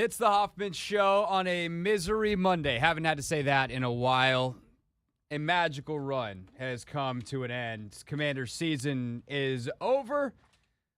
It's the Hoffman Show on a misery Monday. Haven't had to say that in a while. A magical run has come to an end. Commander's season is over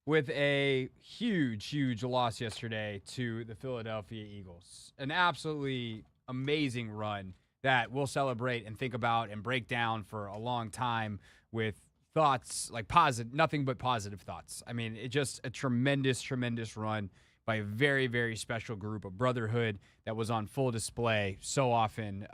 with a huge loss yesterday to the Philadelphia Eagles. An absolutely amazing run that we'll celebrate and think about and break down for a long time with thoughts like nothing but positive thoughts. I mean, it's just a tremendous run by a very special group, a brotherhood that was on full display so often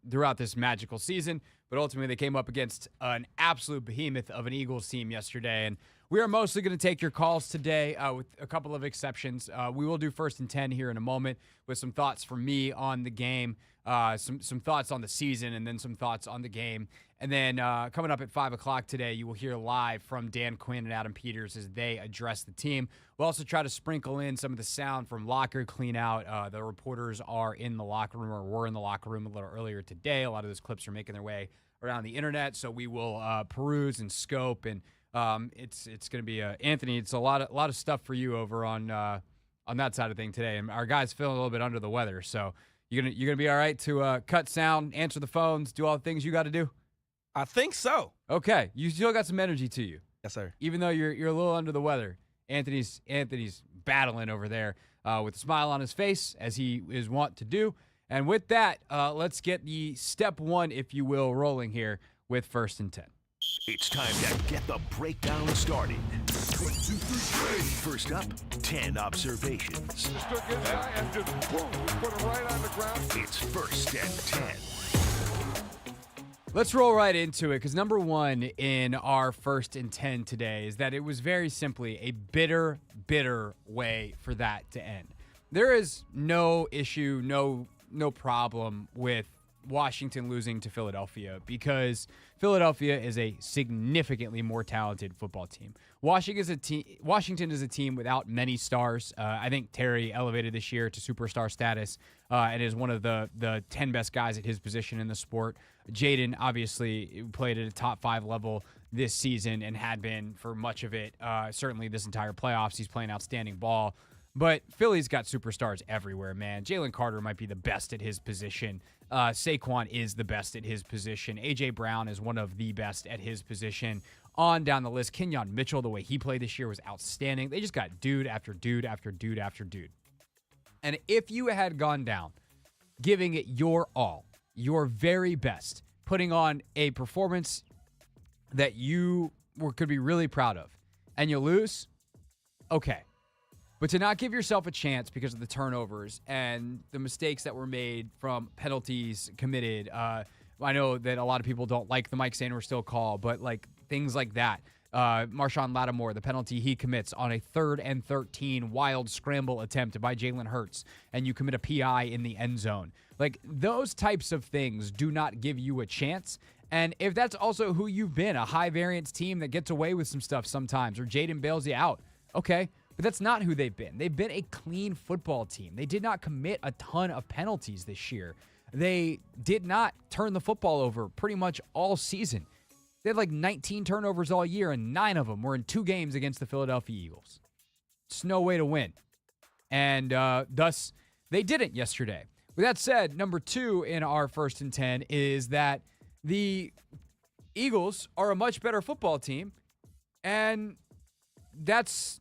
throughout this magical season. But ultimately, they came up against an absolute behemoth of an Eagles team yesterday. And we are mostly going to take your calls today with a couple of exceptions. We will do first and 10 here in a moment with some thoughts from me on the game, some thoughts on the season, and then some thoughts on the game. And then coming up at 5 o'clock today, you will hear live from Dan Quinn and Adam Peters as they address the team. We'll also try to sprinkle in some of the sound from locker clean out. The reporters are in the locker room or were in the locker room a little earlier today. A lot of those clips are making their way around the internet, so we will peruse and scope. And it's going to be Anthony. It's a lot of stuff for you over on that side of thing today. And our guy's feeling a little bit under the weather, so you're gonna be all right to cut sound, answer the phones, do all the things you got to do. I think so. Okay, you still got some energy to you. Yes, sir. Even though you're a little under the weather, Anthony's battling over there with a smile on his face as he is wont to do. And with that, let's get the step one, if you will, rolling here with first and 10. It's time to get the breakdown started. 1, 2, 3, First up, 10 observations. Just took his eye and just boom, put it right on the ground. It's first and 10. Let's roll right into it, because number one in our first and 10 today is that it was very simply a bitter way for that to end. There is no issue, no problem with Washington losing to Philadelphia, because Philadelphia is a significantly more talented football team. Washington is a team without many stars. I think Terry elevated this year to superstar status and is one of the 10 best guys at his position in the sport. Jaden obviously played at a top 5 level this season and had been for much of it, certainly this entire playoffs. He's playing outstanding ball. But Philly's got superstars everywhere, man. Jalen Carter might be the best at his position. Saquon is the best at his position. A.J. Brown is one of the best at his position. On down the list, Kenyon Mitchell, the way he played this year was outstanding. They just got dude after dude after dude after dude. And if you had gone down, giving it your all, your very best, putting on a performance that you could be really proud of, and you lose, okay. But to not give yourself a chance because of the turnovers and the mistakes that were made from penalties committed. I know that a lot of people don't like the Mike Sainristil call, but like things like that. Marshawn Lattimore, the penalty he commits on a 3rd and 13 wild scramble attempt by Jalen Hurts, and you commit a PI in the end zone. Like, those types of things do not give you a chance. And if that's also who you've been, a high variance team that gets away with some stuff sometimes, or Jaden bails you out, okay. But that's not who they've been. They've been a clean football team. They did not commit a ton of penalties this year. They did not turn the football over pretty much all season. They had like 19 turnovers all year, and 9 of them were in 2 games against the Philadelphia Eagles. It's no way to win. And thus, they didn't yesterday. With that said, number 2 in our first and 10 is that the Eagles are a much better football team, and that's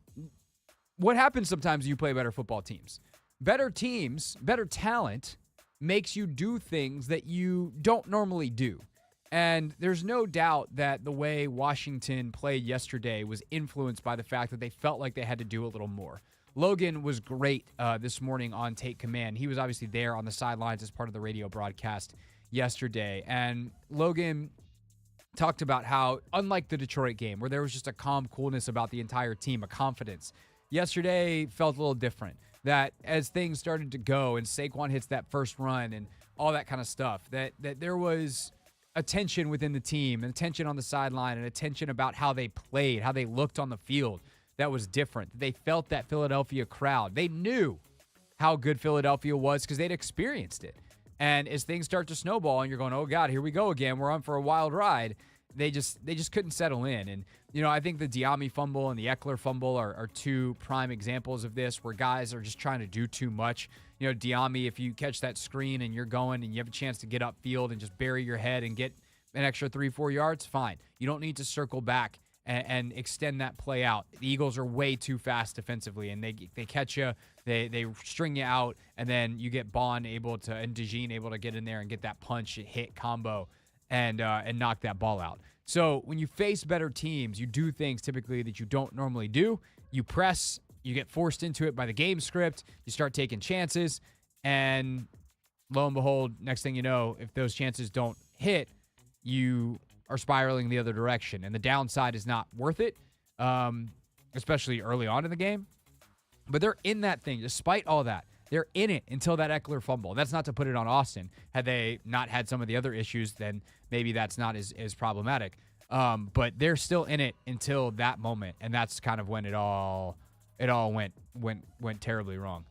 what happens sometimes when you play better football teams. Better teams, better talent makes you do things that you don't normally do. And there's no doubt that the way Washington played yesterday was influenced by the fact that they felt like they had to do a little more. Logan was great this morning on Take Command. He was obviously there on the sidelines as part of the radio broadcast yesterday. And Logan talked about how, unlike the Detroit game, where there was just a calm coolness about the entire team, a confidence, yesterday felt a little different. That as things started to go and Saquon hits that first run and all that kind of stuff, that there was a tension within the team, and a tension on the sideline, and a tension about how they played, how they looked on the field that was different. They felt that Philadelphia crowd. They knew how good Philadelphia was because they'd experienced it. And as things start to snowball and you're going, oh, God, here we go again. We're on for a wild ride. they just couldn't settle in. And, I think the Diame fumble and the Eckler fumble are two prime examples of this, where guys are just trying to do too much. Diame, if you catch that screen and you're going and you have a chance to get upfield and just bury your head and get an extra 3-4 yards, fine. You don't need to circle back and extend that play out. The Eagles are way too fast defensively, and they catch you, they string you out, and then you get Bond and DeJean able to get in there and get that punch and hit combo and knock that ball out. So when you face better teams, you do things typically that you don't normally do. You press, you get forced into it by the game script, you start taking chances, and lo and behold, next thing you know, if those chances don't hit, you are spiraling the other direction. And the downside is not worth it, especially early on in the game. But they're in that thing. Despite all that, they're in it until that Eckler fumble. That's not to put it on Austin. Had they not had some of the other issues, then maybe that's not as problematic. But they're still in it until that moment. And that's kind of when it all went terribly wrong.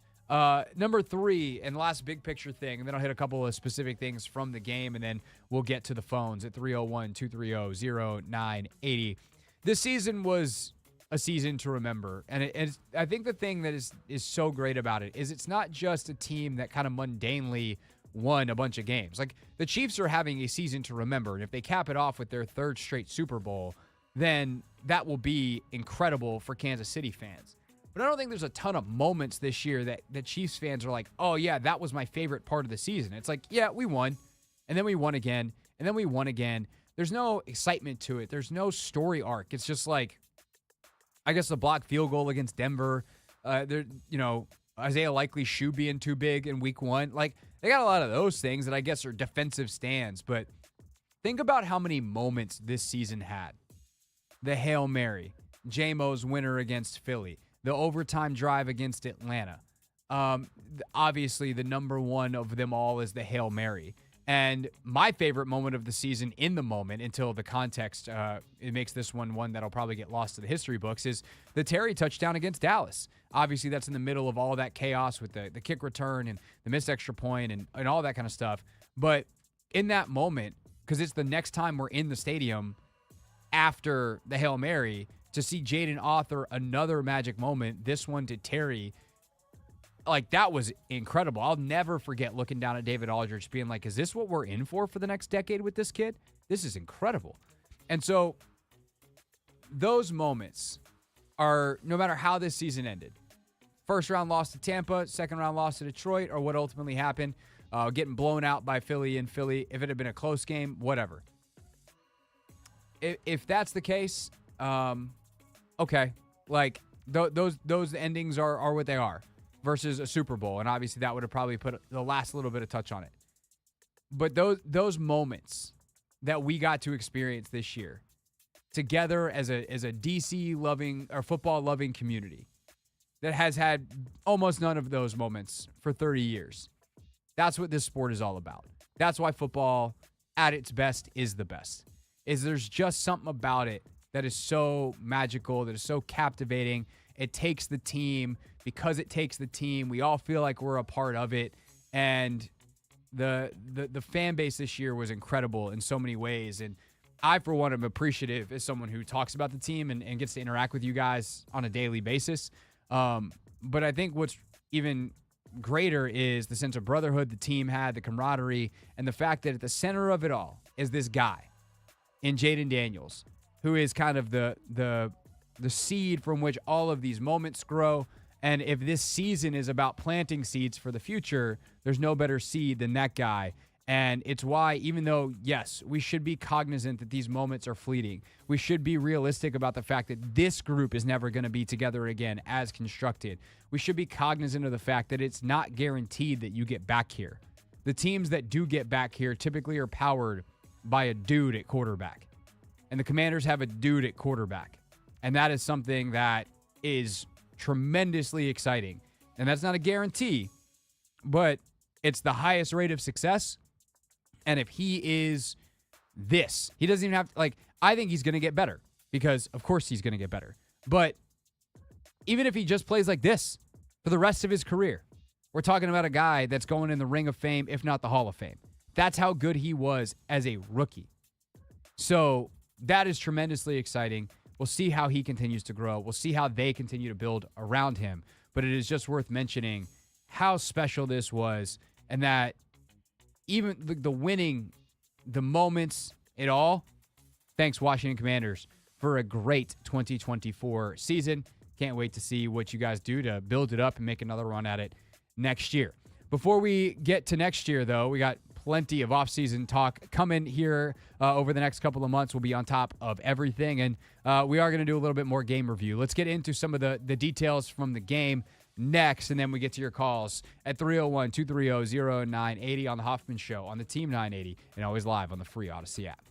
Number 3, and last big picture thing, and then I'll hit a couple of specific things from the game, and then we'll get to the phones at 301-230-0980. This season was a season to remember, and I think the thing that is so great about it is it's not just a team that kind of mundanely won a bunch of games. Like, the Chiefs are having a season to remember, and if they cap it off with their 3rd straight Super Bowl, then that will be incredible for Kansas City fans. But I don't think there's a ton of moments this year that Chiefs fans are like, oh, yeah, that was my favorite part of the season. It's like, yeah, we won, and then we won again, and then we won again. There's no excitement to it. There's no story arc. It's just like, I guess, the blocked field goal against Denver. Isaiah Likely's shoe being too big in week 1. Like, they got a lot of those things that I guess are defensive stands. But think about how many moments this season had. The Hail Mary, J-Mo's winner against Philly, the overtime drive against Atlanta. Obviously, the number one of them all is the Hail Mary. And my favorite moment of the season in the moment, until the context, it makes this one that'll probably get lost to the history books, is the Terry touchdown against Dallas. Obviously, that's in the middle of all that chaos with the kick return and the missed extra point and all that kind of stuff. But in that moment, because it's the next time we're in the stadium after the Hail Mary, to see Jaden author another magic moment, this one to Terry, like, that was incredible. I'll never forget looking down at David Aldridge being like, is this what we're in for the next decade with this kid? This is incredible. And so those moments are, no matter how this season ended, first round loss to Tampa, second round loss to Detroit, or what ultimately happened, getting blown out by Philly in Philly, if it had been a close game, whatever. If that's the case, okay. Like, those endings are what they are. Versus a Super Bowl, and obviously that would have probably put the last little bit of touch on it. But those moments that we got to experience this year, together as a DC loving or football loving community that has had almost none of those moments for 30 years. That's what this sport is all about. That's why football at its best is the best. Is there's just something about it that is so magical, that is so captivating. It takes the team. Because it takes the team, we all feel like we're a part of it. And the fan base this year was incredible in so many ways. And I, for one, am appreciative as someone who talks about the team and gets to interact with you guys on a daily basis. But I think what's even greater is the sense of brotherhood the team had, the camaraderie, and the fact that at the center of it all is this guy in Jaden Daniels, who is kind of the seed from which all of these moments grow. And if this season is about planting seeds for the future, there's no better seed than that guy. And it's why, even though, yes, we should be cognizant that these moments are fleeting, we should be realistic about the fact that this group is never going to be together again as constructed. We should be cognizant of the fact that it's not guaranteed that you get back here. The teams that do get back here typically are powered by a dude at quarterback. And the Commanders have a dude at quarterback. And that is something that is tremendously exciting. And that's not a guarantee, but it's the highest rate of success. And if he is this, he doesn't even have to, like, I think he's going to get better because, of course, he's going to get better. But even if he just plays like this for the rest of his career, we're talking about a guy that's going in the Ring of Fame, if not the Hall of Fame. That's how good he was as a rookie. So that is tremendously exciting. We'll see how he continues to grow. We'll see how they continue to build around him. But it is just worth mentioning how special this was, and that even the winning, the moments, it all, thanks Washington Commanders for a great 2024 season. Can't wait to see what you guys do to build it up and make another run at it next year. Before we get to next year, though, we got plenty of offseason talk coming here over the next couple of months. We'll be on top of everything, and we are going to do a little bit more game review. Let's get into some of the details from the game next, and then we get to your calls at 301-230-0980 on the Hoffman Show on the Team 980, and always live on the free Odyssey app.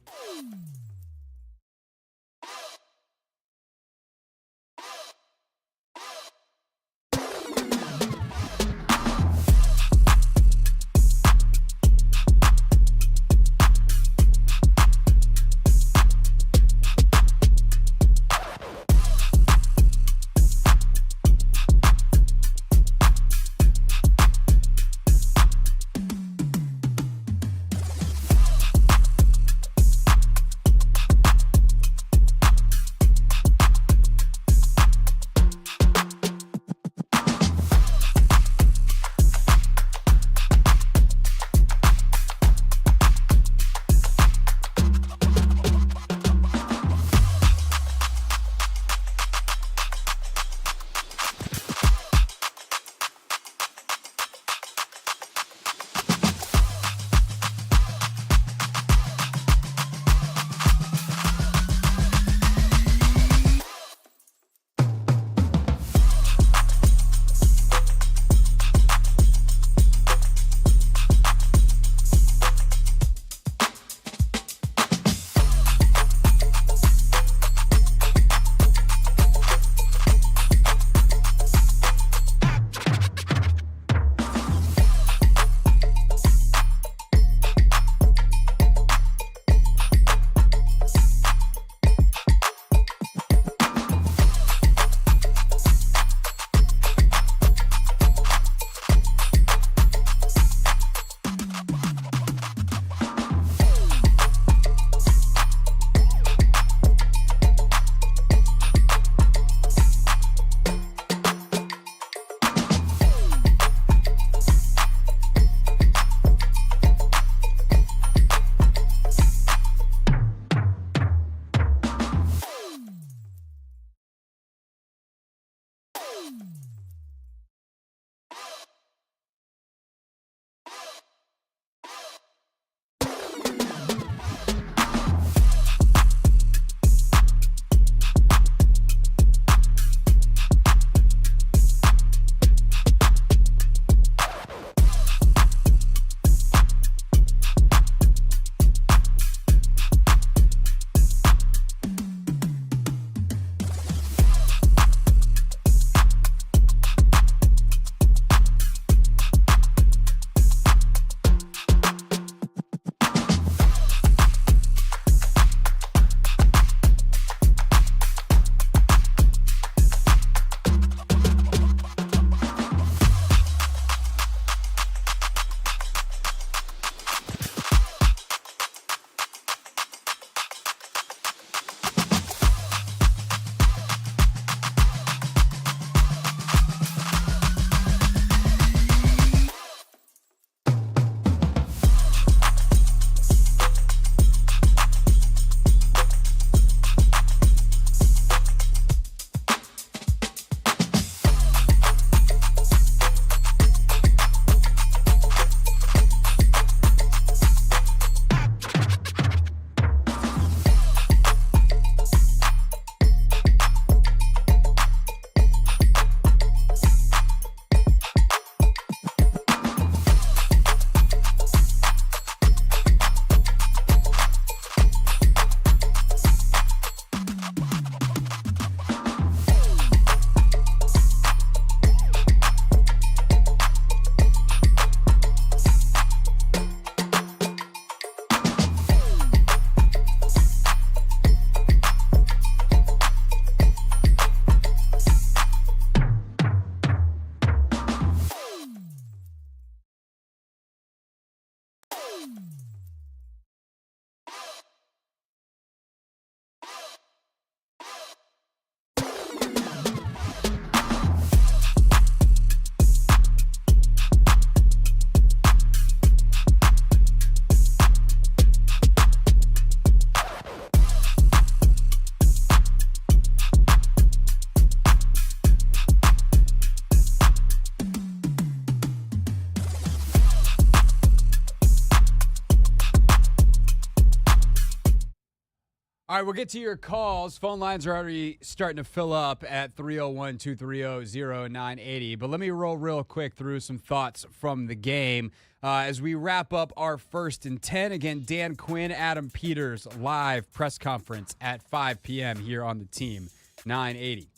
right, we'll get to your calls. Phone lines are already starting to fill up at 301-230-0980. But let me roll real quick through some thoughts from the game. As we wrap up our 1st and 10, again, Dan Quinn, Adam Peters, live press conference at 5 p.m. here on the team, 980.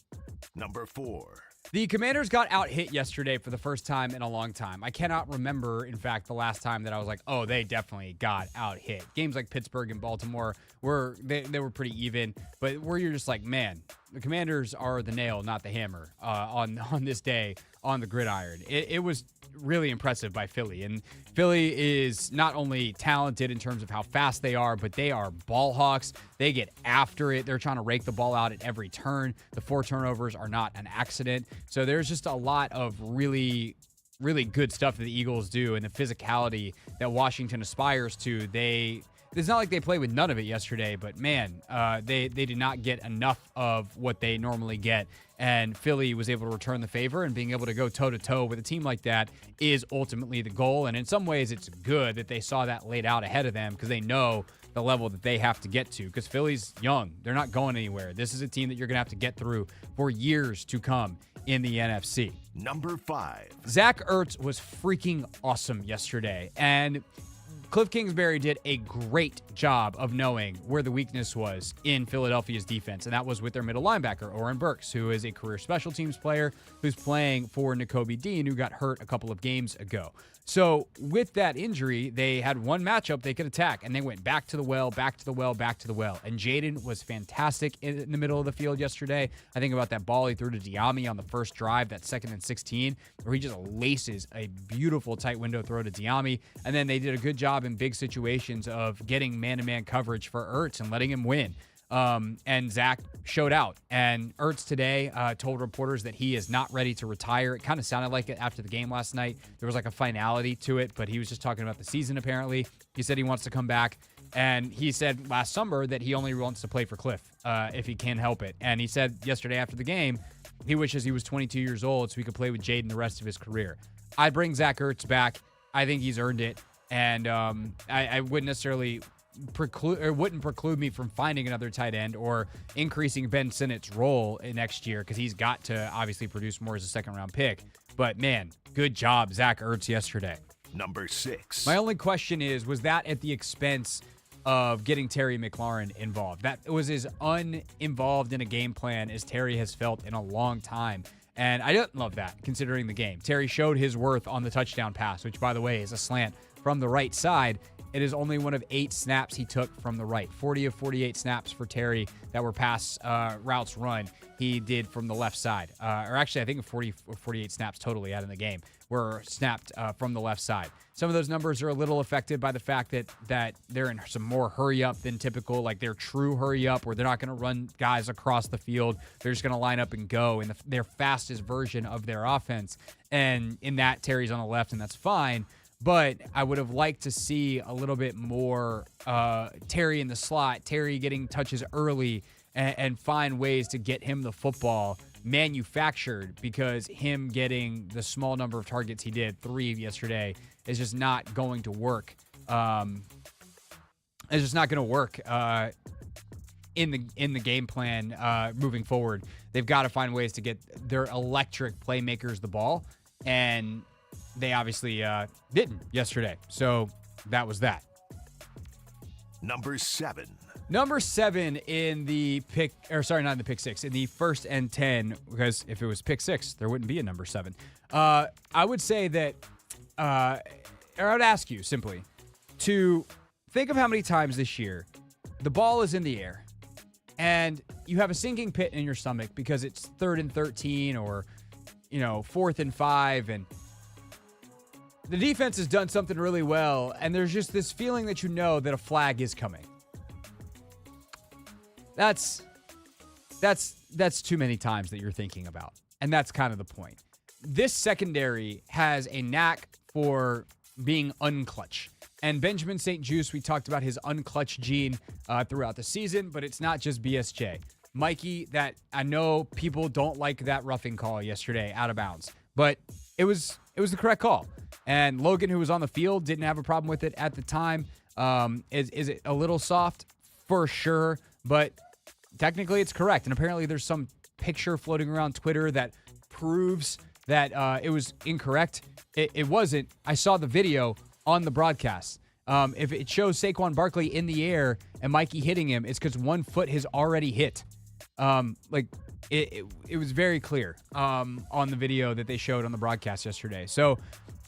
Number 4. The Commanders got out-hit yesterday for the first time in a long time. I cannot remember, in fact, the last time that I was like, oh, they definitely got out-hit. Games like Pittsburgh and Baltimore, they were pretty even, but where you're just like, man, the Commanders are the nail, not the hammer on this day on the gridiron. It was really impressive by Philly. And Philly is not only talented in terms of how fast they are, but they are ball hawks. They get after it. They're trying to rake the ball out at every turn. The 4 turnovers are not an accident. So there's just a lot of really good stuff that the Eagles do, and the physicality that Washington aspires to. It's not like they played with none of it yesterday, but man, they did not get enough of what they normally get. And Philly was able to return the favor, and being able to go toe-to-toe with a team like that is ultimately the goal. And in some ways, it's good that they saw that laid out ahead of them, because they know the level that they have to get to, because Philly's young. They're not going anywhere. This is a team that you're going to have to get through for years to come in the NFC. Number 5. Zach Ertz was freaking awesome yesterday, and Cliff Kingsbury did a great job of knowing where the weakness was in Philadelphia's defense, and that was with their middle linebacker, Oren Burks, who is a career special teams player who's playing for Nakobe Dean, who got hurt a couple of games ago. So with that injury, they had one matchup they could attack, and they went back to the well, back to the well, back to the well. And Jaden was fantastic in the middle of the field yesterday. I think about that ball he threw to Diami on the first drive, that 2nd and 16, where he just laces a beautiful tight window throw to Diami. And then they did a good job in big situations of getting man-to-man coverage for Ertz and letting him win. And Zach showed out. And Ertz today told reporters that he is not ready to retire. It kind of sounded like it after the game last night. There was like a finality to it, but he was just talking about the season apparently. He said he wants to come back. And he said last summer that he only wants to play for Cliff if he can help it. And he said yesterday after the game, he wishes he was 22 years old so he could play with Jaden the rest of his career. I'd bring Zach Ertz back. I think he's earned it. And I wouldn't necessarily wouldn't preclude me from finding another tight end or increasing Ben Sinnott's role in next year, because he's got to obviously produce more as a 2nd-round pick. But man, good job, Zach Ertz yesterday. Number 6. My only question is, was that at the expense of getting Terry McLaurin involved? That was as uninvolved in a game plan as Terry has felt in a long time. And I don't love that, considering the game. Terry showed his worth on the touchdown pass, which, by the way, is a slant from the right side. It is only one of 8 snaps he took from the right. 40 of 48 snaps for Terry that were pass routes run, he did from the left side. Or actually, I think 40 or 48 snaps totally out in the game were snapped from the left side. Some of those numbers are a little affected by the fact that they're in some more hurry up than typical, like they're true hurry up, where they're not going to run guys across the field. They're just going to line up and go in their fastest version of their offense. And in that, Terry's on the left, and that's fine. But I would have liked to see a little bit more Terry in the slot, Terry getting touches early, and find ways to get him the football manufactured, because him getting the small number of targets he did, 3 yesterday, is just not going to work. It's just not going to work in the game plan moving forward. They've got to find ways to get their electric playmakers the ball, and they obviously didn't yesterday. So that was that. Number 7. Number 7 in the pick, or sorry, not in the pick 6, in the 1st and 10, because if it was pick 6, there wouldn't be a number 7. I would say that, or I would ask you simply to think of how many times this year the ball is in the air and you have a sinking pit in your stomach because it's 3rd and 13 or, 4th and 5, and the defense has done something really well, and there's just this feeling that that a flag is coming. That's too many times that you're thinking about, and that's kind of the point. This secondary has a knack for being unclutch, and Benjamin St. Juste, we talked about his unclutch gene throughout the season, but it's not just BSJ. Mikey, that I know people don't like that roughing call yesterday out of bounds, but it was the correct call. And Logan, who was on the field, didn't have a problem with it at the time. Is it a little soft? For sure. but technically it's correct. And apparently there's some picture floating around Twitter that proves that it was incorrect. It wasn't. I saw the video on the broadcast. If it shows Saquon Barkley in the air and Mikey hitting him, it's because one foot has already hit. It was very clear on the video that they showed on the broadcast yesterday. So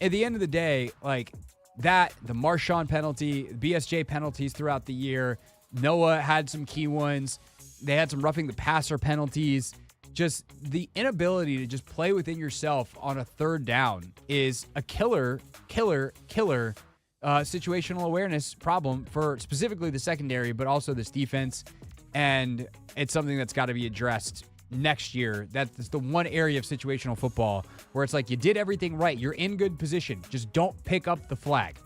at the end of the day, like that, the Marshawn penalty, BSJ penalties throughout the year, Noah had some key ones. They had some roughing the passer penalties. Just the inability to just play within yourself on a third down is a killer situational awareness problem for specifically the secondary, but also this defense. And it's something that's got to be addressed next year. That's the one area of situational football where it's like you did everything right. You're in good position. Just don't pick up the flag.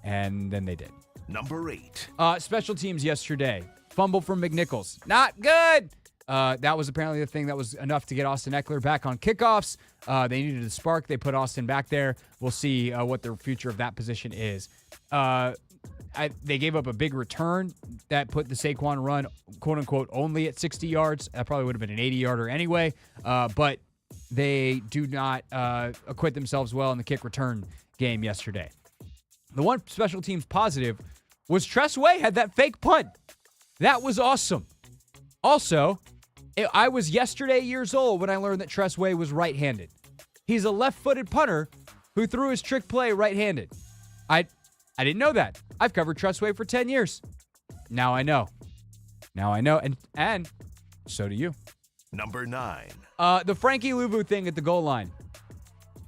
And then they did. Number 8. Special teams yesterday. Fumble from McNichols. Not good. That was apparently the thing that was enough to get Austin Eckler back on kickoffs. They needed a spark. They put Austin back there. We'll see what the future of that position is. They gave up a big return that put the Saquon run, quote-unquote, only at 60 yards. That probably would have been an 80-yarder anyway. But they do not acquit themselves well in the kick return game yesterday. The one special teams positive was Tress Way had that fake punt. That was awesome. Also, I was yesterday years old when I learned that Tress Way was right-handed. He's a left-footed punter who threw his trick play right-handed. I didn't know that. I've covered Tress Way for 10 years. Now I know. And so do you. Number 9. The Frankie Louvu thing at the goal line.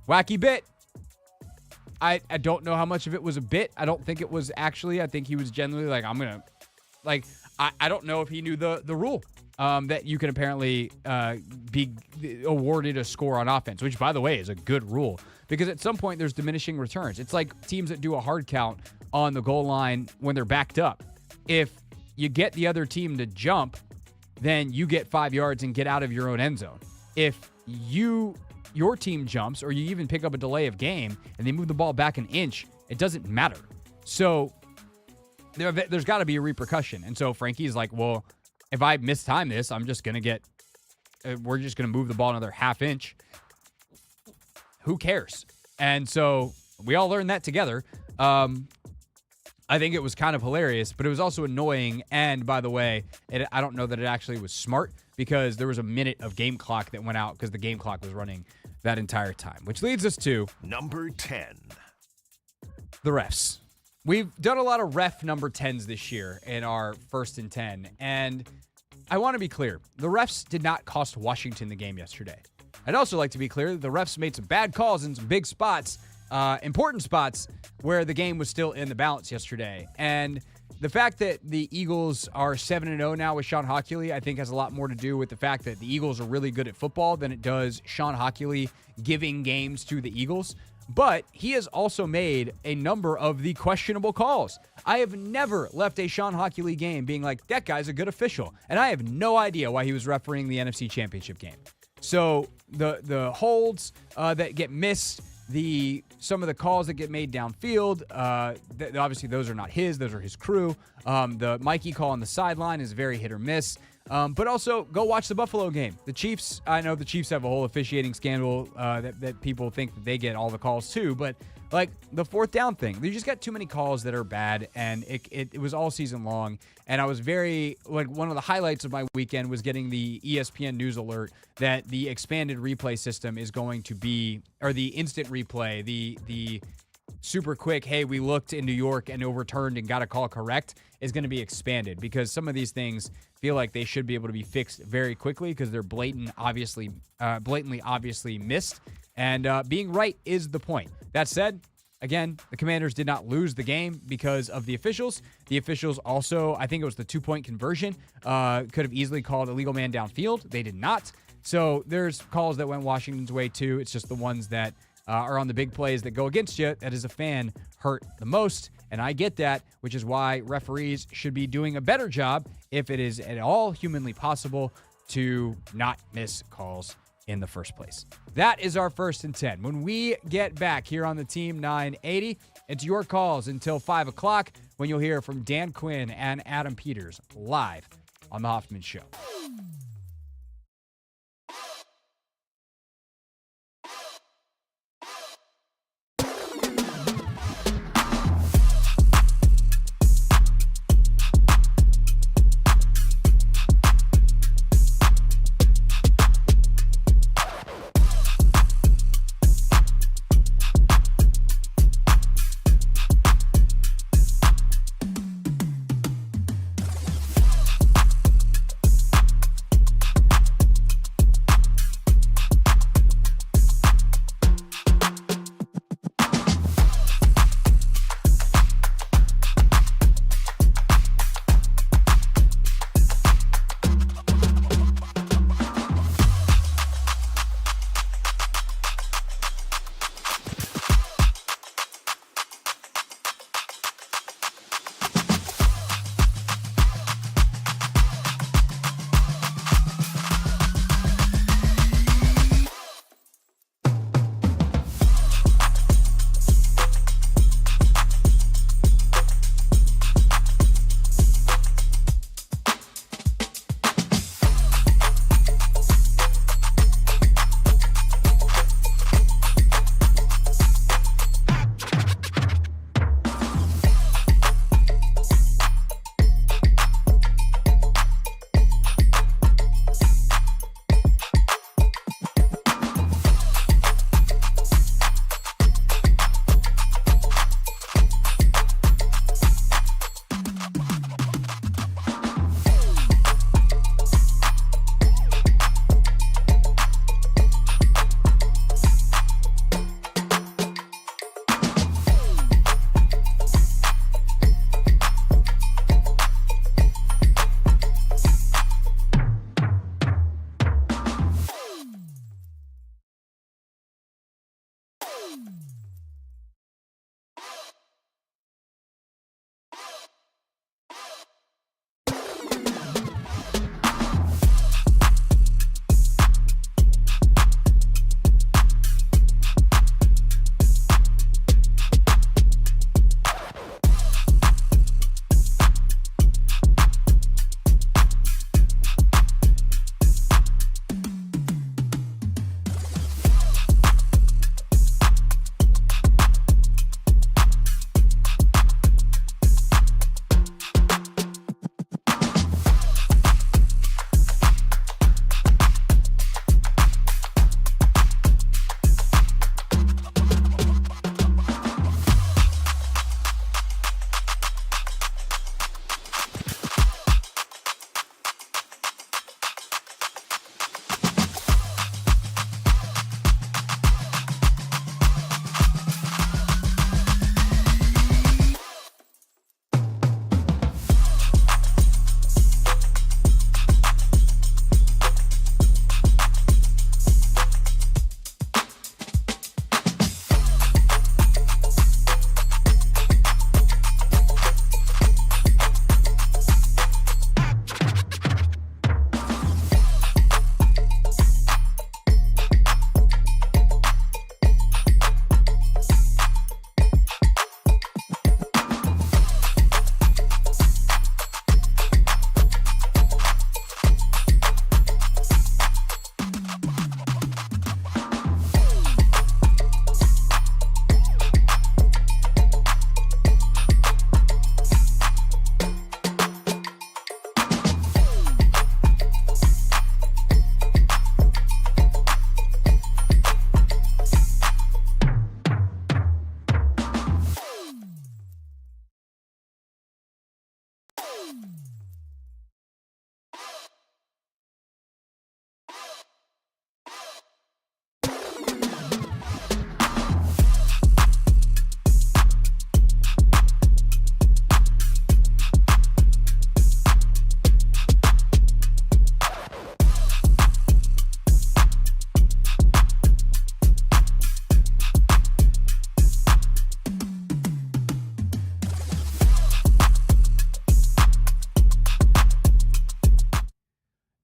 Wacky bit. I don't know how much of it was a bit. I don't think it was actually. I think he was genuinely like, I'm going to, like, I don't know if he knew the rule that you can apparently be awarded a score on offense, which, by the way, is a good rule because at some point there's diminishing returns. It's like teams that do a hard count on the goal line when they're backed up. If you get the other team to jump, then you get 5 yards and get out of your own end zone. If your team jumps or you even pick up a delay of game and they move the ball back an inch, it doesn't matter. So there's got to be a repercussion. And so Frankie's like, well, if I mistime this, I'm just going to we're just going to move the ball another half inch. Who cares? And so we all learned that together. I think it was kind of hilarious, but it was also annoying. And by the way, I don't know that it actually was smart because there was a minute of game clock that went out because the game clock was running that entire time, which leads us to number 10. The refs. We've done a lot of ref number 10s this year in our 1st and 10, and I want to be clear. The refs did not cost Washington the game yesterday. I'd also like to be clear that the refs made some bad calls in some big spots, important spots, where the game was still in the balance yesterday. And the fact that the Eagles are 7-0 now with Sean Hockley, I think has a lot more to do with the fact that the Eagles are really good at football than it does Sean Hockley giving games to the Eagles. But he has also made a number of the questionable calls. I have never left a Sean Hockley game being like, that guy's a good official. And I have no idea why he was refereeing the NFC Championship game. So the holds that get missed, some of the calls that get made downfield, obviously those are not his, those are his crew. The Mikey call on the sideline is very hit or miss. But also, go watch the Buffalo game. The Chiefs, I know the Chiefs have a whole officiating scandal that people think that they get all the calls too, but like the 4th down thing, they just got too many calls that are bad, and it was all season long. And I was one of the highlights of my weekend was getting the ESPN news alert that the expanded replay system is going to be, or the instant replay, the super quick, hey, we looked in New York and overturned and got a call correct, is going to be expanded because some of these things feel like they should be able to be fixed very quickly because they're blatantly obviously missed. And being right is the point. That said, again, the Commanders did not lose the game because of the officials. The officials also, I think it was the 2-point conversion, could have easily called a legal man downfield. They did not. So there's calls that went Washington's way too. It's just the ones that are on the big plays that go against you that as a fan hurt the most. And I get that, which is why referees should be doing a better job, if it is at all humanly possible, to not miss calls in the first place. That is our 1st and 10. When we get back here on the Team 980, it's your calls until 5 o'clock when you'll hear from Dan Quinn and Adam Peters live on the Hoffman Show.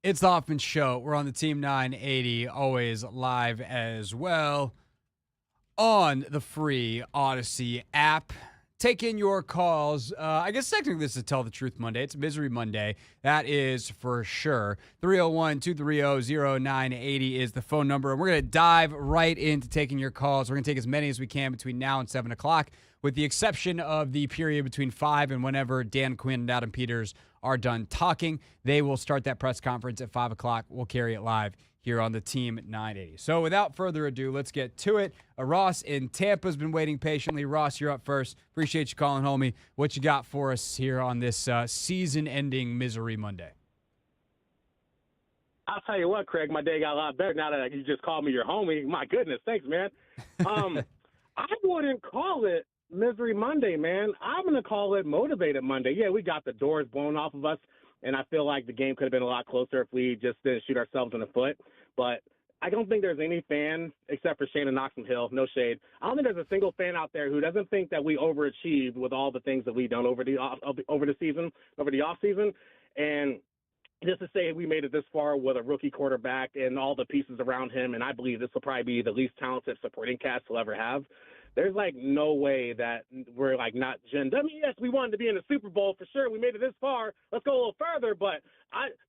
It's the Hoffman Show. We're on the Team 980, always live as well on the free Odyssey app. taking your calls. I guess technically this is Tell the Truth Monday. It's Misery Monday. That is for sure. 301-230-0980 is the phone number. And we're going to dive right into taking your calls. We're going to take as many as we can between now and 7 o'clock, with the exception of the period between 5 and whenever Dan Quinn and Adam Peters are done talking. They will start that press conference at 5 o'clock. We'll carry it live here on the Team 980. So without further ado, let's get to it. Ross in Tampa has been waiting patiently. Ross, you're up first. Appreciate you calling, homie. What you got for us here on this season-ending Misery Monday? I'll tell you what, Craig, my day got a lot better now that you just called me your homie. My goodness, thanks, man. I wouldn't call it Misery Monday, man. I'm going to call it Motivated Monday. Yeah, we got the doors blown off of us, and I feel like the game could have been a lot closer if we just didn't shoot ourselves in the foot. But I don't think there's any fan, except for Shannon Oxenhill, no shade. I don't think there's a single fan out there who doesn't think that we overachieved with all the things that we've done over the off season. And just to say we made it this far with a rookie quarterback and all the pieces around him, and I believe this will probably be the least talented supporting cast we'll ever have. There's, like, no way that we're, like, not gen. I mean, yes, we wanted to be in the Super Bowl for sure. We made it this far. Let's go a little further. But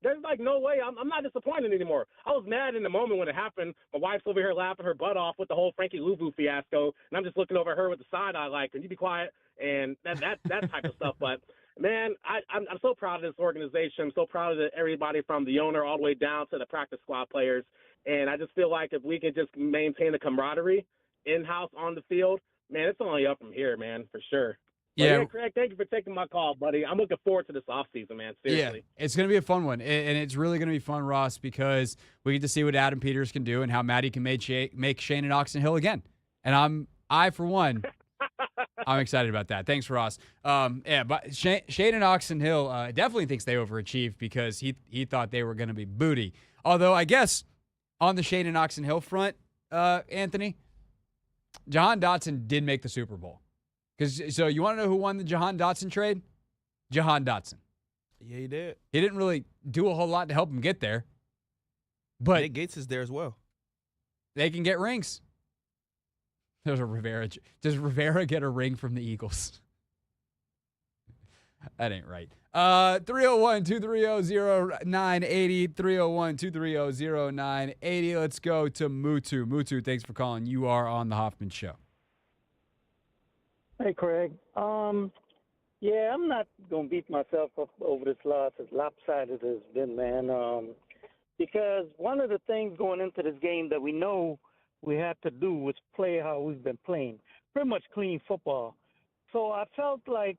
there's, like, no way. I'm not disappointed anymore. I was mad in the moment when it happened. My wife's over here laughing her butt off with the whole Frankie Louvu fiasco, and I'm just looking over her with the side eye like, can you be quiet? And that type of stuff. But, man, I'm so proud of this organization. I'm so proud of everybody from the owner all the way down to the practice squad players. And I just feel like if we can just maintain the camaraderie in-house on the field, man, it's only up from here, man, for sure. Yeah, Craig, thank you for taking my call, buddy. I'm looking forward to this offseason, man, seriously. Yeah, it's going to be a fun one, and it's really going to be fun, Ross, because we get to see what Adam Peters can do and how Matty can make Shannon Oxenhill again. And for one, I'm excited about that. Thanks, Ross. But Shannon Oxenhill definitely thinks they overachieved because he thought they were going to be booty. Although I guess on the Shannon Oxenhill front, Anthony, Jahan Dotson did make the Super Bowl. So you want to know who won the Jahan Dotson trade? Jahan Dotson. Yeah, he did. He didn't really do a whole lot to help him get there. But Nick Gates is there as well. They can get rings. There's a Rivera. Does Rivera get a ring from the Eagles? That ain't right. 301-230-0980. 301-230-0980. Let's go to Mutu. Mutu, thanks for calling. You are on the Hoffman Show. Hey, Craig. Yeah, I'm not going to beat myself up over this loss, as lopsided as it's been, man. Because one of the things going into this game that we know we had to do was play how we've been playing. Pretty much clean football. So I felt like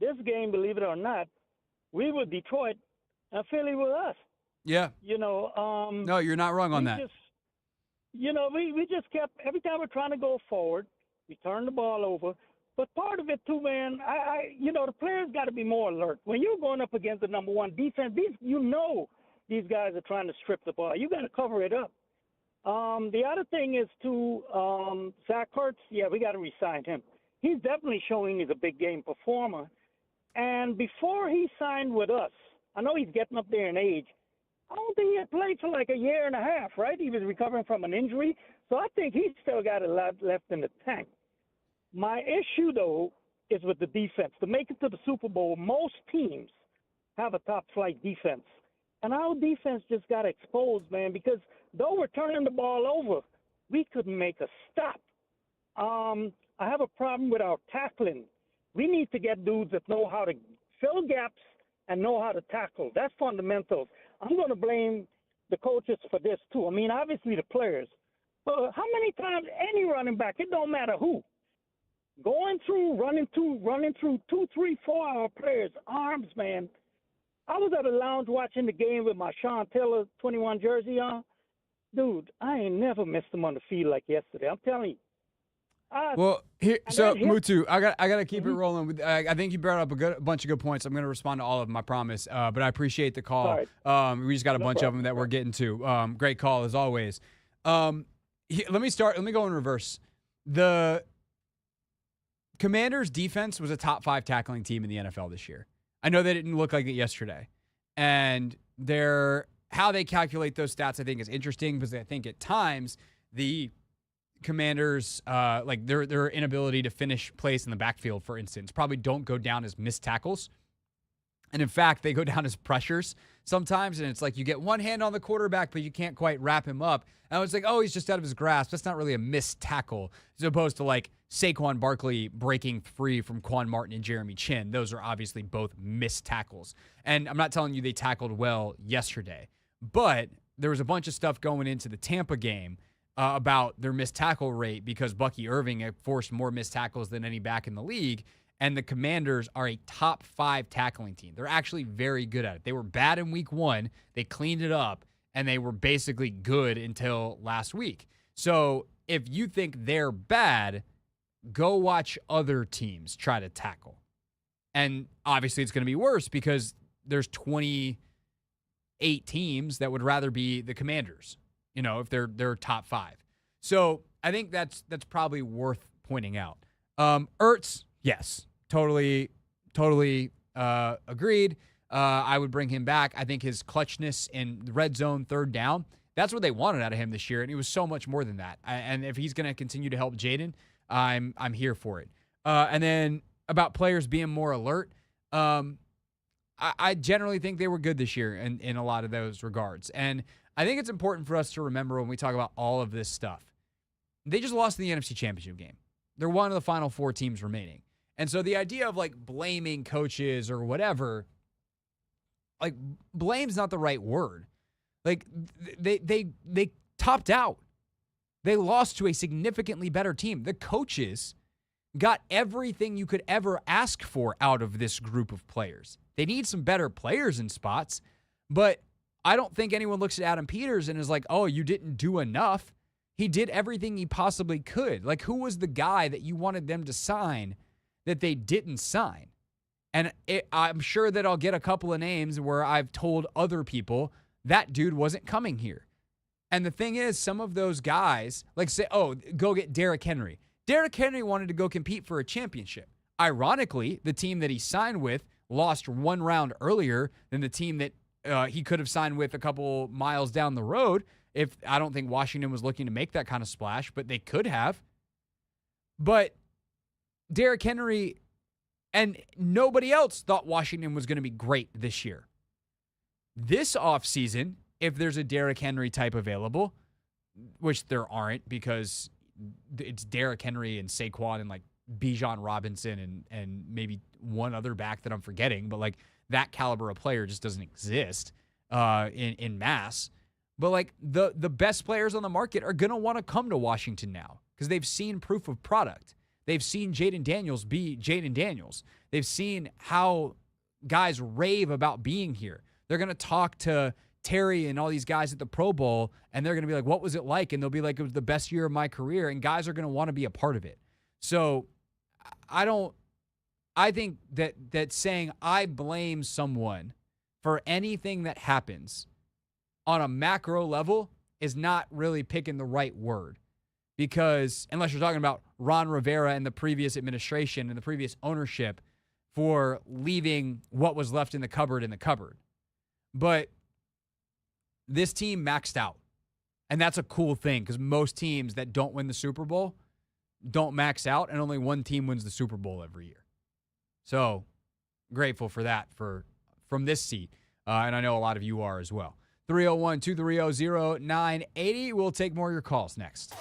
this game, believe it or not, we were Detroit and Philly with us. Yeah. No, you're not wrong on that. We just kept, every time we're trying to go forward, we turn the ball over. But part of it, too, man, the players got to be more alert. When you're going up against the number one defense, these guys are trying to strip the ball. You got to cover it up. The other thing is, Zach Ertz, yeah, we got to re-sign him. He's definitely showing he's a big game performer. And before he signed with us, I know he's getting up there in age. I don't think he had played for like a year and a half, right? He was recovering from an injury. So I think he's still got a lot left in the tank. My issue, though, is with the defense. To make it to the Super Bowl, most teams have a top-flight defense. And our defense just got exposed, man, because though we're turning the ball over, we couldn't make a stop. I have a problem with our tackling. We need to get dudes that know how to fill gaps and know how to tackle. That's fundamentals. I'm going to blame the coaches for this, too. I mean, obviously the players. But how many times any running back, it don't matter who, running through 2, 3, 4 hour players' arms, man. I was at a lounge watching the game with my Sean Taylor 21 jersey on. Dude, I ain't never missed him on the field like yesterday. I'm telling you. Mutu, I got to keep it rolling. I think you brought up a bunch of good points. I'm going to respond to all of them, I promise. But I appreciate the call. We just got a bunch of them that we're getting to. Great call as always. Let me go in reverse. The Commanders' defense was a top 5 tackling team in the NFL this year. I know they didn't look like it yesterday, and how they calculate those stats, I think, is interesting because I think at times the Commanders, like their inability to finish plays in the backfield, for instance, probably don't go down as missed tackles. And in fact, they go down as pressures sometimes. And it's like you get one hand on the quarterback, but you can't quite wrap him up. And it's like, oh, he's just out of his grasp. That's not really a missed tackle, as opposed to like Saquon Barkley breaking free from Quan Martin and Jeremy Chin. Those are obviously both missed tackles. And I'm not telling you they tackled well yesterday, but there was a bunch of stuff going into the Tampa game about their missed tackle rate because Bucky Irving had forced more missed tackles than any back in the league. And the Commanders are a top 5 tackling team. They're actually very good at it. They were bad in week 1. They cleaned it up, and they were basically good until last week. So if you think they're bad, go watch other teams try to tackle. And obviously it's going to be worse because there's 28 teams that would rather be the Commanders, if they're top 5. So I think that's probably worth pointing out. Ertz, yes. Totally agreed. I would bring him back. I think his clutchness in the red zone, third down, that's what they wanted out of him this year, and he was so much more than that. And if he's going to continue to help Jaden, I'm here for it. And then about players being more alert, I generally think they were good this year in a lot of those regards. And I think it's important for us to remember when we talk about all of this stuff. They just lost the NFC Championship game. They're one of the final 4 teams remaining. And so the idea of like blaming coaches or whatever, like blame's not the right word. Like they topped out. They lost to a significantly better team. The coaches got everything you could ever ask for out of this group of players. They need some better players in spots, but I don't think anyone looks at Adam Peters and is like, oh, you didn't do enough. He did everything he possibly could. Like, who was the guy that you wanted them to sign that they didn't sign? And I'm sure that I'll get a couple of names where I've told other people that dude wasn't coming here. And the thing is, some of those guys, like say, oh, go get Derrick Henry. Derrick Henry wanted to go compete for a championship. Ironically, the team that he signed with lost 1 round earlier than the team that he could have signed with a couple miles down the road. If I don't think Washington was looking to make that kind of splash, but they could have. But Derrick Henry and nobody else thought Washington was going to be great this year. This offseason, if there's a Derrick Henry type available, which there aren't because it's Derrick Henry and Saquon and like Bijan Robinson and maybe one other back that I'm forgetting, but like that caliber of player just doesn't exist in mass. But like the best players on the market are going to want to come to Washington now because they've seen proof of product. They've seen Jaden Daniels be Jaden Daniels. They've seen how guys rave about being here. They're going to talk to Terry and all these guys at the Pro Bowl, and they're going to be like, what was it like? And they'll be like, it was the best year of my career, and guys are going to want to be a part of it. So I think that saying I blame someone for anything that happens on a macro level is not really picking the right word. Because unless you're talking about Ron Rivera and the previous administration and the previous ownership for leaving what was left in the cupboard. But this team maxed out. And that's a cool thing because most teams that don't win the Super Bowl don't max out, and only one team wins the Super Bowl every year. So grateful for that from this seat. And I know a lot of you are as well. 301-230-0980. We'll take more of your calls next.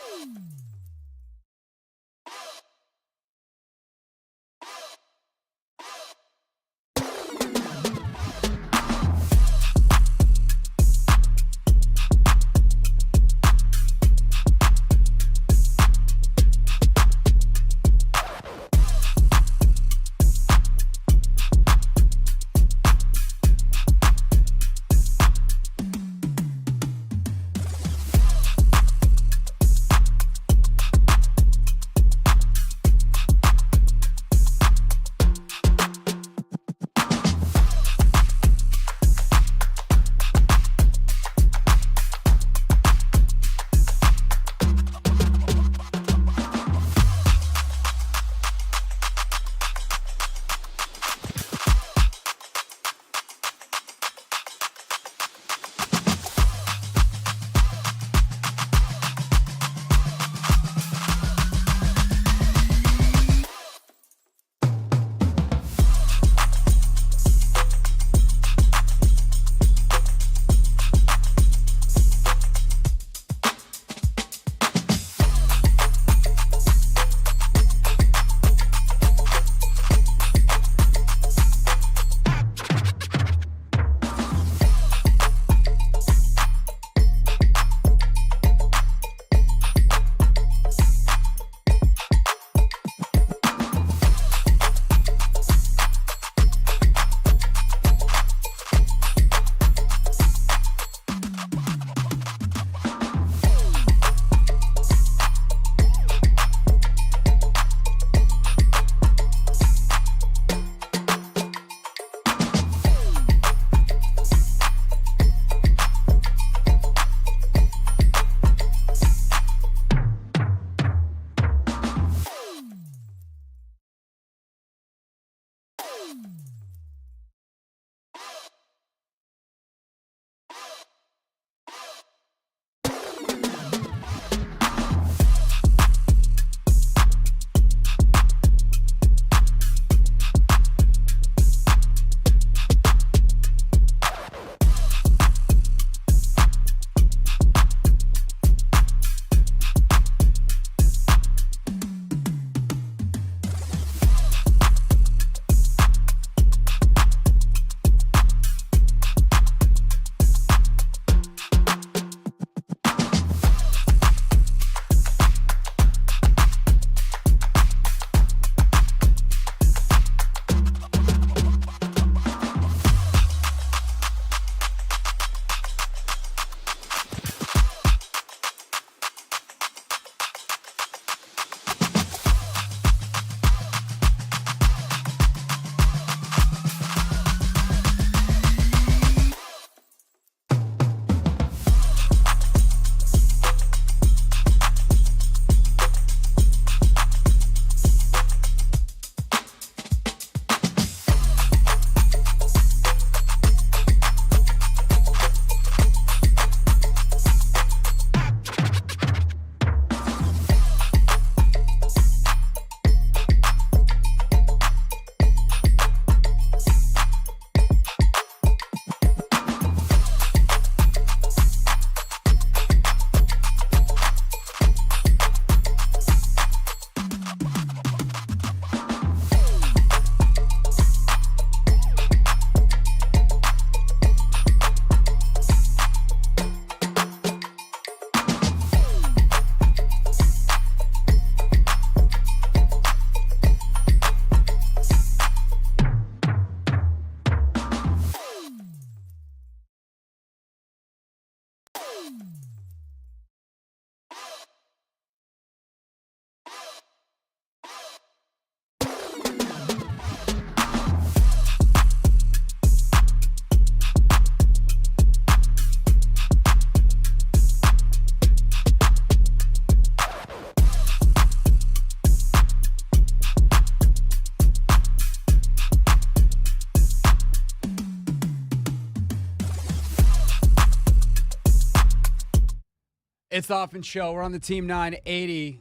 It's the Hoffman Show. We're on the Team 980.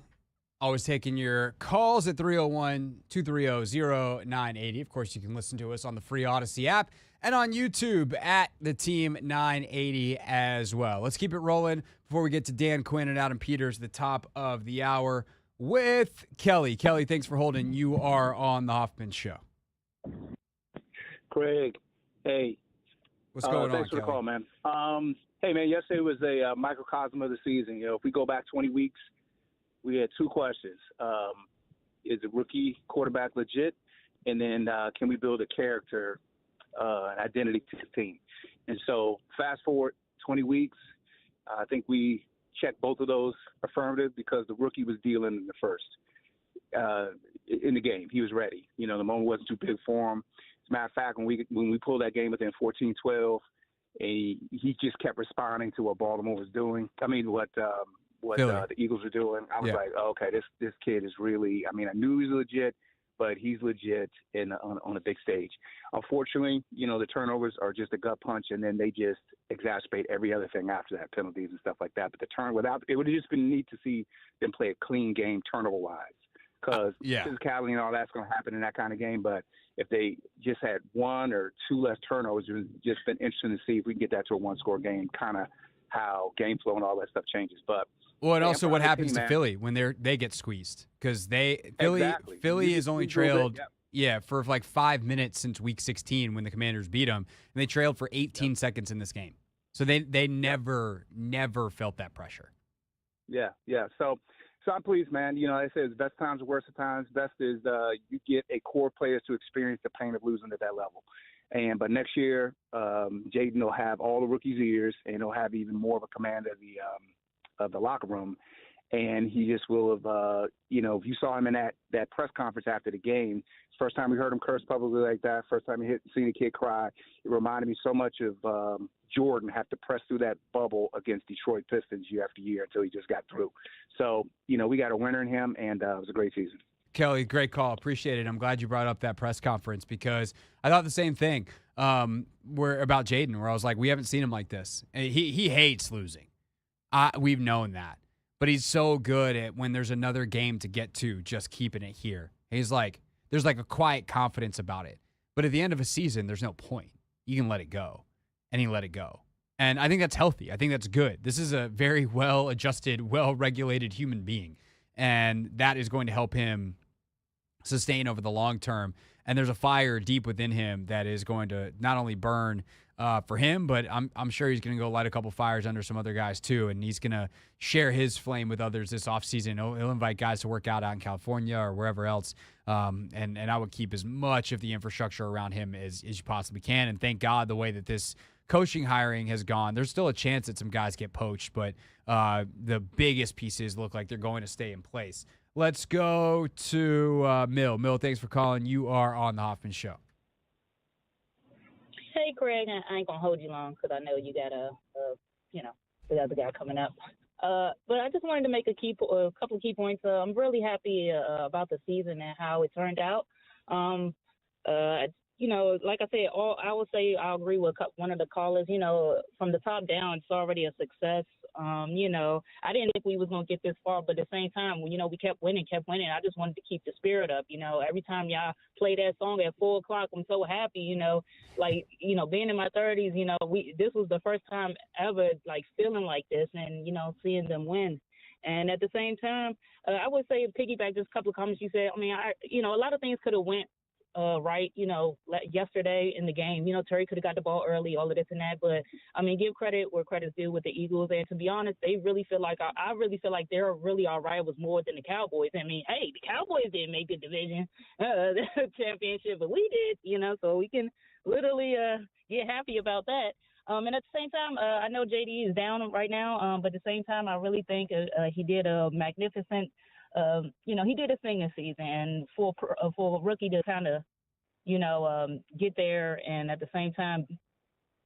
Always taking your calls at 301-230-0980. Of course, you can listen to us on the free Odyssey app and on YouTube at the Team 980 as well. Let's keep it rolling before we get to Dan Quinn and Adam Peters at the top of the hour with Kelly. Kelly, thanks for holding. You are on the Hoffman Show. Craig, hey. What's going on, thanks for Kelly? the call, man. Hey, man, yesterday was a microcosm of the season. You know, if we go back 20 weeks, we had two questions. Is the rookie quarterback legit? And then can we build a character, an identity to the team? And so fast forward 20 weeks, I think we checked both of those affirmative because the rookie was dealing in the first. In the game, he was ready. You know, the moment wasn't too big for him. As a matter of fact, when we pulled that game within 14-12, he just kept responding to what Baltimore was doing. I mean, what the Eagles were doing. I was like, oh, okay, this kid is really. I mean, I knew he was legit, but he's legit on a big stage. Unfortunately, you know, the turnovers are just a gut punch, and then they just exacerbate every other thing after that, penalties and stuff like that. But it would have just been neat to see them play a clean game turnover-wise. Because physicality and all that's going to happen in that kind of game. But if they just had one or two less turnovers, it would just been interesting to see if we can get that to a one-score game, kind of how game flow and all that stuff changes. But and also what happens to Philly when they get squeezed, because Philly is only trailed for like 5 minutes since week 16 when the Commanders beat them, and they trailed for 18 seconds in this game. So they never felt that pressure. Yeah. So I'm pleased, man. You know, I say it's best times, worst of times. Best is you get a core players to experience the pain of losing at that level. But next year, Jaden will have all the rookies' ears, and he'll have even more of a command of the locker room. And he just will have, if you saw him in that press conference after the game, first time we heard him curse publicly like that, first time he seen a kid cry, it reminded me so much of Jordan have to press through that bubble against Detroit Pistons year after year until he just got through. So, we got a winner in him, and it was a great season. Kelly, great call. Appreciate it. I'm glad you brought up that press conference because I thought the same thing about Jaden, where I was like, we haven't seen him like this. He hates losing. We've known that. But he's so good at when there's another game to get to, just keeping it here. He's like, there's like a quiet confidence about it. But at the end of a season, there's no point. You can let it go. And he let it go. And I think that's healthy. I think that's good. This is a very well-adjusted, well-regulated human being. And that is going to help him sustain over the long term. And there's a fire deep within him that is going to not only burn for him, but I'm sure he's going to go light a couple fires under some other guys too. And he's going to share his flame with others this offseason. He'll invite guys to work out in California or wherever else. And I would keep as much of the infrastructure around him as you possibly can. And thank God the way that this coaching hiring has gone, there's still a chance that some guys get poached, but the biggest pieces look like they're going to stay in place. Let's go to Mill. Mill, thanks for calling. You are on the Hoffman Show. Hey, Craig, I ain't going to hold you long because I know you got the other guy coming up. But I just wanted to make a couple of key points. I'm really happy about the season and how it turned out. Like I said, I would say I agree with one of the callers. From the top down, it's already a success. I didn't think we was going to get this far, but at the same time, we kept winning. I just wanted to keep the spirit up. Every time y'all play that song at 4 o'clock, I'm so happy, being in my 30s, this was the first time ever, feeling like this and, seeing them win. And at the same time, I would say piggyback just a couple of comments you said. I mean, a lot of things could have went right, yesterday in the game. Terry could have got the ball early, all of this and that. But, I mean, give credit where credit's due with the Eagles. And to be honest, they really feel like I really feel like they're really our rivals more than the Cowboys. I mean, hey, the Cowboys didn't make the division championship, but we did, so we can literally get happy about that. And at the same time, I know JD is down right now, but at the same time, I really think he did a magnificent he did his thing this season, and for a rookie to kind of, get there, and at the same time,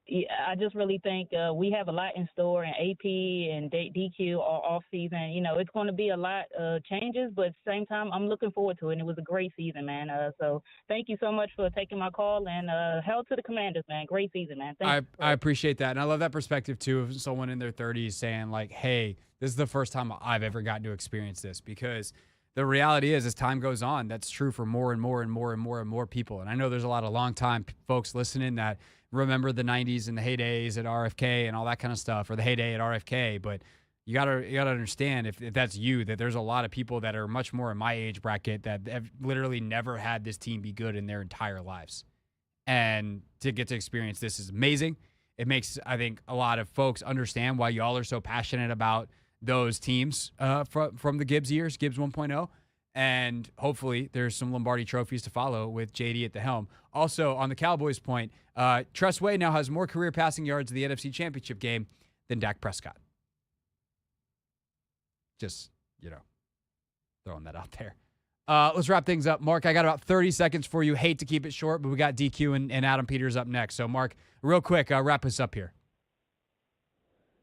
I just really think we have a lot in store, and AP and DQ all off season. It's going to be a lot of changes, but at the same time, I'm looking forward to it. And it was a great season, man. So thank you so much for taking my call, and hell to the Commanders, man. Great season, man. I appreciate that, and I love that perspective too of someone in their 30s saying like, "Hey, This is the first time I've ever gotten to experience this, because the reality is, as time goes on, that's true for more and more and more and more and more people. And I know there's a lot of longtime folks listening that remember the 90s and the heydays at RFK and all that kind of stuff, or the heyday at RFK. But you gotta understand, if that's you, that there's a lot of people that are much more in my age bracket that have literally never had this team be good in their entire lives. And to get to experience this is amazing. It makes, I think, a lot of folks understand why y'all are so passionate about those teams from the Gibbs years, Gibbs 1.0. And hopefully there's some Lombardi trophies to follow with JD at the helm. Also, on the Cowboys point, Tress Way now has more career passing yards in the NFC Championship game than Dak Prescott. Just, throwing that out there. Let's wrap things up. Mark, I got about 30 seconds for you. Hate to keep it short, but we got DQ and Adam Peters up next. So, Mark, real quick, wrap us up here.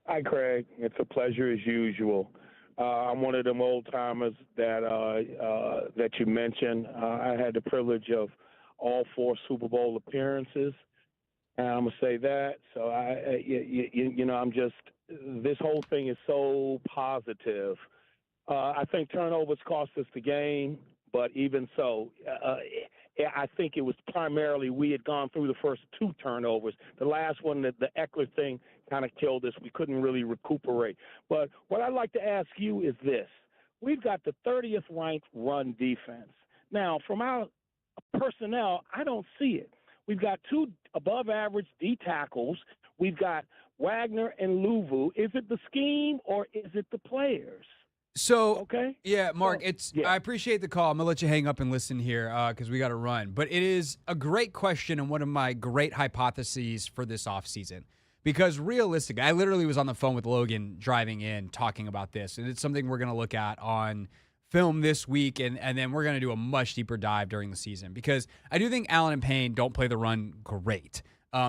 Hi, Craig. It's a pleasure as usual. I'm one of them old-timers that you mentioned. I had the privilege of all 4 Super Bowl appearances, and I'm going to say that. So, I'm just – this whole thing is so positive. I think turnovers cost us the game, but even so, I think it was primarily we had gone through the first 2 turnovers. The last one, the Eckler thing, kind of killed us. We couldn't really recuperate. But what I'd like to ask you is this. We've got the 30th ranked run defense. Now, from our personnel, I don't see it. We've got 2 above-average D tackles. We've got Wagner and Luvu. Is it the scheme or is it the players? So, okay. Yeah, Mark, I appreciate the call. I'm going to let you hang up and listen here because we got to run. But it is a great question and one of my great hypotheses for this offseason. Because realistically, I literally was on the phone with Logan driving in talking about this. And it's something we're going to look at on film this week. And then we're going to do a much deeper dive during the season. Because I do think Allen and Payne don't play the run great.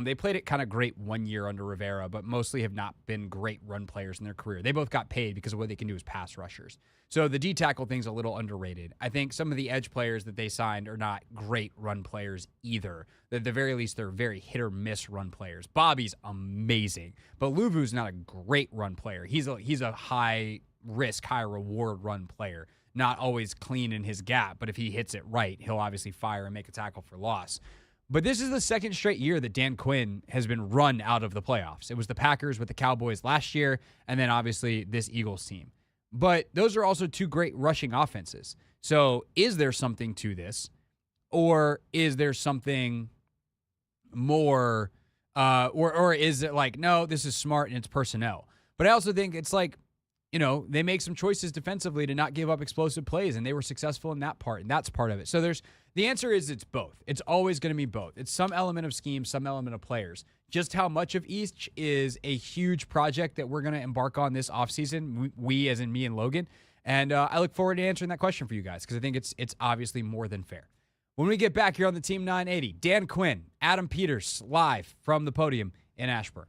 They played it kind of great 1 year under Rivera, but mostly have not been great run players in their career. They both got paid because of what they can do as pass rushers. So the D-tackle thing's a little underrated. I think some of the edge players that they signed are not great run players either. At the very least, they're very hit-or-miss run players. Bobby's amazing, but Luvu's not a great run player. He's a high-risk, high-reward run player. Not always clean in his gap, but if he hits it right, he'll obviously fire and make a tackle for loss. But this is the second straight year that Dan Quinn has been run out of the playoffs. It was the Packers with the Cowboys last year, and then obviously this Eagles team. But those are also 2 great rushing offenses. So is there something to this? Or is there something more, or is it like, no, this is smart and it's personnel? But I also think it's like, they make some choices defensively to not give up explosive plays, and they were successful in that part, and that's part of it. So the answer is it's both. It's always going to be both. It's some element of scheme, some element of players. Just how much of each is a huge project that we're going to embark on this offseason, we as in me and Logan. And I look forward to answering that question for you guys because I think it's obviously more than fair. When we get back here on the Team 980, Dan Quinn, Adam Peters, live from the podium in Ashburn.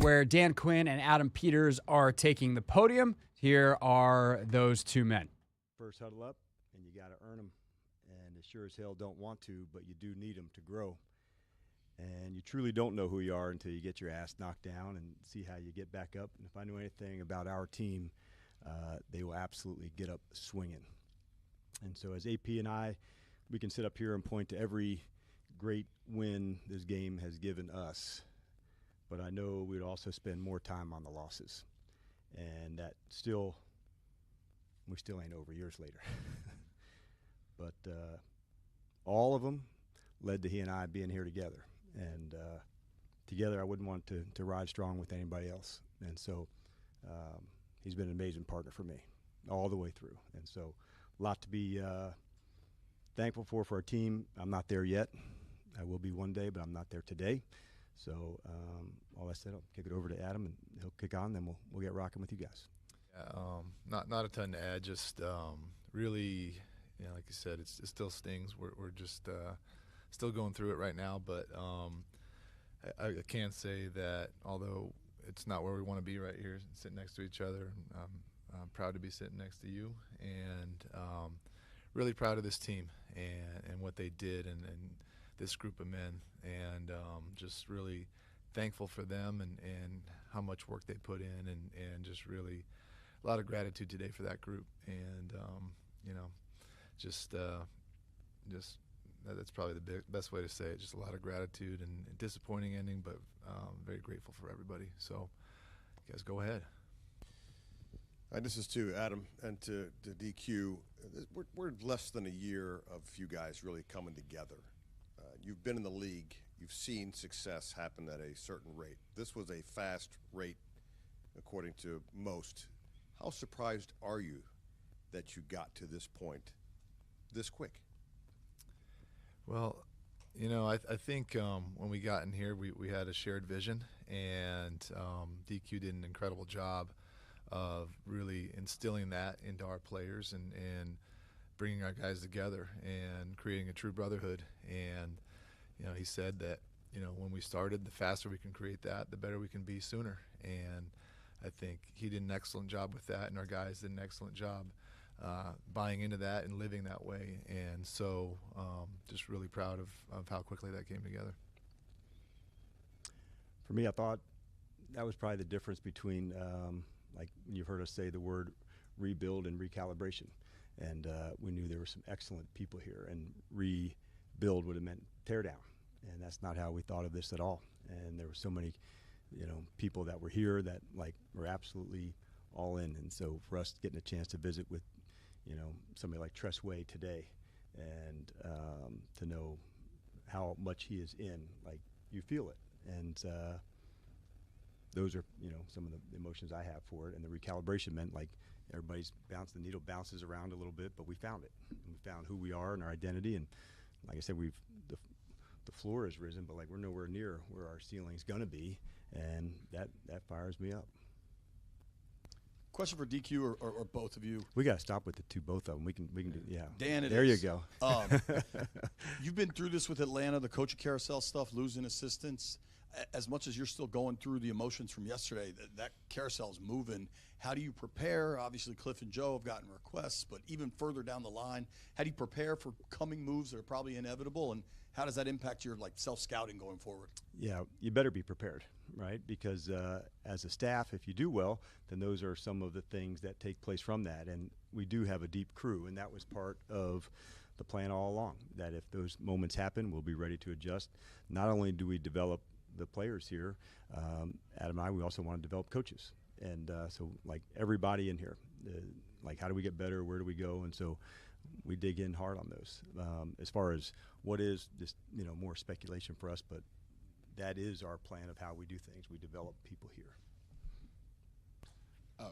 where Dan Quinn and Adam Peters are taking the podium. Here are those two men. First huddle up, and you got to earn them. And as sure as hell don't want to, but you do need them to grow. And you truly don't know who you are until you get your ass knocked down and see how you get back up. And if I know anything about our team, they will absolutely get up swinging. And so as AP and I, we can sit up here and point to every great win this game has given us. But I know we'd also spend more time on the losses. And that we still ain't over years later. But all of them led to he and I being here together. And together I wouldn't want to ride strong with anybody else. And so he's been an amazing partner for me all the way through. And so a lot to be thankful for our team. I'm not there yet. I will be one day, but I'm not there today. So all I said, I'll kick it over to Adam, and he'll kick on, then we'll get rocking with you guys. Not a ton to add. Just really, like you said, it still stings. We're just still going through it right now. But I can say that although it's not where we want to be right here, sitting next to each other, I'm proud to be sitting next to you, and really proud of this team and what they did and this group of men, and just really thankful for them and how much work they put in, and just really a lot of gratitude today for that group. And that's probably the best way to say it. Just a lot of gratitude and disappointing ending, but very grateful for everybody. So you guys go ahead. This is to Adam and to DQ. We're less than a year of you guys really coming together. You've been in the league. You've seen success happen at a certain rate. This was a fast rate, according to most. How surprised are you that you got to this point this quick? Well, I think when we got in here, we had a shared vision, and DQ did an incredible job of really instilling that into our players and bringing our guys together and creating a true brotherhood. And he said that when we started, the faster we can create that, the better we can be sooner. And I think he did an excellent job with that, and our guys did an excellent job buying into that and living that way. And so just really proud of how quickly that came together. For me, I thought that was probably the difference between like you've heard us say the word rebuild and recalibration. And we knew there were some excellent people here, and rebuild would have meant tear down. And that's not how we thought of this at all. And there were so many, people that were here that were absolutely all in. And so for us getting a chance to visit with, somebody like Tress Way today, and to know how much he is in, you feel it. And those are, some of the emotions I have for it. And the recalibration meant everybody's the needle bounces around a little bit, but we found it. And we found who we are and our identity. And like I said, the floor has risen, but we're nowhere near where our ceiling's gonna be, and that fires me up. Question for DQ or both of you. We gotta stop with the both of them. We can do, yeah. Dan, there you go. You've been through this with Atlanta, the coaching carousel stuff, losing assistants. As much as you're still going through the emotions from yesterday, that carousel is moving. How do you prepare? Obviously, Cliff and Joe have gotten requests, but even further down the line, how do you prepare for coming moves that are probably inevitable, and how does that impact your self-scouting going forward? Yeah, you better be prepared, right? Because as a staff, if you do well, then those are some of the things that take place from that. And we do have a deep crew, and that was part of the plan all along, that if those moments happen, we'll be ready to adjust. Not only do we develop the players here, Adam and I, we also want to develop coaches. And so everybody in here, how do we get better? Where do we go? And so we dig in hard on those. As far as what is just, more speculation for us, but that is our plan of how we do things. We develop people here.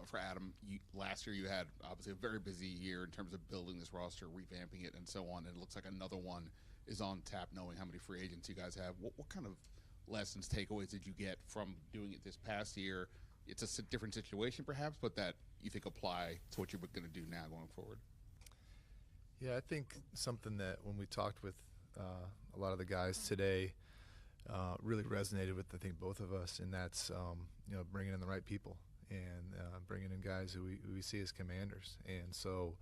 For Adam, last year you had obviously a very busy year in terms of building this roster, revamping it, and so on. And it looks like another one is on tap, knowing how many free agents you guys have. What kind of lessons, takeaways did you get from doing it this past year? It's a different situation perhaps, but that you think apply to what you're going to do now going forward? Yeah, I think something that when we talked with a lot of the guys today, really resonated with, I think, both of us, and that's bringing in the right people and bringing in guys who we see as commanders. And so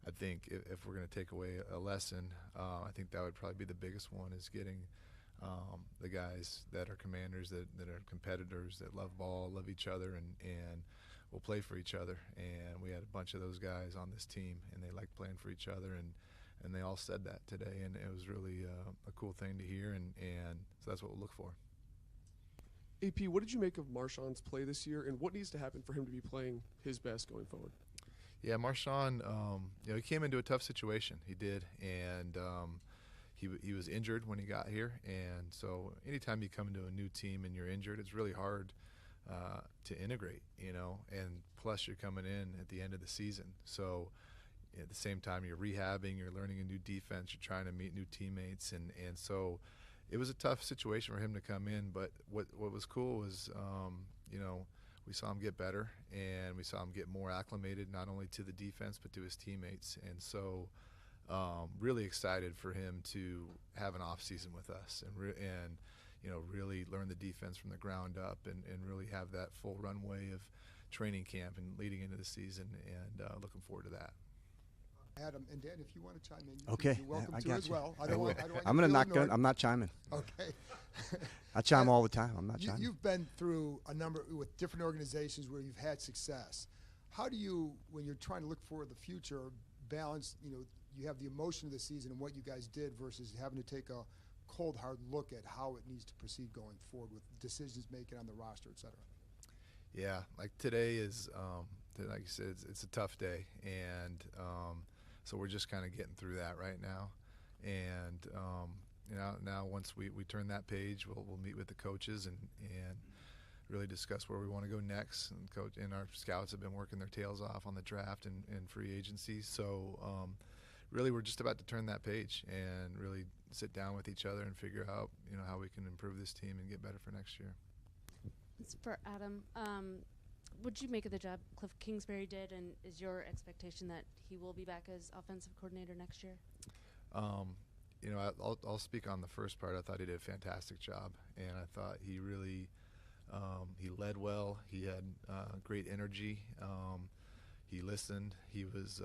I think if we're going to take away a lesson, I think that would probably be the biggest one, is getting the guys that are commanders, that are competitors, that love ball, love each other, and will play for each other. And we had a bunch of those guys on this team, and they like playing for each other, and they all said that today, and it was really a cool thing to hear, and so that's what we'll look for. AP, what did you make of Marshawn's play this year, and what needs to happen for him to be playing his best going forward? Yeah, Marshawn, he came into a tough situation. He did, and he was injured when he got here, and so anytime you come into a new team and you're injured, it's really hard to integrate, and plus you're coming in at the end of the season. So at the same time you're rehabbing, you're learning a new defense, you're trying to meet new teammates, and so it was a tough situation for him to come in. But what was cool was, we saw him get better, and we saw him get more acclimated, not only to the defense but to his teammates. And so really excited for him to have an off season with us and really learn the defense from the ground up, and really have that full runway of training camp and leading into the season, and looking forward to that. Adam and Dan, if you want to chime in, Okay, you're welcome I to got as you. well. I'm not chiming. Okay. I chime all the time. I'm not chiming. You've been through a number with different organizations where you've had success. How do you, when you're trying to look for the future, balance, you have the emotion of the season and what you guys did versus having to take a cold, hard look at how it needs to proceed going forward with decisions making on the roster, et cetera? Yeah, like today is, like you said, it's a tough day, and so we're just kind of getting through that right now. And now once we turn that page, we'll meet with the coaches and really discuss where we want to go next. And our scouts have been working their tails off on the draft and free agency. So really, we're just about to turn that page and really sit down with each other and figure out how we can improve this team and get better for next year. It's for Adam. What'd you make of the job Cliff Kingsbury did, and is your expectation that he will be back as offensive coordinator next year? I'll speak on the first part. I thought he did a fantastic job, and I thought he really he led well. He had great energy. He listened. He was,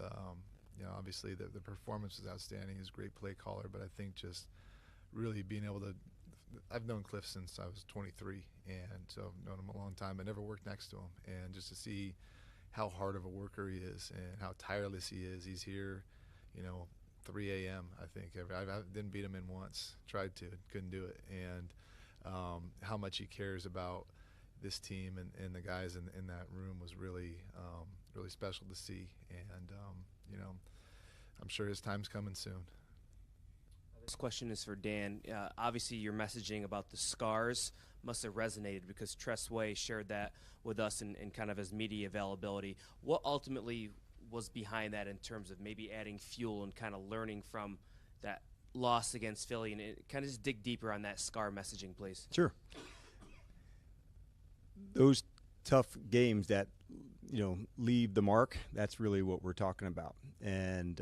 obviously the performance was outstanding. He's a great play caller, but I think just really being able to. I've known Cliff since I was 23, and so I've known him a long time. I never worked next to him, and just to see how hard of a worker he is and how tireless he is. He's here, 3 a.m. I think. I didn't beat him in once. Tried to, couldn't do it. And how much he cares about this team and the guys in that room was really really special to see. And I'm sure his time's coming soon. This question is for Dan. Obviously, your messaging about the scars must have resonated because Tressway shared that with us in kind of his media availability. What ultimately was behind that in terms of maybe adding fuel and kind of learning from that loss against Philly, and kind of just dig deeper on that scar messaging, please? Sure. Those tough games that leave the mark, that's really what we're talking about. And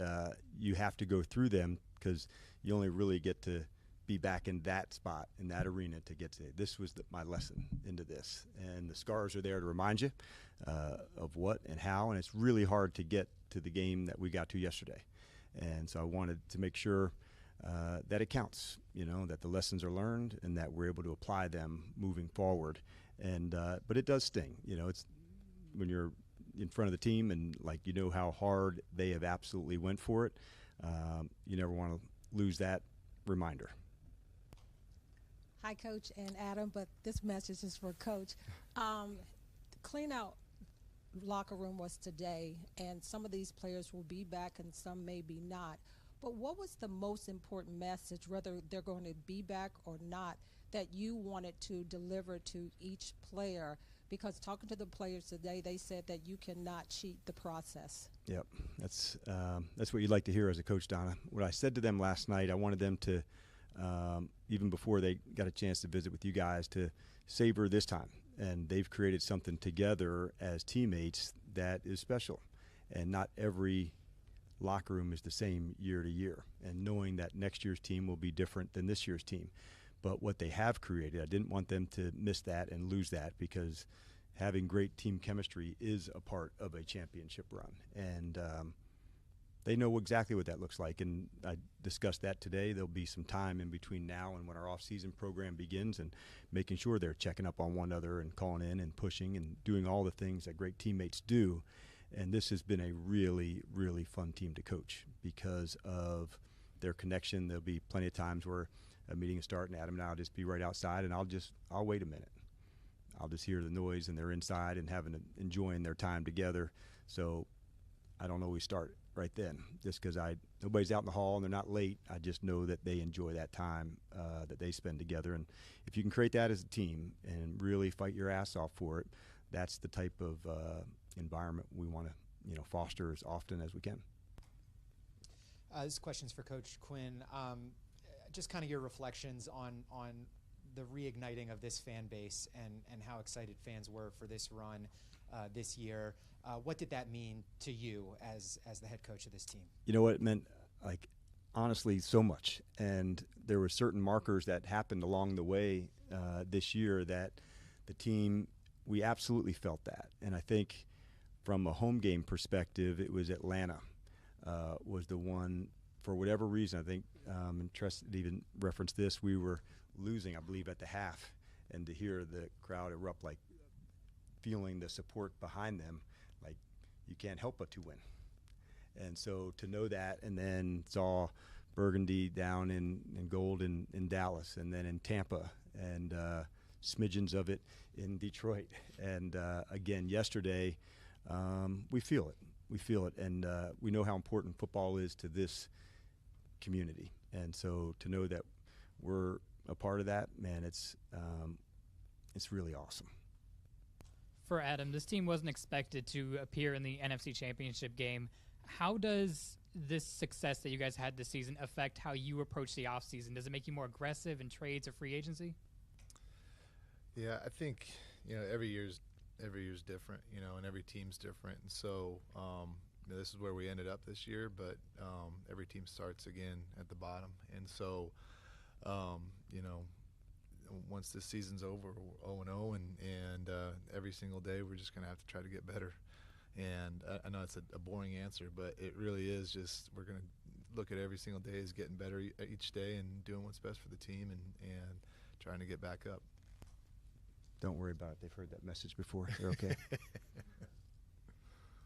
you have to go through them because you only really get to be back in that spot, in that arena, to get to this was my lesson into this. And the scars are there to remind you of what and how, and it's really hard to get to the game that we got to yesterday. And so I wanted to make sure that it counts, that the lessons are learned and that we're able to apply them moving forward. And but it does sting. It's when you're in front of the team and how hard they have absolutely went for it. You never want to lose that reminder. Hi, Coach and Adam, but this message is for Coach. Clean out locker room was today, and some of these players will be back and some maybe not. But what was the most important message, whether they're going to be back or not, that you wanted to deliver to each player? Because talking to the players today, they said that you cannot cheat the process. Yep, that's what you'd like to hear as a coach, Donna. What I said to them last night, I wanted them to, even before they got a chance to visit with you guys, to savor this time. And they've created something together as teammates that is special. And not every locker room is the same year to year. And knowing that next year's team will be different than this year's team. But what they have created, I didn't want them to miss that and lose that, because having great team chemistry is a part of a championship run. And they know exactly what that looks like, and I discussed that today. There'll be some time in between now and when our off-season program begins, and making sure they're checking up on one another and calling in and pushing and doing all the things that great teammates do. And this has been a really, really fun team to coach because of their connection. There'll be plenty of times where a meeting will start and Adam and I'll just be right outside, and I'll wait a minute. I'll just hear the noise, and they're inside and enjoying their time together. So I don't always start right then, just because nobody's out in the hall and they're not late. I just know that they enjoy that time that they spend together. And if you can create that as a team and really fight your ass off for it, that's the type of environment we want to foster as often as we can. This question's for Coach Quinn. Just kind of your reflections on the reigniting of this fan base and how excited fans were for this run this year. What did that mean to you as the head coach of this team? You know what it meant? Like, honestly, so much. And there were certain markers that happened along the way this year that the team, we absolutely felt that. And I think from a home game perspective, it was Atlanta was the one, for whatever reason. I think, and Tress even referenced this, we were losing, I believe, at the half. And to hear the crowd erupt, like feeling the support behind them, like you can't help but to win. And so to know that, and then saw Burgundy down in gold in Dallas, and then in Tampa, and smidgens of it in Detroit. And again, yesterday, we feel it. We feel it, and we know how important football is to this community. And so to know that we're a part of that, man, it's really awesome. For Adam, this team wasn't expected to appear in the NFC Championship game. How does this success that you guys had this season affect how you approach the offseason? Does it make you more aggressive in trades or free agency? Yeah, I think every year's different, and every team's different. And so this is where we ended up this year, but every team starts again at the bottom. And so once this season's over, we're 0-0, and every single day we're just going to have to try to get better. And I know it's a boring answer, but it really is just we're going to look at every single day as getting better each day and doing what's best for the team and trying to get back up. Don't worry about it. They've heard that message before. They're okay.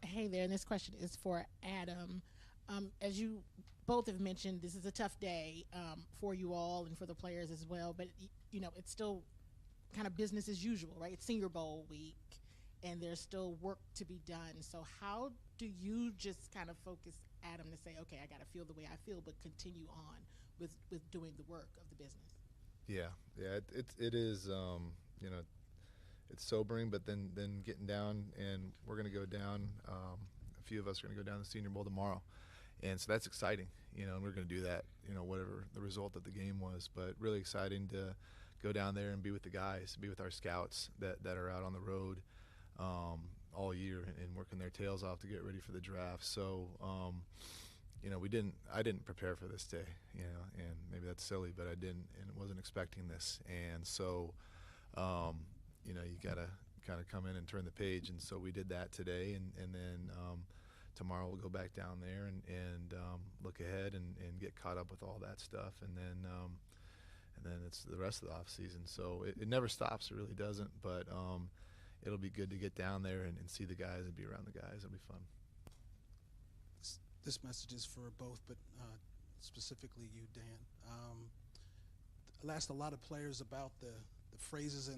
Hey there, and this question is for Adam. As you both have mentioned, this is a tough day for you all and for the players as well, but it's still kind of business as usual, right? It's Senior Bowl week, and there's still work to be done. So how do you just kind of focus, Adam, to say, okay, I got to feel the way I feel, but continue on with doing the work of the business? Yeah, it is, it's sobering, but then getting down, and we're going to go down, a few of us are going to go down to the Senior Bowl tomorrow. And so that's exciting, and we're going to do that, whatever the result of the game was. But really exciting to go down there and be with the guys, be with our scouts that are out on the road all year and working their tails off to get ready for the draft. So, I didn't prepare for this day, and maybe that's silly, but I didn't, and wasn't expecting this. And so, you got to kind of come in and turn the page. And so we did that today, and then tomorrow we'll go back down there and look ahead and get caught up with all that stuff, and then it's the rest of the off season. So it never stops. It really doesn't. But it'll be good to get down there and see the guys and be around the guys. It'll be fun. This message is for both, but specifically you, Dan. I asked a lot of players about the phrases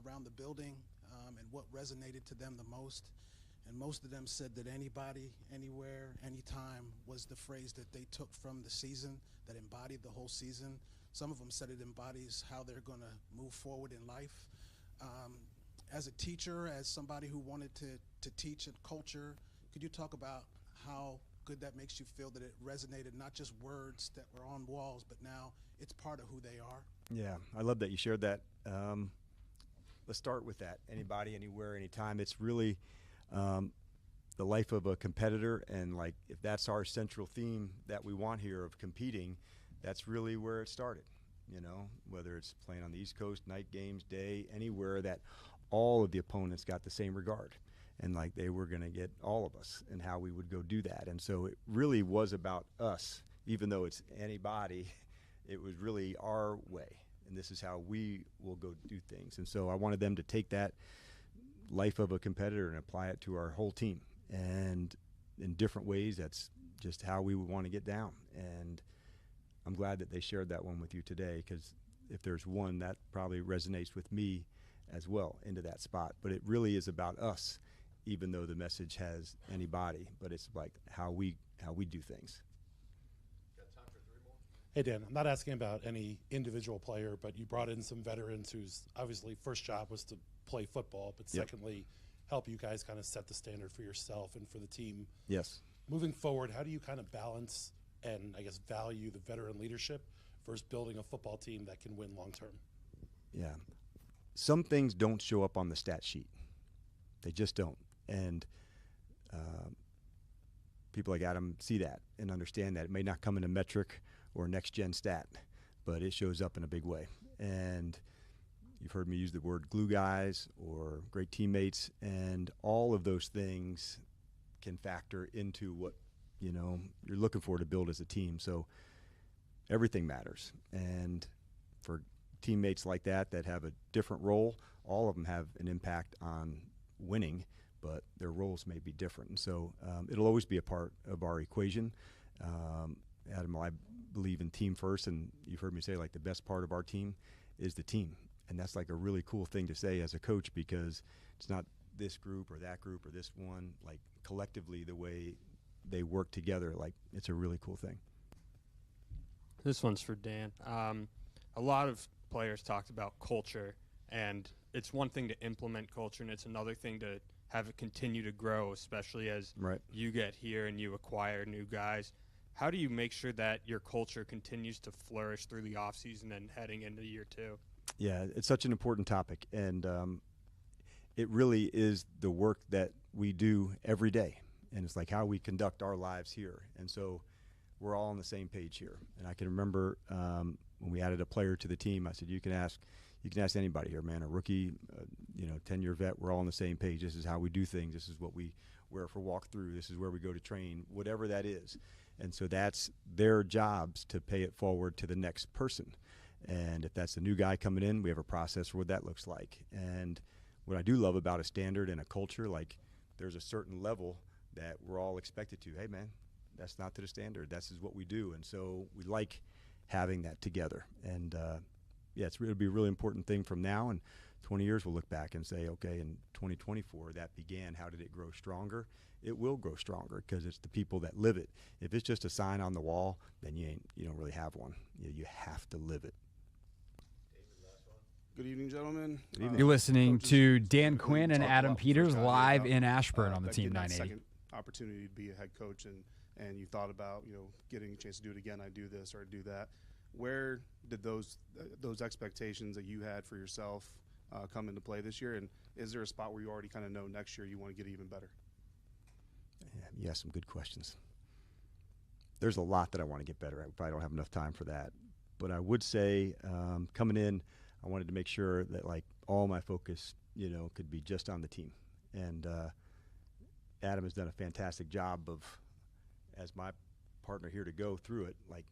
around the building and what resonated to them the most. And most of them said that anybody, anywhere, anytime was the phrase that they took from the season that embodied the whole season. Some of them said it embodies how they're going to move forward in life. As a teacher, as somebody who wanted to teach a culture, could you talk about how good that makes you feel that it resonated, not just words that were on walls, but now it's part of who they are? Yeah, I love that you shared that. Let's start with that. Anybody, anywhere, anytime. It's really the life of a competitor, and like if that's our central theme that we want here of competing, that's really where it started. you know, whether it's playing on the East Coast, night games, day, anywhere, that all of the opponents got the same regard. And like they were going to get all of us and how we would go do that. And so it really was about us, even though it's anybody, it was really our way. And this is how we will go do things. And so I wanted them to take that life of a competitor and apply it to our whole team. And in different ways, that's just how we would want to get down. And I'm glad that they shared that one with you today, because if there's one, that probably resonates with me as well into that spot. But it really is about us, even though the message has anybody, but it's like how we do things. Hey, Dan, I'm not asking about any individual player, but you brought in some veterans whose obviously first job was to play football, but secondly, help you guys kind of set the standard for yourself and for the team. Yes. Moving forward, how do you kind of balance and, I guess, value the veteran leadership versus building a football team that can win long term? Yeah. Some things don't show up on the stat sheet. They just don't. And people like Adam see that and understand that. It may not come in a metric or next-gen stat, but it shows up in a big way. And you've heard me use the word glue guys or great teammates, and all of those things can factor into what, you know, you're looking for to build as a team. So everything matters. And for teammates like that have a different role, all of them have an impact on winning, but their roles may be different. And so it'll always be a part of our equation. Adam, I believe in team first, and you've heard me say, like, the best part of our team is the team. And that's like a really cool thing to say as a coach, because it's not this group or that group or this one, like collectively the way they work together, like it's a really cool thing. This one's for Dan. A lot of players talked about culture, and it's one thing to implement culture, and it's another thing to have it continue to grow, especially as you get here and you acquire new guys. How do you make sure that your culture continues to flourish through the offseason and heading into year two? Yeah, it's such an important topic, and it really is the work that we do every day, and it's like how we conduct our lives here. And so we're all on the same page here. And I can remember when we added a player to the team, I said, you can ask anybody here, man, a rookie, 10-year vet, we're all on the same page. This is how we do things. This is what we wear for walkthrough. This is where we go to train, whatever that is. And so that's their jobs to pay it forward to the next person. And if that's the new guy coming in, we have a process for what that looks like. And what I do love about a standard and a culture, like there's a certain level that we're all expected to. Hey, man, that's not to the standard. This is what we do. And so we like having that together. And, it'll be a really important thing from now. And 20 years, we'll look back and say, okay, in 2024, that began. How did it grow stronger? It will grow stronger because it's the people that live it. If it's just a sign on the wall, then you don't really have one. You have to live it. Good evening, gentlemen. Good evening. You're listening to Dan Quinn and Adam Peters live in Ashburn on the Team 980. Second opportunity to be a head coach, and you thought about getting a chance to do it again. I do this or I do that. Where did those expectations that you had for yourself come into play this year? And is there a spot where you already kind of know next year you want to get even better? Yeah, you asked some good questions. There's a lot that I want to get better at. I probably don't have enough time for that. But I would say coming in, I wanted to make sure that like all my focus, could be just on the team. And Adam has done a fantastic job of, as my partner here to go through it, like,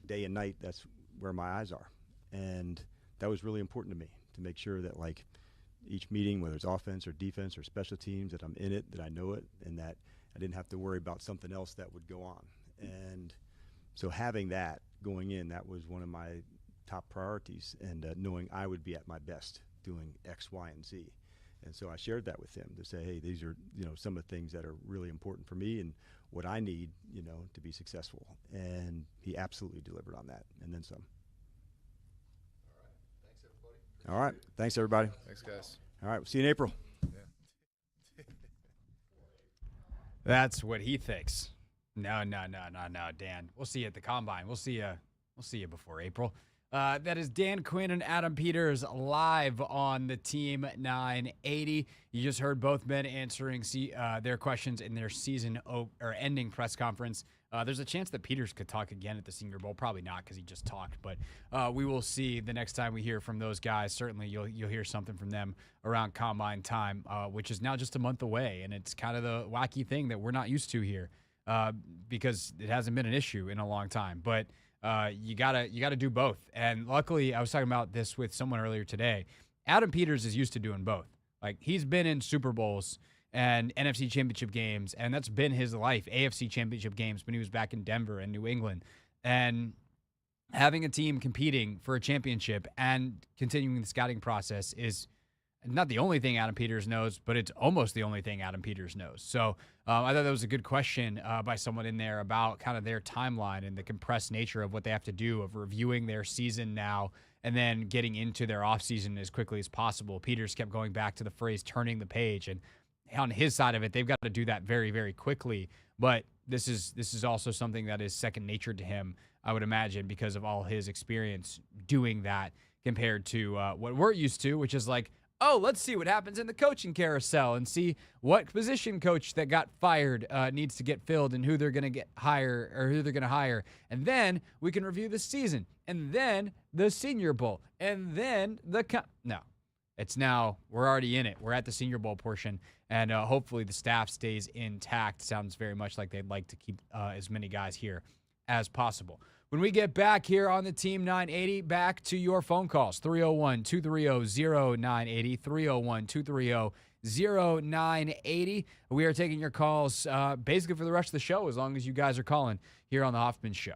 day and night, that's where my eyes are. And that was really important to me, to make sure that like each meeting, whether it's offense or defense or special teams, that I'm in it, that I know it, and that I didn't have to worry about something else that would go on. And so having that going in, that was one of my top priorities, and knowing I would be at my best doing X, Y, and Z. And so I shared that with him to say, hey, these are, some of the things that are really important for me and what I need, to be successful. And he absolutely delivered on that, and then some. All right. Thanks, everybody. Thanks, guys. All right. We'll see you in April. That's what he thinks. No, Dan. We'll see you at the Combine. We'll see you before April. That is Dan Quinn and Adam Peters live on the Team 980. You just heard both men answering their questions in their season or ending press conference There's a chance that Peters could talk again at the Senior Bowl. Probably not because he just talked. But we will see the next time we hear from those guys. Certainly you'll hear something from them around Combine time, which is now just a month away. And it's kind of the wacky thing that we're not used to here because it hasn't been an issue in a long time. But you gotta do both. And luckily, I was talking about this with someone earlier today. Adam Peters is used to doing both. Like, he's been in Super Bowls and NFC Championship games, and that's been his life. AFC Championship games when he was back in Denver and New England, and having a team competing for a championship and continuing the scouting process is not the only thing Adam Peters knows, but it's almost the only thing Adam Peters knows. So I thought that was a good question by someone in there about kind of their timeline and the compressed nature of what they have to do of reviewing their season now and then getting into their offseason as quickly as possible. Peters kept going back to the phrase turning the page, and on his side of it, they've got to do that very, very quickly. But this is also something that is second nature to him, I would imagine, because of all his experience doing that compared to what we're used to, which is like, oh, let's see what happens in the coaching carousel and see what position coach that got fired needs to get filled and who they're going to hire. And then we can review the season and then the Senior Bowl and then no. It's now, we're already in it. We're at the Senior Bowl portion, and hopefully the staff stays intact. Sounds very much like they'd like to keep as many guys here as possible. When we get back here on the Team 980, back to your phone calls, 301-230-0980, 301-230-0980. We are taking your calls basically for the rest of the show as long as you guys are calling here on the Hoffman Show.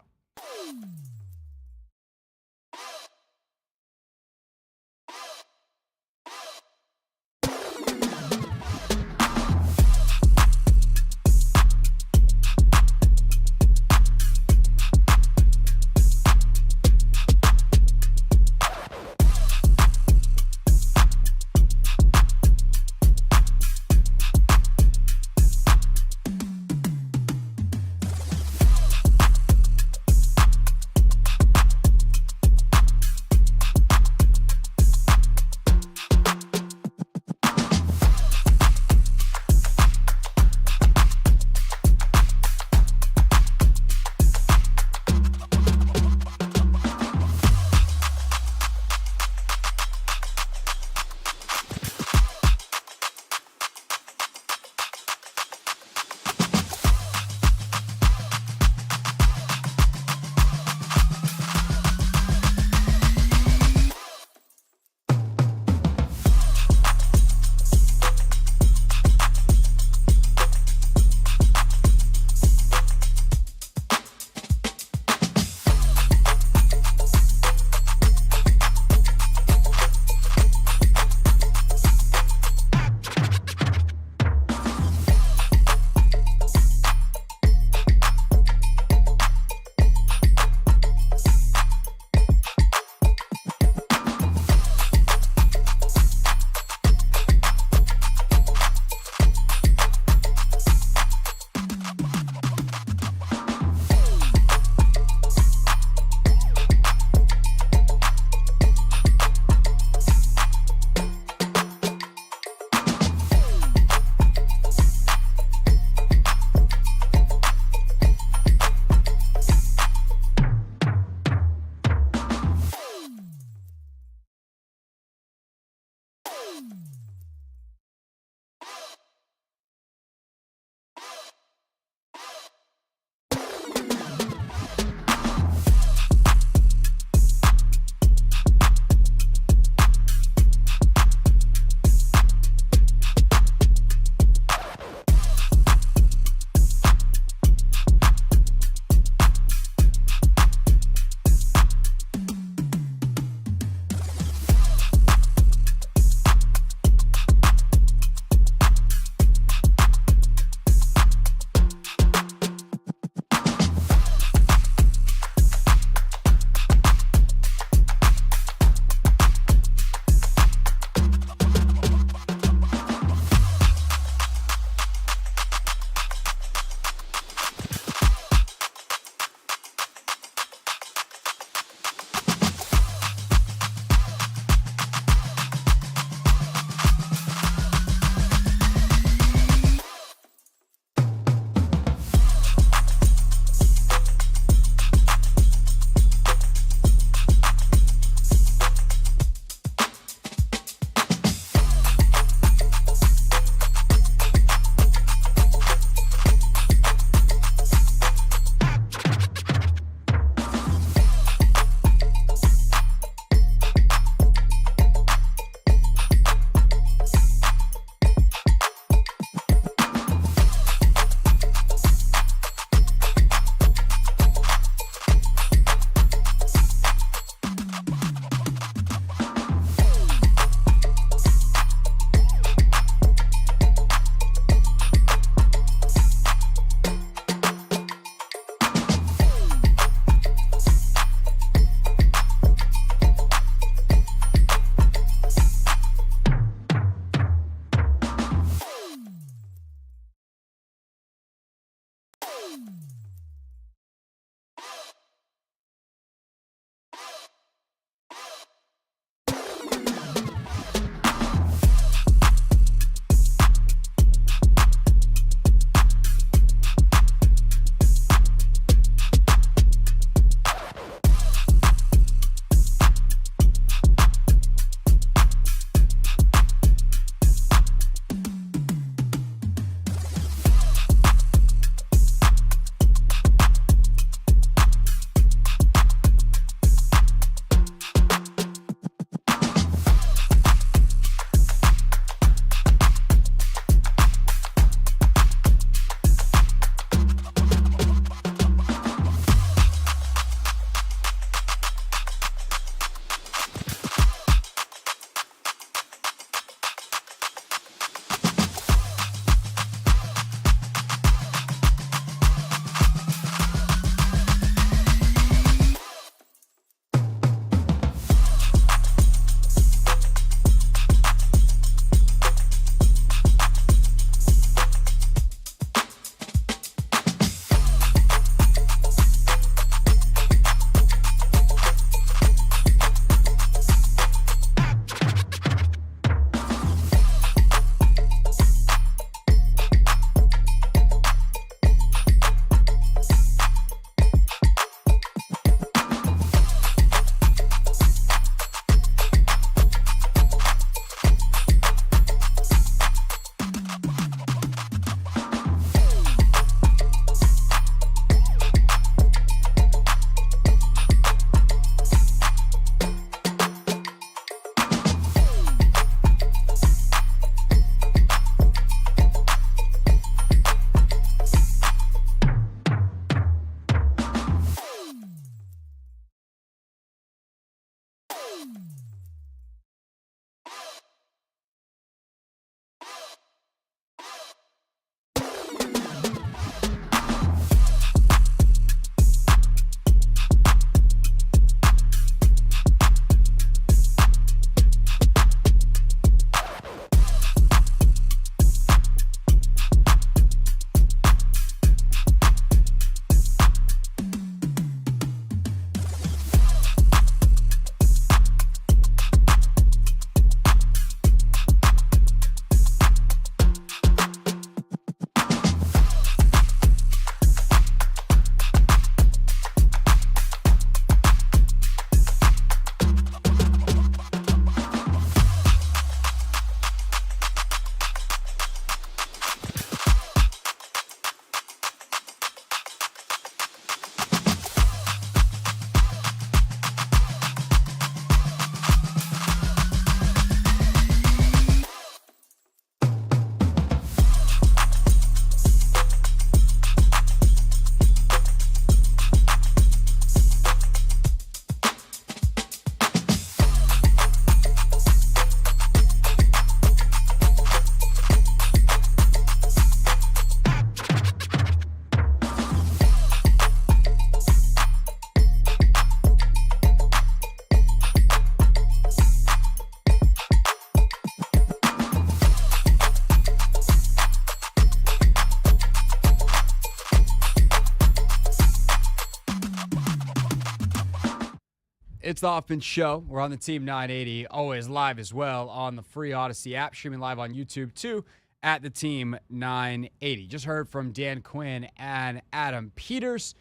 It's the Hoffman Show. We're on the Team 980, always live as well on the free Odyssey app, streaming live on YouTube too at the Team 980. Just heard from Dan Quinn and Adam Peters.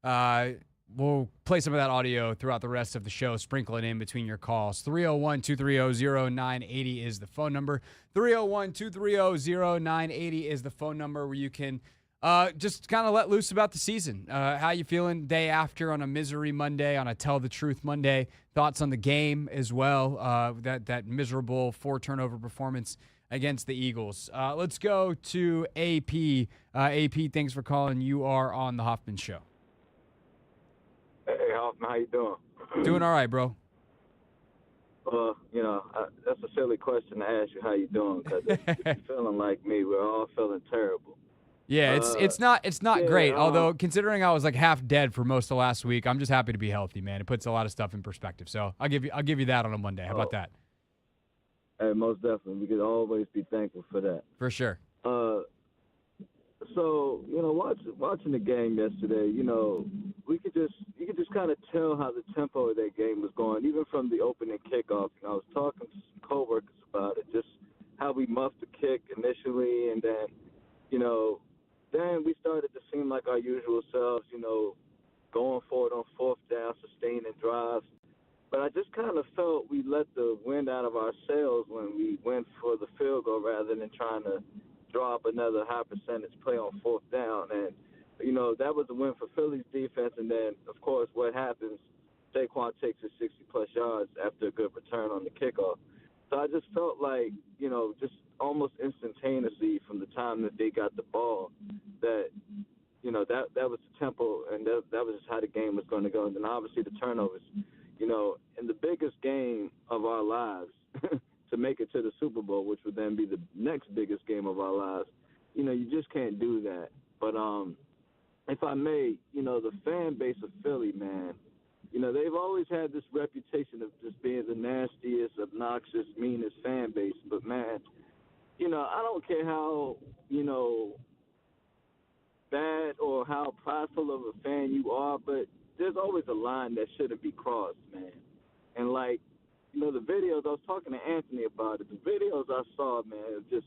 We'll play some of that audio throughout the rest of the show, sprinkle it in between your calls. 301-230-0980 is the phone number. 301-230-0980 is the phone number where you can just kind of let loose about the season. How you feeling day after on a misery Monday, on a tell the truth Monday. Thoughts on the game as well. That miserable 4-turnover performance against the Eagles. Let's go to AP. AP, thanks for calling. You are on the Hoffman Show. Hey, Hoffman, how you doing? Doing all right, bro. That's a silly question to ask you how you doing, because if you're feeling like me, we're all feeling terrible. Yeah, it's not great. Although considering I was like half dead for most of last week, I'm just happy to be healthy, man. It puts a lot of stuff in perspective. So I'll give you that on a Monday. How about that? Hey, most definitely. We could always be thankful for that. For sure. So watching the game yesterday, you could just kind of tell how the tempo of that game was going, even from the opening kickoff. I was talking to some coworkers about it, just how we muffed the kick initially, and then, then we started to seem like our usual selves, going for it on fourth down, sustaining drives. But I just kind of felt we let the wind out of our sails when we went for the field goal rather than trying to draw up another high percentage play on fourth down. And, that was a win for Philly's defense. And then, of course, what happens, Saquon takes his 60-plus yards after a good return on the kickoff. So I just felt like, just almost instantaneously from the time that they got the ball that, that was the tempo, and that was just how the game was going to go. And then obviously the turnovers, in the biggest game of our lives to make it to the Super Bowl, which would then be the next biggest game of our lives, you just can't do that. But if I may, the fan base of Philly, man, they've always had this reputation of just being the nastiest, obnoxious, meanest fan base. But, man, I don't care how, bad or how prideful of a fan you are, but there's always a line that shouldn't be crossed, man. And, the videos, I was talking to Anthony about it. The videos I saw, man, of just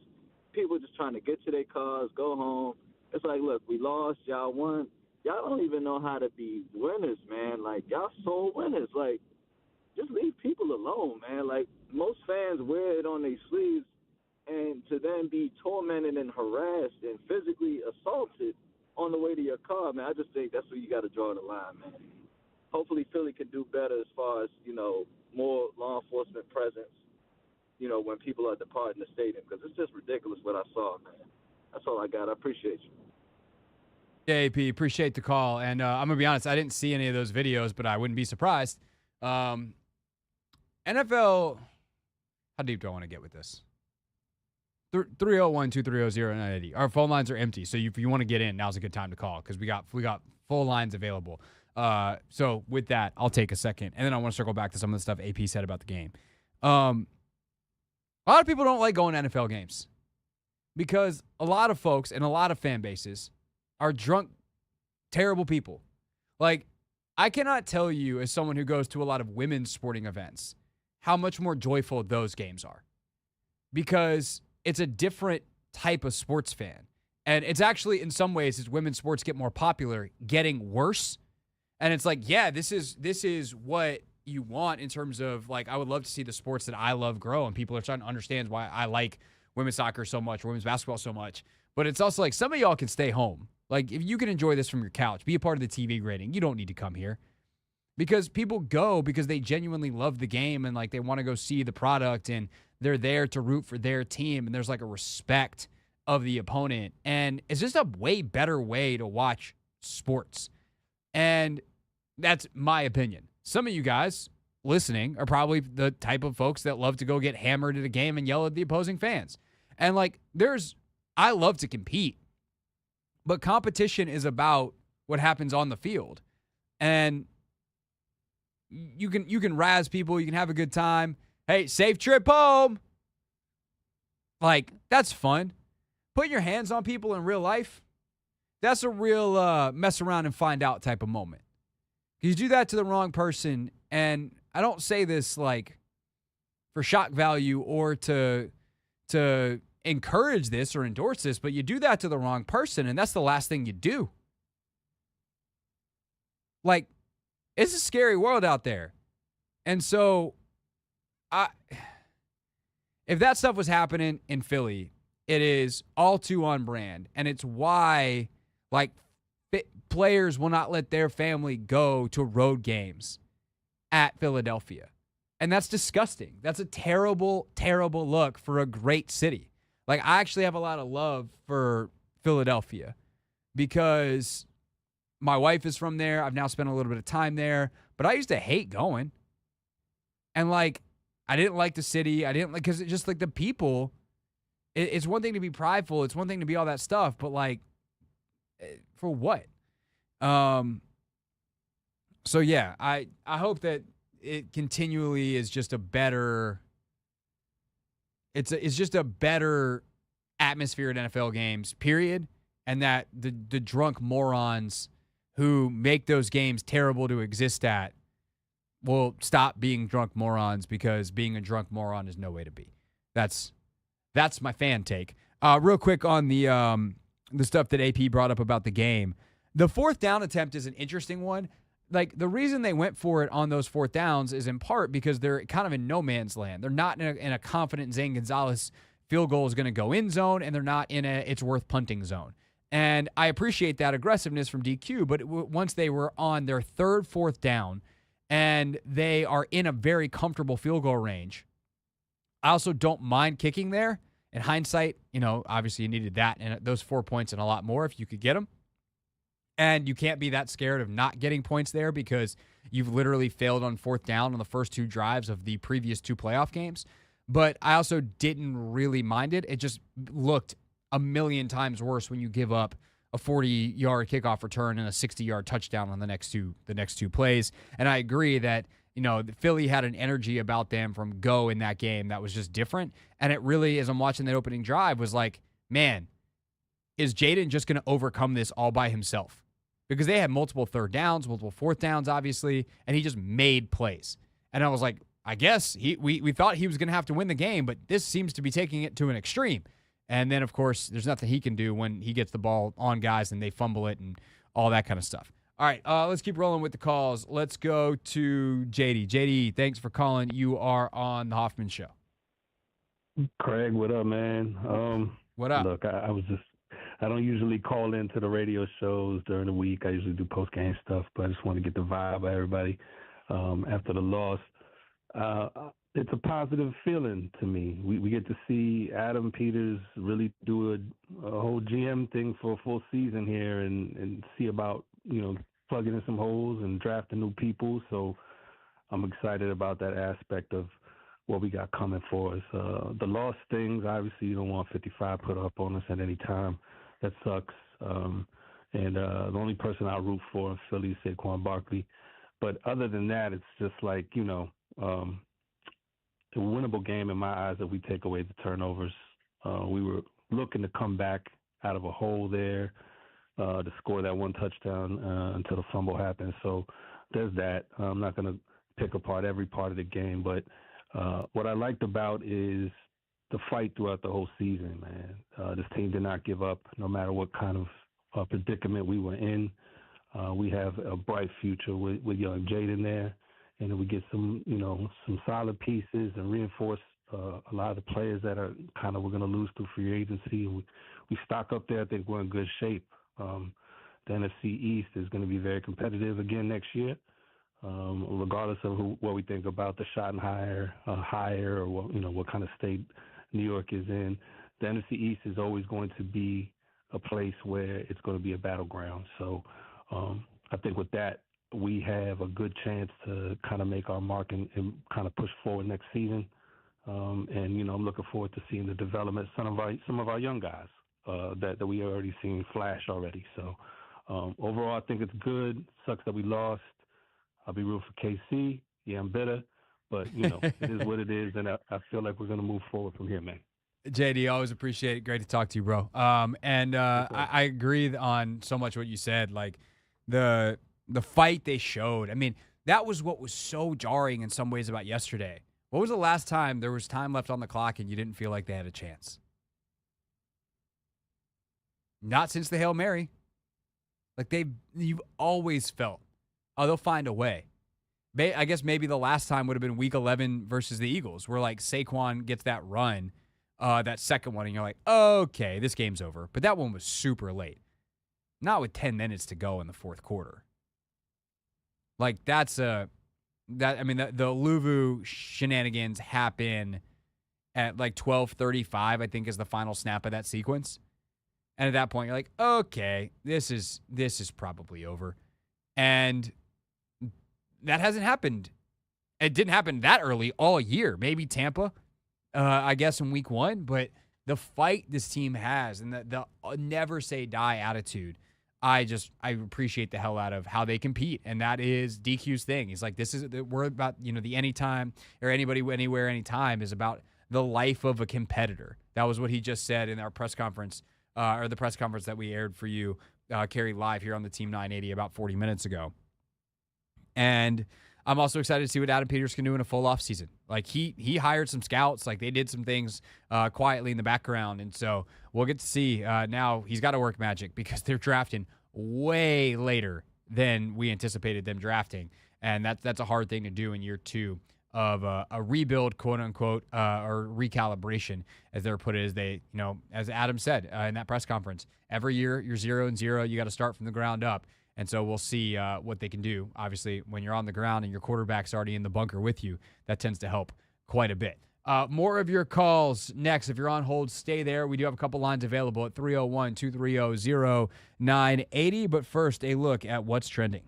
people just trying to get to their cars, go home. It's like, look, we lost, y'all won. Y'all don't even know how to be winners, man. Y'all sole winners. Just leave people alone, man. Most fans wear it on their sleeves, and to then be tormented and harassed and physically assaulted on the way to your car, man, I just think that's where you got to draw the line, man. Hopefully Philly can do better as far as, more law enforcement presence, when people are departing the stadium, because it's just ridiculous what I saw, man. That's all I got. I appreciate you. Yeah, AP, appreciate the call. And I'm going to be honest, I didn't see any of those videos, but I wouldn't be surprised. NFL, how deep do I want to get with this? 301-230-0980. Our phone lines are empty, so if you want to get in, now's a good time to call because we got full lines available. So with that, I'll take a second, and then I want to circle back to some of the stuff AP said about the game. A lot of people don't like going to NFL games because a lot of folks and a lot of fan bases are drunk, terrible people. I cannot tell you, as someone who goes to a lot of women's sporting events, how much more joyful those games are because it's a different type of sports fan. And it's actually, in some ways, as women's sports get more popular, getting worse. And it's this is what you want in terms of, I would love to see the sports that I love grow, and people are trying to understand why I like women's soccer so much, or women's basketball so much. But it's also some of y'all can stay home. If you can enjoy this from your couch, be a part of the TV grading, you don't need to come here. Because people go because they genuinely love the game and, they want to go see the product, and they're there to root for their team, and there's, a respect of the opponent. And it's just a way better way to watch sports. And that's my opinion. Some of you guys listening are probably the type of folks that love to go get hammered at a game and yell at the opposing fans. And I love to compete, but competition is about what happens on the field. And you can razz people, you can have a good time. Hey, safe trip home. That's fun. Putting your hands on people in real life, that's a real mess around and find out type of moment. You do that to the wrong person, and don't say this like for shock value or to encourage this or endorse this, but you do that to the wrong person, and that's the last thing you do. Like, it's a scary world out there. And so if that stuff was happening in Philly, it is all too on brand. And it's why, like, players will not let their family go to road games at Philadelphia. And that's disgusting. That's a terrible, terrible look for a great city. Like, I actually have a lot of love for Philadelphia because my wife is from there. I've now spent a little bit of time there, but I used to hate going. And, like, I didn't like the city. I didn't like, because it's just like the people, it's one thing to be prideful. It's one thing to be all that stuff, but like, for what? So yeah, I hope that it continually is just a better, it's just a better atmosphere at NFL games, period. And that the drunk morons who make those games terrible to exist at will stop being drunk morons, because being a drunk moron is no way to be. That's my fan take. Real quick on the stuff that AP brought up about the game. The fourth down attempt is an interesting one. Like, the reason they went for it on those fourth downs is in part because they're kind of in no man's land. They're not in a confident Zane Gonzalez field goal is going to go in zone, and they're not in a it's worth punting zone. And I appreciate that aggressiveness from DQ, but once they were on their third, fourth down, and they are in a very comfortable field goal range, I also don't mind kicking there. In hindsight, obviously you needed that and those 4 points and a lot more if you could get them. And you can't be that scared of not getting points there because you've literally failed on fourth down on the first two drives of the previous two playoff games. But I also didn't really mind it. It just looked a million times worse when you give up a 40-yard kickoff return and a 60-yard touchdown on the next two plays. And I agree that, Philly had an energy about them from go in that game that was just different. And it really, as I'm watching that opening drive, was like, man, is Jaden just going to overcome this all by himself? Because they had multiple third downs, multiple fourth downs, obviously, and he just made plays. And I was like, I guess we thought he was going to have to win the game, but this seems to be taking it to an extreme. And then, of course, there's nothing he can do when he gets the ball on guys and they fumble it and all that kind of stuff. All right, let's keep rolling with the calls. Let's go to JD. JD, thanks for calling. You are on the Hoffman Show. Craig, what up, man? What up? Look, I don't usually call into the radio shows during the week. I usually do post-game stuff, but I just want to get the vibe of everybody after the loss. It's a positive feeling to me. We get to see Adam Peters really do a whole GM thing for a full season here and see about, plugging in some holes and drafting new people. So I'm excited about that aspect of what we got coming for us. The loss things, obviously you don't want 55 put up on us at any time. That sucks. And the only person I root for in Philly is Saquon Barkley. But other than that, it's just like, a winnable game in my eyes if we take away the turnovers. We were looking to come back out of a hole there to score that one touchdown until the fumble happened. So there's that. I'm not going to pick apart every part of the game, but what I liked about is the fight throughout the whole season, man. This team did not give up no matter what kind of predicament we were in. We have a bright future with young Jaden there. And then we get some solid pieces and reinforce a lot of the players that are we're going to lose through free agency. We stock up there. I think we're in good shape. The NFC East is going to be very competitive again next year, regardless of what we think about the Schottenheimer hire or what kind of state New York is in. The NFC East is always going to be a place where it's going to be a battleground. So I think with that, we have a good chance to kind of make our mark and kind of push forward next season. And I'm looking forward to seeing the development of some of our young guys that we already seen flash already. So overall, I think it's good. Sucks that we lost. I'll be rooting for KC. Yeah, I'm bitter, but it is what it is, and I feel like we're going to move forward from here, man. JD, always appreciate it. Great to talk to you, bro. I agree on so much what you said. Like the fight they showed. I mean, That was what was so jarring in some ways about yesterday. What was the last time there was time left on the clock and you didn't feel like they had a chance? Not since the Hail Mary. Like you've always felt, oh, they'll find a way. I guess maybe the last time would have been Week 11 versus the Eagles, where like Saquon gets that run, that second one, and you're like, okay, this game's over. But that one was super late. Not with 10 minutes to go in the fourth quarter. Like the Luvu shenanigans happen at like 12:35, I think, is the final snap of that sequence. And at that point, you're like, okay, this is probably over. And that hasn't happened. It didn't happen that early all year. Maybe Tampa, I guess, in week 1. But the fight this team has and the never say die attitude, I appreciate the hell out of how they compete. And that is DQ's thing. He's like, we're about, the anytime or anybody, anywhere, anytime is about the life of a competitor. That was what he just said in our press conference, or the press conference that we aired for you, Carrie, live here on the Team 980 about 40 minutes ago. And I'm also excited to see what Adam Peters can do in a full offseason. Like, he hired some scouts. Like, they did some things quietly in the background. And so we'll get to see. Now he's got to work magic because they're drafting way later than we anticipated them drafting. And that's a hard thing to do in year 2 of a rebuild, quote unquote, or recalibration, as they're put it, as Adam said in that press conference. Every year you're 0-0. You got to start from the ground up. And so we'll see what they can do. Obviously, when you're on the ground and your quarterback's already in the bunker with you, that tends to help quite a bit. More of your calls next. If you're on hold, stay there. We do have a couple lines available at 301-230-0980. But first, a look at what's trending.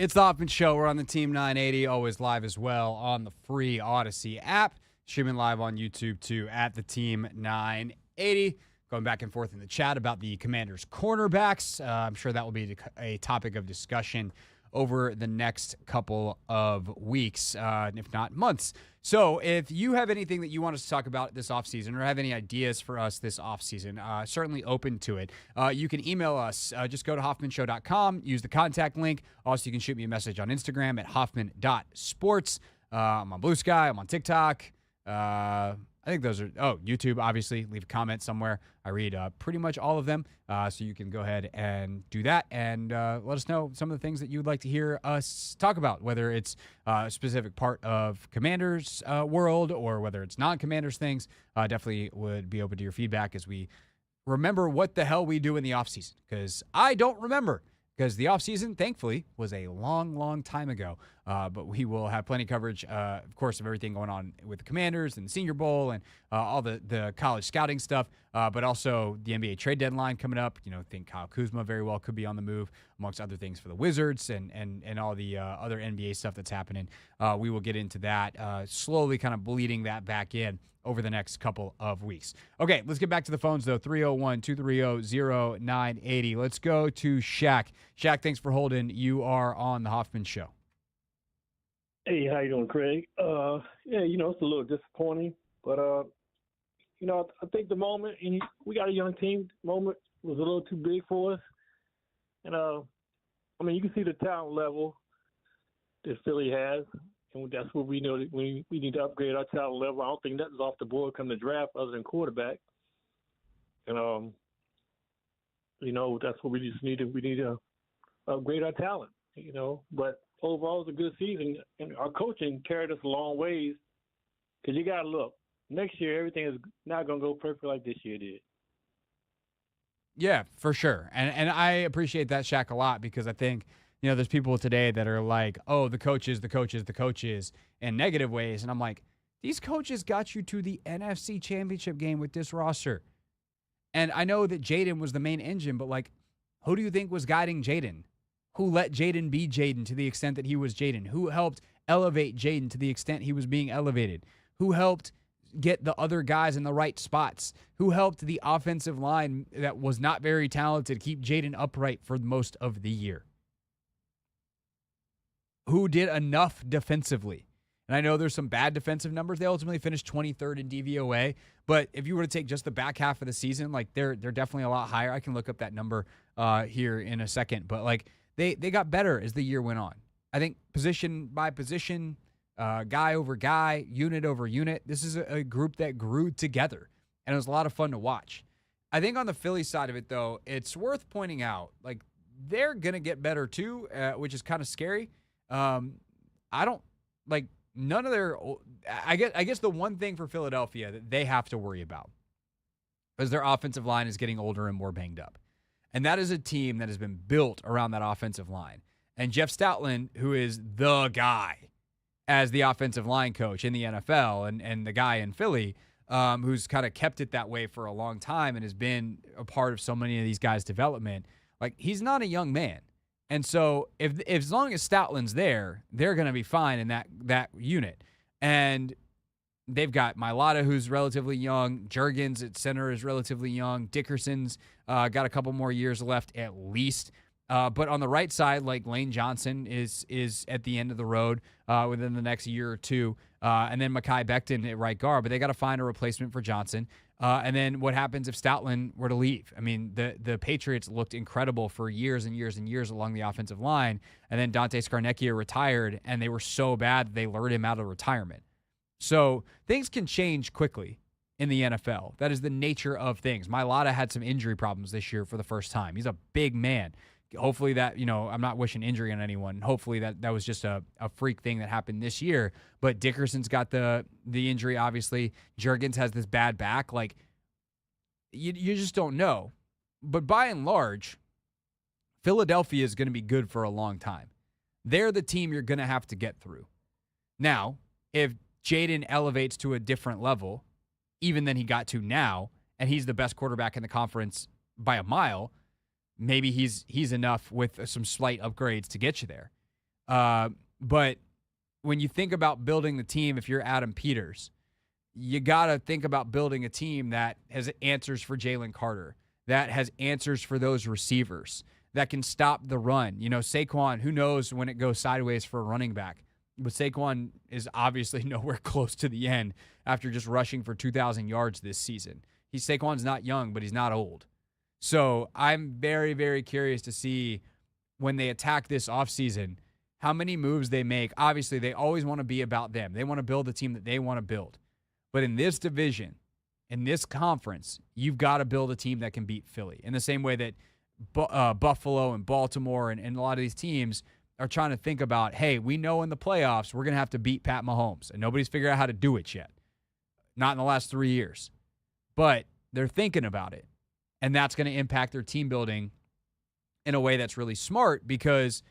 It's the Hoffman Show. We're on the Team 980, always live as well on the free Odyssey app. Streaming live on YouTube, too, at the Team 980. Going back and forth in the chat about the Commanders' cornerbacks. I'm sure that will be a topic of discussion over the next couple of weeks, if not months. So if you have anything that you want us to talk about this offseason or have any ideas for us this offseason, certainly open to it. You can email us. Just go to hoffmanshow.com, use the contact link. Also, you can shoot me a message on Instagram at hoffman.sports. I'm on Blue Sky. I'm on TikTok. I think those are, YouTube, obviously. Leave a comment somewhere. I read pretty much all of them. So you can go ahead and do that and let us know some of the things that you would like to hear us talk about, whether it's a specific part of Commanders world or whether it's non-Commanders things. Definitely would be open to your feedback as we remember what the hell we do in the offseason, because I don't remember. Because the offseason, thankfully, was a long, long time ago. But we will have plenty of coverage, of course, of everything going on with the Commanders and the Senior Bowl and all the college scouting stuff, but also the NBA trade deadline coming up. I think Kyle Kuzma very well could be on the move, amongst other things for the Wizards and all the other NBA stuff that's happening. We will get into that, slowly kind of bleeding that back in over the next couple of weeks. Okay, let's get back to the phones, though. 301-230-0980. Let's go to Shaq. Shaq, thanks for holding. You are on the Hoffman Show. Hey, how you doing, Craig? Yeah, it's a little disappointing, but I think the moment, and we got a young team, the moment was a little too big for us. And you can see the talent level that Philly has, and that's what we know that we need to upgrade our talent level. I don't think nothing's off the board come the draft other than quarterback. And that's what we just need. We need to upgrade our talent. But overall, it's a good season, and our coaching carried us a long ways. Because you got to look, next year everything is not going to go perfect like this year did. Yeah, for sure. And I appreciate that, Shaq, a lot, because I think, there's people today that are like, oh, the coaches, in negative ways. And I'm like, these coaches got you to the NFC Championship game with this roster. And I know that Jaden was the main engine, but, who do you think was guiding Jaden? Who let Jaden be Jaden to the extent that he was Jaden? Who helped elevate Jaden to the extent he was being elevated? Who helped get the other guys in the right spots? Who helped the offensive line that was not very talented keep Jaden upright for most of the year? Who did enough defensively? And I know there's some bad defensive numbers. They ultimately finished 23rd in DVOA. But if you were to take just the back half of the season, they're definitely a lot higher. I can look up that number here in a second. But, they got better as the year went on. I think position by position, guy over guy, unit over unit, this is a group that grew together. And it was a lot of fun to watch. I think on the Philly side of it, though, it's worth pointing out, they're going to get better too, which is kind of scary. None of their, I guess the one thing for Philadelphia that they have to worry about is their offensive line is getting older and more banged up. And that is a team that has been built around that offensive line. And Jeff Stoutland, who is the guy as the offensive line coach in the NFL and the guy in Philly, who's kind of kept it that way for a long time and has been a part of so many of these guys' development, he's not a young man. And so if as long as Stoutland's there, they're going to be fine in that unit. And they've got Mailata, who's relatively young. Juergens at center is relatively young. Dickerson's got a couple more years left at least. But on the right side, Lane Johnson is at the end of the road within the next year or two. And then Mekhi Becton at right guard. But they got to find a replacement for Johnson. And then what happens if Stoutland were to leave? I mean, the Patriots looked incredible for years and years and years along the offensive line. And then Dante Scarnecchia retired, and they were so bad that they lured him out of retirement. So things can change quickly in the NFL. That is the nature of things. Mailata had some injury problems this year for the first time. He's a big man. Hopefully that, I'm not wishing injury on anyone. Hopefully that was just a freak thing that happened this year. But Dickerson's got the injury, obviously. Juergens has this bad back. You just don't know. But by and large, Philadelphia is going to be good for a long time. They're the team you're going to have to get through. Now, if Jaden elevates to a different level, even than he got to now, and he's the best quarterback in the conference by a mile, maybe he's enough with some slight upgrades to get you there. But when you think about building the team, if you're Adam Peters, you got to think about building a team that has answers for Jalen Carter, that has answers for those receivers, that can stop the run. You know, Saquon, who knows when it goes sideways for a running back. But Saquon is obviously nowhere close to the end after just rushing for 2,000 yards this season. Saquon's not young, but he's not old. So I'm very, very curious to see when they attack this offseason, how many moves they make. Obviously, they always want to be about them. They want to build the team that they want to build. But in this division, in this conference, you've got to build a team that can beat Philly in the same way that Buffalo and Baltimore and a lot of these teams are trying to think about, hey, we know in the playoffs we're going to have to beat Pat Mahomes, and nobody's figured out how to do it yet. Not in the last 3 years. But they're thinking about it, and that's going to impact their team building in a way that's really smart, because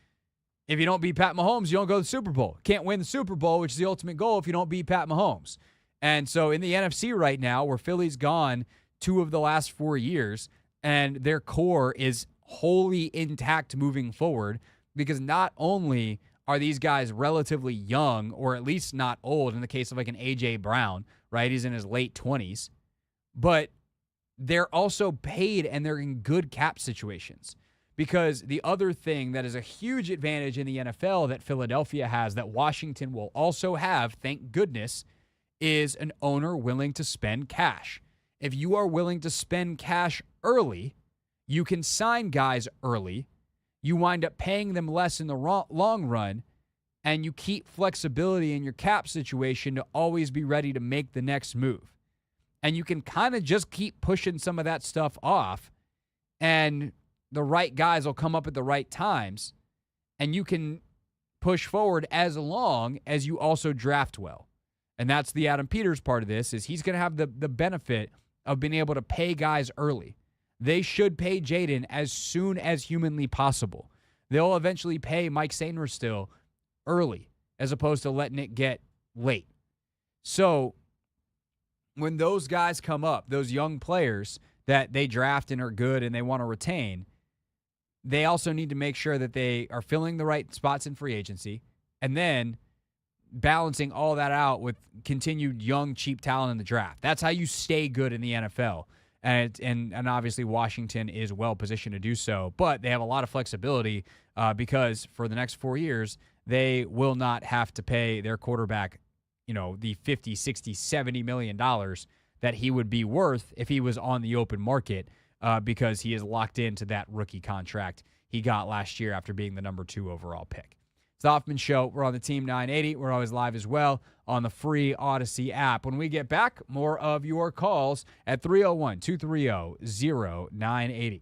if you don't beat Pat Mahomes, you don't go to the Super Bowl. Can't win the Super Bowl, which is the ultimate goal if you don't beat Pat Mahomes. And so in the NFC right now, where Philly's gone 2 of the last 4 years, and their core is wholly intact moving forward, because not only are these guys relatively young, or at least not old in the case of like an A.J. Brown, right? He's in his late 20s. But they're also paid and they're in good cap situations. Because the other thing that is a huge advantage in the NFL that Philadelphia has, that Washington will also have, thank goodness, is an owner willing to spend cash. If you are willing to spend cash early, you can sign guys early. You wind up paying them less in the long run, and you keep flexibility in your cap situation to always be ready to make the next move. And you can kind of just keep pushing some of that stuff off, and the right guys will come up at the right times, and you can push forward as long as you also draft well. And that's the Adam Peters part of this, is he's going to have the benefit of being able to pay guys early. They should pay Jaden as soon as humanly possible. They'll eventually pay Mike Sainristil early as opposed to letting it get late. So when those guys come up, those young players that they draft and are good and they want to retain, they also need to make sure that they are filling the right spots in free agency, and then balancing all that out with continued young, cheap talent in the draft. That's how you stay good in the NFL. And obviously Washington is well positioned to do so. But they have a lot of flexibility because for the next 4 years, they will not have to pay their quarterback, the $50, $60, $70 million that he would be worth if he was on the open market because he is locked into that rookie contract he got last year after being the number 2 overall pick. It's the Hoffman Show. We're on the Team 980. We're always live as well on the free Odyssey app. When we get back, more of your calls at 301-230-0980.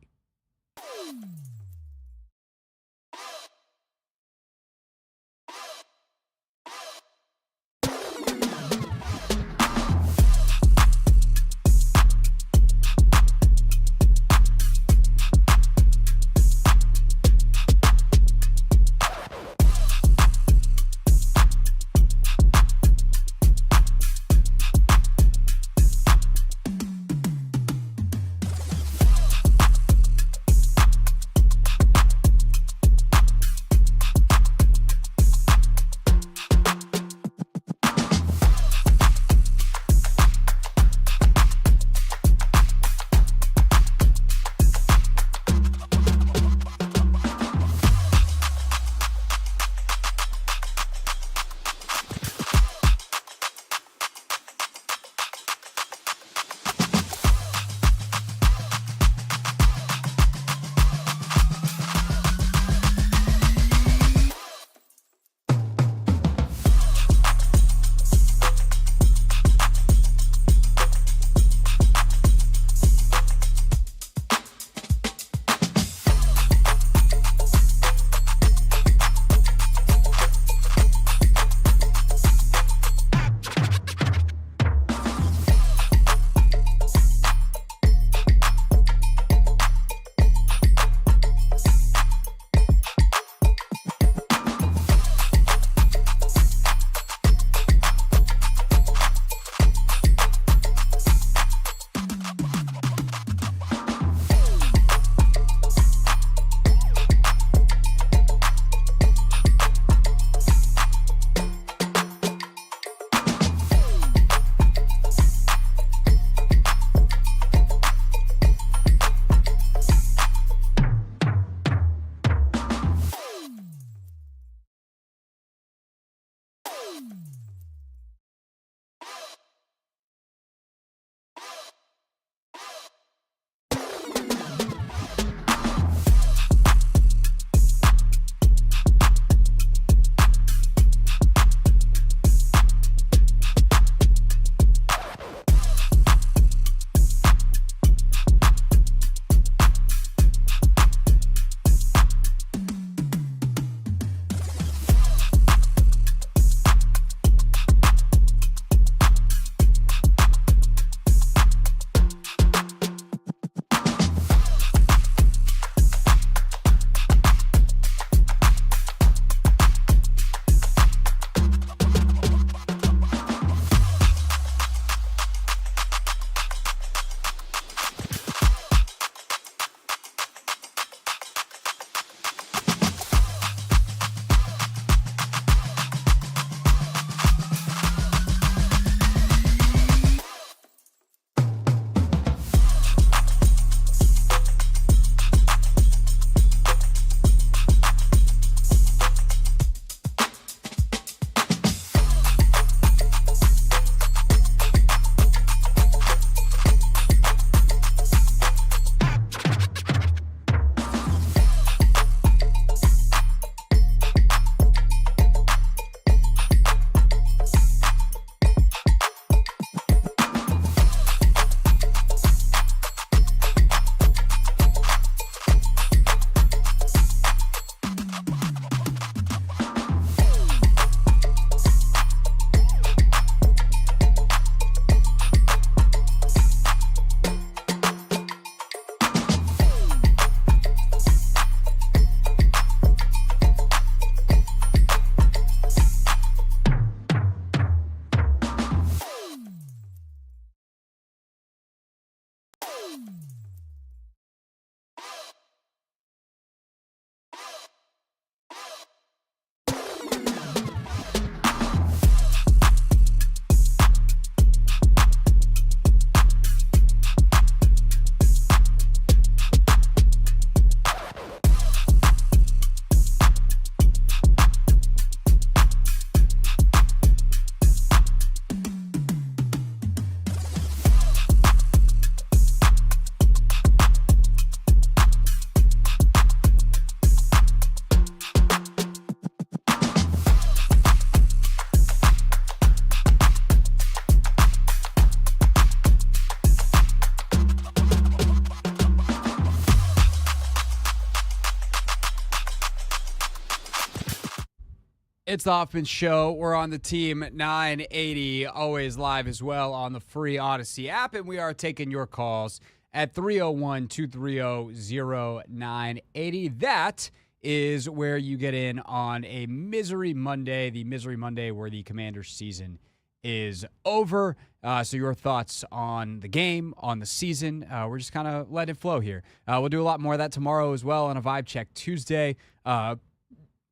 It's the Hoffman Show. We're on the Team 980, always live as well on the free Odyssey app, and we are taking your calls at 301-230-0980. That is where you get in on a Misery Monday, the Misery Monday where the Commanders season is over. So your thoughts on the game, on the season, we're just kind of letting it flow here. We'll do a lot more of that tomorrow as well on a Vibe Check Tuesday.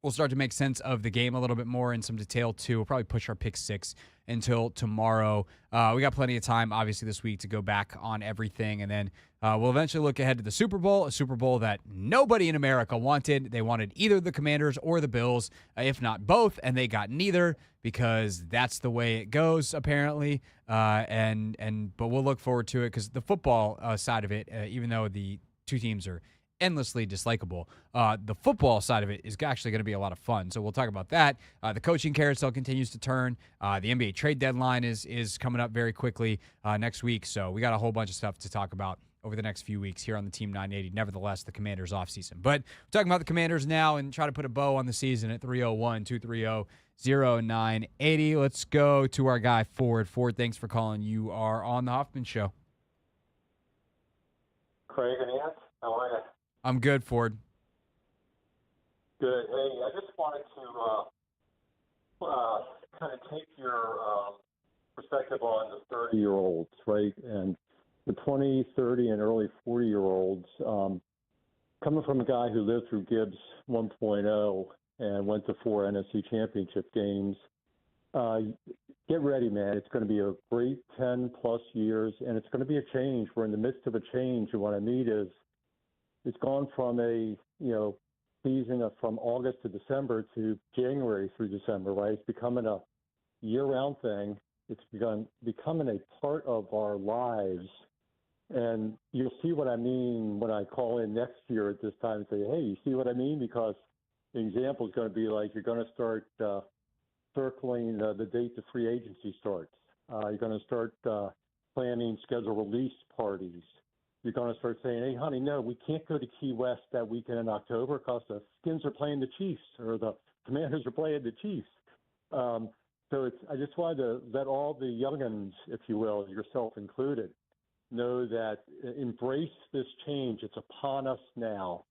We'll start to make sense of the game a little bit more in some detail, too. We'll probably push our pick six until tomorrow. We got plenty of time, obviously, this week to go back on everything. And then we'll eventually look ahead to the Super Bowl, a Super Bowl that nobody in America wanted. They wanted either the Commanders or the Bills, if not both, and they got neither because that's the way it goes, apparently. But we'll look forward to it because the football side of it, even though the two teams are endlessly dislikable, the football side of it is actually going to be a lot of fun. So we'll talk about that. The coaching carousel continues to turn. The NBA trade deadline is coming up very quickly next week. So we got a whole bunch of stuff to talk about over the next few weeks here on the Team 980. Nevertheless, the Commanders offseason. But we're talking about the Commanders now and try to put a bow on the season at 301-230-0980. Let's go to our guy, Ford. Ford, thanks for calling. You are on the Hoffman Show. Craig and Ant, how are you? I'm good, Ford. Good. Hey, I just wanted to kind of take your perspective on the 30-year-olds, right? And the 20, 30, and early 40-year-olds. Coming from a guy who lived through Gibbs 1.0 and went to 4 NFC championship games, get ready, man. It's going to be a great 10-plus years, and it's going to be a change. We're in the midst of a change, and what I mean is it's gone from a, season from August to December to January through December, right? It's becoming a year-round thing. It's becoming a part of our lives. And you'll see what I mean when I call in next year at this time and say, hey, you see what I mean? Because the example is going to be like you're going to start circling the date the free agency starts. You're going to start planning schedule release parties. You're going to start saying, hey, honey, no, we can't go to Key West that weekend in October because the Skins are playing the Chiefs or the Commanders are playing the Chiefs. I just wanted to let all the youngins, if you will, yourself included, know that embrace this change. It's upon us now,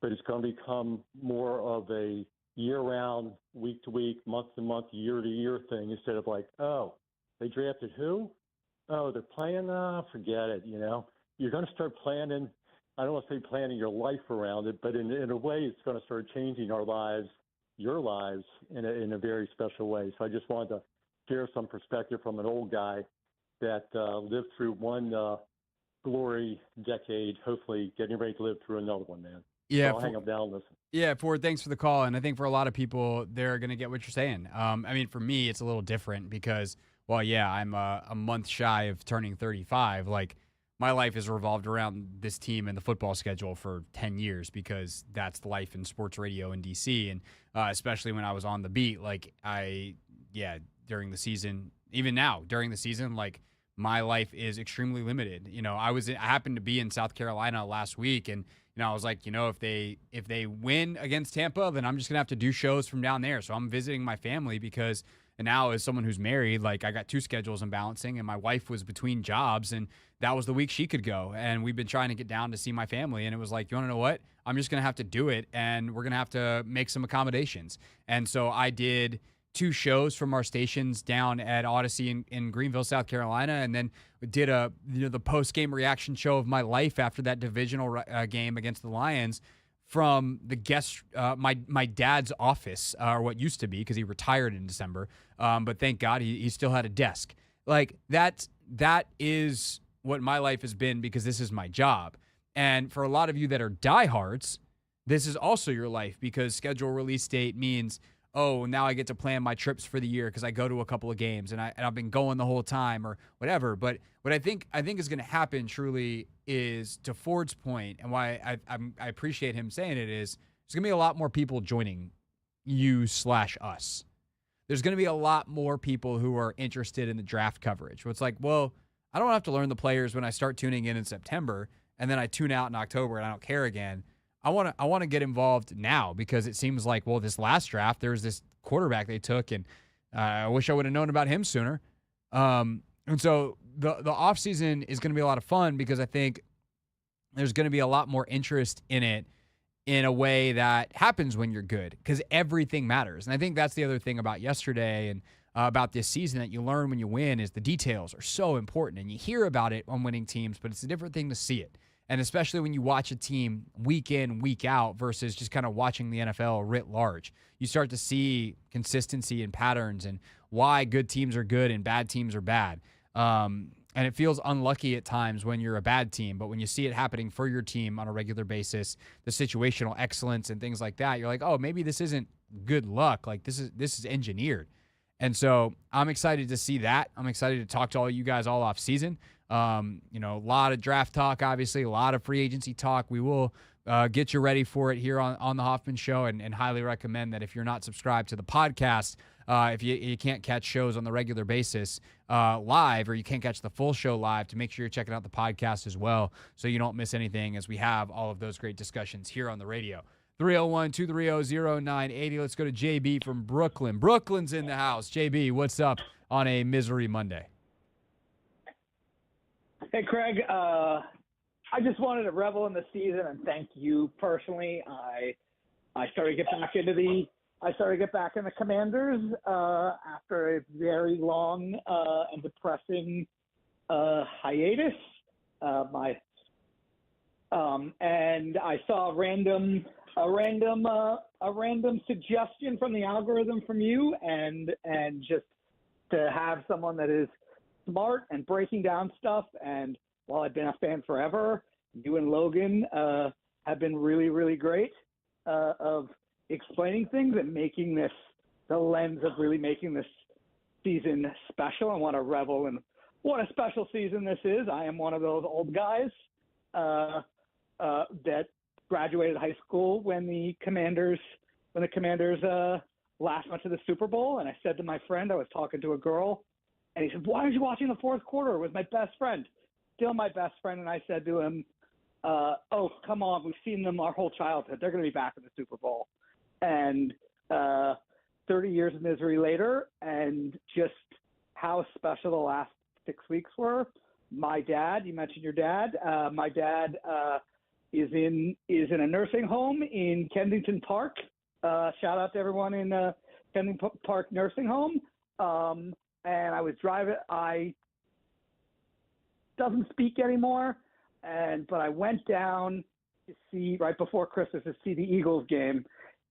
but it's going to become more of a year-round, week-to-week, month-to-month, year-to-year thing instead of like, oh, they drafted who? Oh, they're playing? Forget it, You're going to start planning, I don't want to say planning your life around it, but in a way it's going to start changing our lives, your lives, in a very special way. So I just wanted to share some perspective from an old guy that lived through one glory decade, hopefully getting ready to live through another one, man. Yeah, so I'll hang up now and listen. Yeah, Ford, thanks for the call. And I think for a lot of people, they're going to get what you're saying. For me, it's a little different because, I'm a month shy of turning 35. Like, my life has revolved around this team and the football schedule for 10 years because that's the life in sports radio in D.C. And especially when I was on the beat, during the season, even now during the season, my life is extremely limited. I happened to be in South Carolina last week, and I was like, if they win against Tampa, then I'm just gonna have to do shows from down there. So I'm visiting my family because. And now, as someone who's married, I got two schedules I'm balancing, and my wife was between jobs, and that was the week she could go. And we've been trying to get down to see my family, and it was like, you want to know what? I'm just going to have to do it, and we're going to have to make some accommodations. And so I did 2 shows from our stations down at Odyssey in Greenville, South Carolina, and then did the post-game reaction show of my life after that divisional game against the Lions from the guest, my dad's office, or what used to be, because he retired in December. But thank God he still had a desk. That is what my life has been because this is my job. And for a lot of you that are diehards, this is also your life because schedule release date means, oh, now I get to plan my trips for the year because I go to a couple of games and I've been going the whole time or whatever. But what I think is going to happen truly is, to Ford's point, and why I appreciate him saying it, is there's going to be a lot more people joining you/us. There's going to be a lot more people who are interested in the draft coverage. It's like, well, I don't have to learn the players when I start tuning in September and then I tune out in October and I don't care again. I want to get involved now because it seems like, well, this last draft, there was this quarterback they took, and I wish I would have known about him sooner. And so the offseason is going to be a lot of fun because I think there's going to be a lot more interest in it in a way that happens when you're good because everything matters. And I think that's the other thing about yesterday and about this season that you learn when you win is the details are so important. And you hear about it on winning teams, but it's a different thing to see it. And especially when you watch a team week in, week out versus just kind of watching the NFL writ large. You start to see consistency and patterns and why good teams are good and bad teams are bad. And it feels unlucky at times when you're a bad team, but when you see it happening for your team on a regular basis, the situational excellence and things like that, you're like, oh, maybe this isn't good luck. Like this is engineered. And so I'm excited to see that. I'm excited to talk to all you guys all off season. A lot of draft talk, obviously, a lot of free agency talk. We will get you ready for it here on the Hoffman Show and highly recommend that if you're not subscribed to the podcast, if you can't catch shows on the regular basis live or you can't catch the full show live, to make sure you're checking out the podcast as well so you don't miss anything as we have all of those great discussions here on the radio. 301-230-0980. Let's go to JB from Brooklyn. Brooklyn's in the house. JB, what's up on a misery Monday? Hey, Craig. I just wanted to revel in the season and thank you personally. I started to get back in the Commanders after a very long and depressing hiatus. And I saw a random suggestion from the algorithm from you, and just to have someone that is smart and breaking down stuff. And while I've been a fan forever, you and Logan have been really, really great of explaining things and making this the lens of really making this season special. I want to revel in what a special season this is. I am one of those old guys that graduated high school when the Commanders last went to the Super Bowl. And I said to my friend, I was talking to a girl, and he said, "Why aren't you watching the fourth quarter with my best friend?" Still my best friend. And I said to him, "Oh, come on. We've seen them our whole childhood. They're going to be back in the Super Bowl." And 30 years of misery later, and just how special the last 6 weeks were. My dad, you mentioned your dad. My dad is in a nursing home in Kensington Park. Shout out to everyone in Kensington Park Nursing Home. And I was driving. I doesn't speak anymore, but I went down to see right before Christmas to see the Eagles game.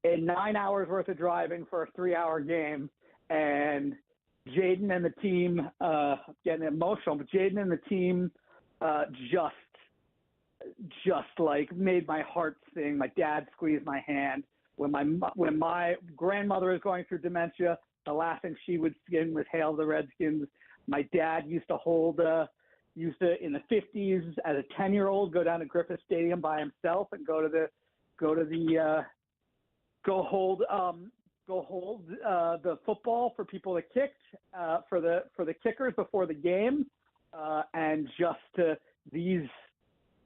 In 9 hours worth of driving for a 3-hour game, and Jaden and the team getting emotional, but Jaden and the team just like made my heart sing. My dad squeezed my hand when my grandmother was going through dementia. The last thing she would sing was "Hail the Redskins." My dad used to in the 50s as a 10-year-old go down to Griffith Stadium by himself and go hold the football for people that kicked for the kickers before the game, and just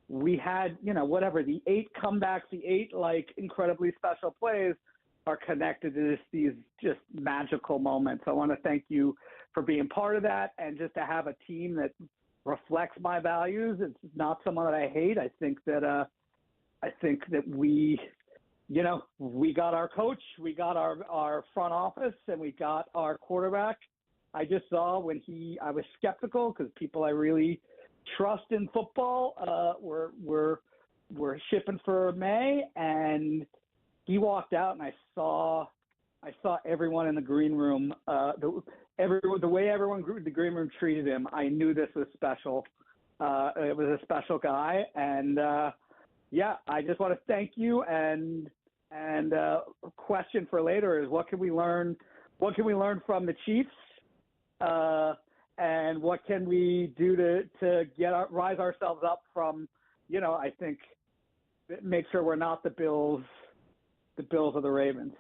we had the 8 comebacks, the 8 like incredibly special plays are connected to these just magical moments. I want to thank you for being part of that, and just to have a team that reflects my values. It's not someone that I hate. I think that we got our coach, we got our front office, and we got our quarterback. I just saw I was skeptical because people I really trust in football were shipping for May, and he walked out, and I saw everyone in the green room, the way everyone in the green room treated him. I knew this was special. It was a special guy, and I just want to thank you. And a question for later is, what can we learn? What can we learn from the Chiefs? And what can we do to rise ourselves up from? I think make sure we're not the Bills or the Ravens.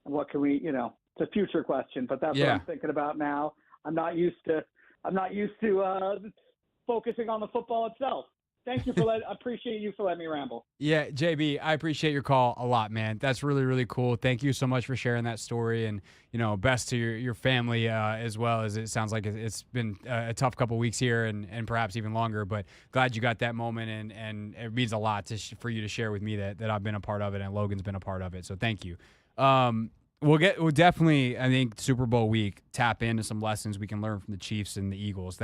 And what can we? It's a future question, but that's what I'm thinking about now. I'm not used to focusing on the football itself. Thank you for I appreciate you for letting me ramble. Yeah, JB, I appreciate your call a lot, man. That's really, really cool. Thank you so much for sharing that story, and best to your family as well. As it sounds like it's been a tough couple weeks here, and perhaps even longer. But glad you got that moment, and it means a lot for you to share with me that I've been a part of it, and Logan's been a part of it. So thank you. We'll definitely, I think, Super Bowl week tap into some lessons we can learn from the Chiefs and the Eagles.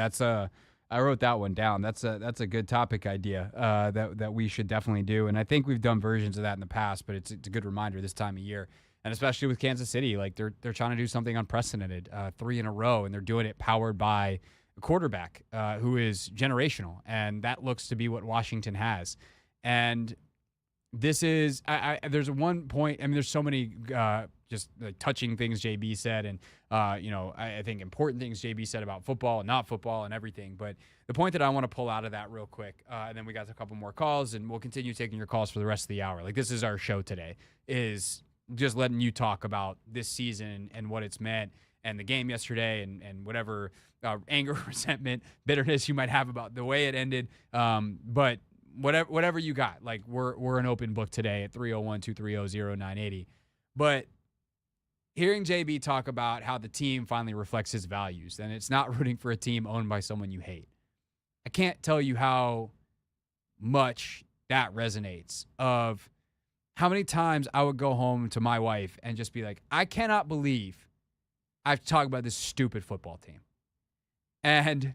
I wrote that one down. That's a good topic idea that we should definitely do. And I think we've done versions of that in the past, but it's a good reminder this time of year. And especially with Kansas City, like they're trying to do something unprecedented, 3 in a row, and they're doing it powered by a quarterback who is generational, and that looks to be what Washington has. And this is there's one point. I mean, there's so many just touching things JB said, and I think important things JB said about football and not football and everything. But the point that I want to pull out of that real quick, and then we got a couple more calls, and we'll continue taking your calls for the rest of the hour. Like, this is our show today, is just letting you talk about this season and what it's meant, and the game yesterday, and whatever anger, resentment, bitterness you might have about the way it ended. But whatever you got, like we're an open book today at 301-230-0980. But hearing JB talk about how the team finally reflects his values, and it's not rooting for a team owned by someone you hate. I can't tell you how much that resonates, of how many times I would go home to my wife and just be like, I cannot believe I have to talk about this stupid football team. And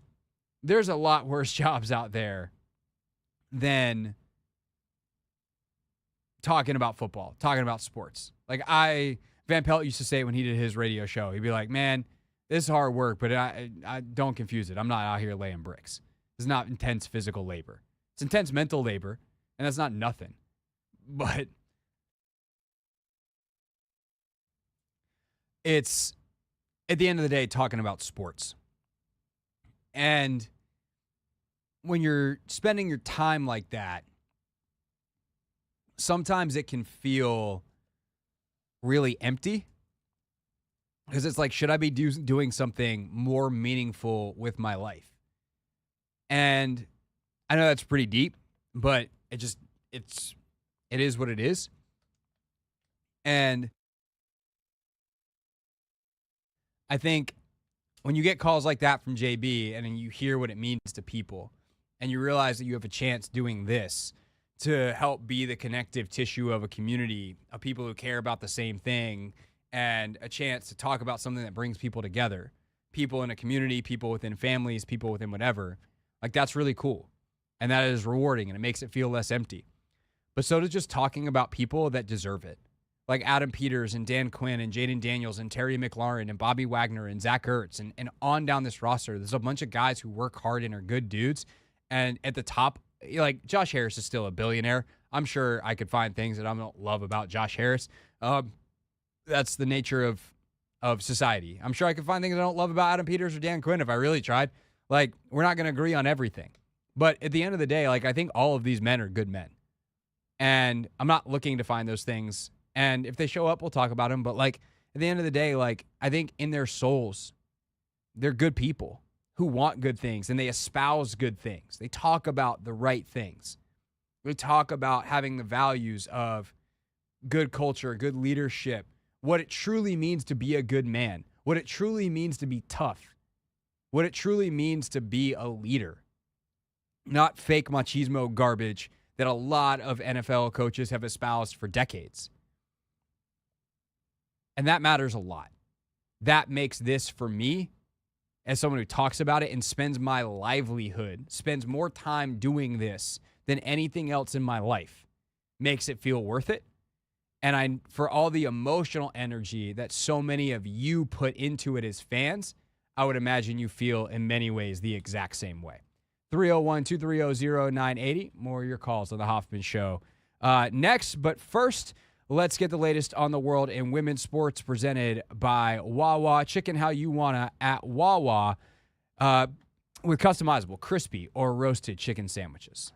there's a lot worse jobs out there than talking about football, talking about sports. Like Van Pelt used to say when he did his radio show, he'd be like, man, this is hard work, but I don't confuse it. I'm not out here laying bricks. It's not intense physical labor. It's intense mental labor, and that's not nothing. But it's, at the end of the day, talking about sports. And when you're spending your time like that, sometimes it can feel really empty, because it's like, should I be doing something more meaningful with my life? And I know that's pretty deep, but it is what it is. And I think when you get calls like that from JB, and then you hear what it means to people, and you realize that you have a chance doing this to help be the connective tissue of a community of people who care about the same thing, and a chance to talk about something that brings people together, people in a community, people within families, people within whatever, like, that's really cool. And that is rewarding, and it makes it feel less empty. But so does just talking about people that deserve it, like Adam Peters and Dan Quinn and Jaden Daniels and Terry McLaurin and Bobby Wagner and Zach Ertz and on down this roster. There's a bunch of guys who work hard and are good dudes. And at the top, like, Josh Harris is still a billionaire. I'm sure I could find things that I don't love about Josh Harris. That's the nature of society. I'm sure I could find things I don't love about Adam Peters or Dan Quinn if I really tried. Like, we're not going to agree on everything. But at the end of the day, like, I think all of these men are good men. And I'm not looking to find those things. And if they show up, we'll talk about them. But, like, at the end of the day, like, I think in their souls, they're good people who want good things, and they espouse good things. They talk about the right things. They talk about having the values of good culture, good leadership, what it truly means to be a good man, what it truly means to be tough, what it truly means to be a leader. Not fake machismo garbage that a lot of NFL coaches have espoused for decades. And that matters a lot. That makes this, for me, as someone who talks about it and spends my livelihood, spends more time doing this than anything else in my life, makes it feel worth it. And for all the emotional energy that so many of you put into it as fans, I would imagine you feel in many ways the exact same way. 301-230-0980. More of your calls on The Hoffman Show. Next, but first, let's get the latest on the world in women's sports, presented by Wawa. Chicken how you wanna at Wawa, with customizable, crispy, or roasted chicken sandwiches.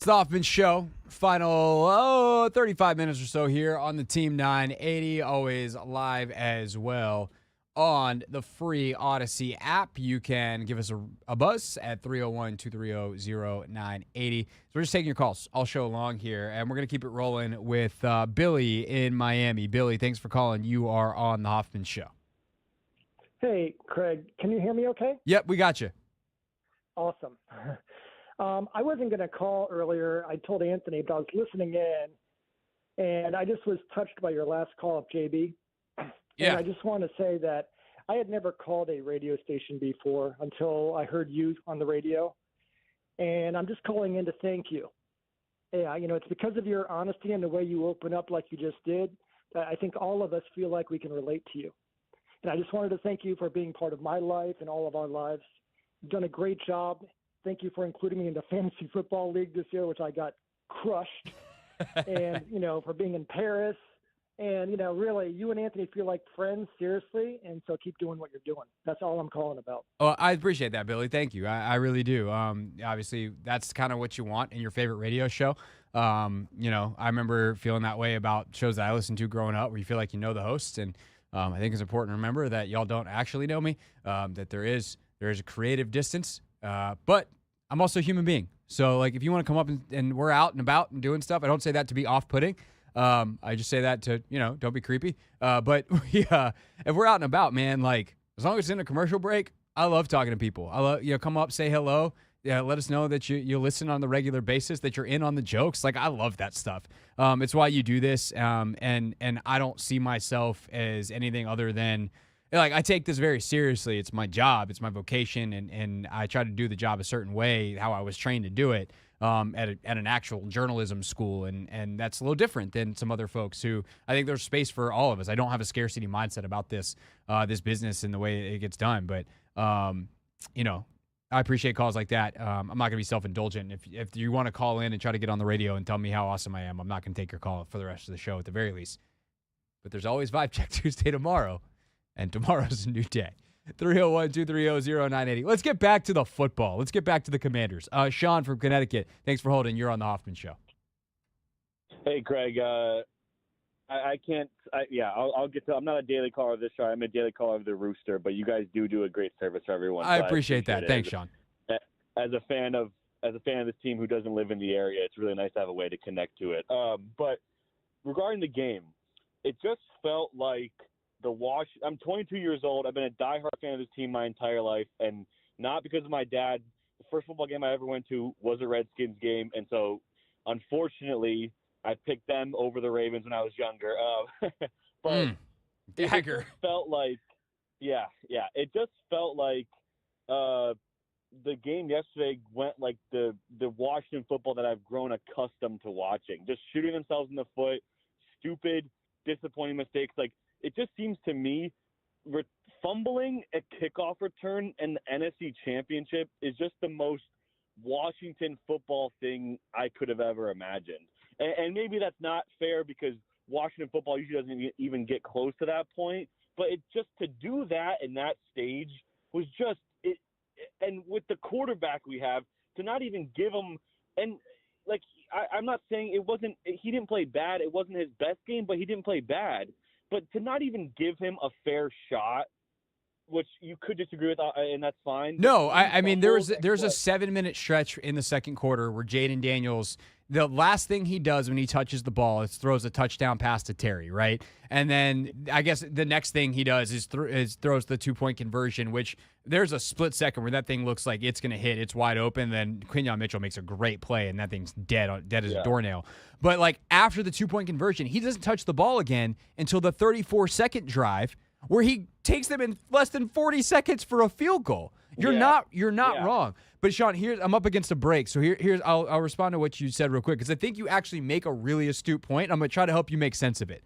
It's the Hoffman Show. Final 35 minutes or so here on the Team 980. Always live as well on the free Odyssey app. You can give us a buzz at 301-230-0980. So we're just taking your calls all show long here, and we're going to keep it rolling with Billy in Miami. Billy, thanks for calling. You are on the Hoffman Show. Hey, Craig, can you hear me okay? Yep, we got you. Awesome. I wasn't going to call earlier. I told Anthony, but I was listening in, and I just was touched by your last call up, JB. Yeah. And I just want to say that I had never called a radio station before until I heard you on the radio, and I'm just calling in to thank you. Yeah, it's because of your honesty and the way you open up like you just did that I think all of us feel like we can relate to you. And I just wanted to thank you for being part of my life and all of our lives. You've done a great job. Thank you for including me in the fantasy football league this year, which I got crushed. And, for being in Paris. And, really, you and Anthony feel like friends, seriously. And so keep doing what you're doing. That's all I'm calling about. Oh, I appreciate that, Billy. Thank you. I really do. Obviously, that's kind of what you want in your favorite radio show. I remember feeling that way about shows that I listened to growing up where you feel like you know the hosts. And I think it's important to remember that y'all don't actually know me, that there is a creative distance. But I'm also a human being. So, if you want to come up and we're out and about and doing stuff, I don't say that to be off-putting. I just say that to, don't be creepy. But if we're out and about, man, as long as it's in a commercial break, I love talking to people. I love, come up, say hello. Yeah, let us know that you listen on the regular basis, that you're in on the jokes. I love that stuff. It's why you do this. And I don't see myself as anything other than, I take this very seriously. It's my job. It's my vocation. And I try to do the job a certain way, how I was trained to do it at an actual journalism school. And that's a little different than some other folks who I think there's space for all of us. I don't have a scarcity mindset about this business and the way it gets done. But, I appreciate calls like that. I'm not going to be self-indulgent. If you want to call in and try to get on the radio and tell me how awesome I am, I'm not going to take your call for the rest of the show at the very least. But there's always Vibe Check Tuesday tomorrow. And tomorrow's a new day. 301-230-0980. Let's get back to the football. Let's get back to the Commanders. Sean from Connecticut, thanks for holding. You're on the Hoffman Show. Hey, Craig. I can't. I'll get to. I'm not a daily caller of this show. I'm a daily caller of the Rooster, but you guys do a great service for everyone. I appreciate that. Thanks, Sean. As a fan of this team who doesn't live in the area, it's really nice to have a way to connect to it. But regarding the game, it just felt like I'm 22 years old. I've been a diehard fan of this team my entire life, and not because of my dad. The first football game I ever went to was a Redskins game, and so unfortunately, I picked them over the Ravens when I was younger. But dagger. It just felt like, it just felt like the game yesterday went like the Washington football that I've grown accustomed to watching. Just shooting themselves in the foot, stupid, disappointing mistakes. It just seems to me fumbling a kickoff return in the NFC Championship is just the most Washington football thing I could have ever imagined. And maybe that's not fair because Washington football usually doesn't even get close to that point. But it just to do that in that stage was just it. And with the quarterback we have, to not even give him and I'm not saying he didn't play bad. It wasn't his best game, but he didn't play bad. But to not even give him a fair shot, which you could disagree with, and that's fine. No, I mean, there's a 7-minute stretch in the second quarter where Jaden Daniels, the last thing he does when he touches the ball is throws a touchdown pass to Terry, right? And then I guess the next thing he does is throws the 2-point conversion, which there's a split second where that thing looks like it's going to hit. It's wide open. Then Quinyon Mitchell makes a great play, and that thing's dead as a doornail. But after the 2-point conversion, he doesn't touch the ball again until the 34-second drive where he takes them in less than 40 seconds for a field goal. You're not wrong. But Sean, I'm up against a break, so here's I'll respond to what you said real quick because I think you actually make a really astute point. I'm going to try to help you make sense of it.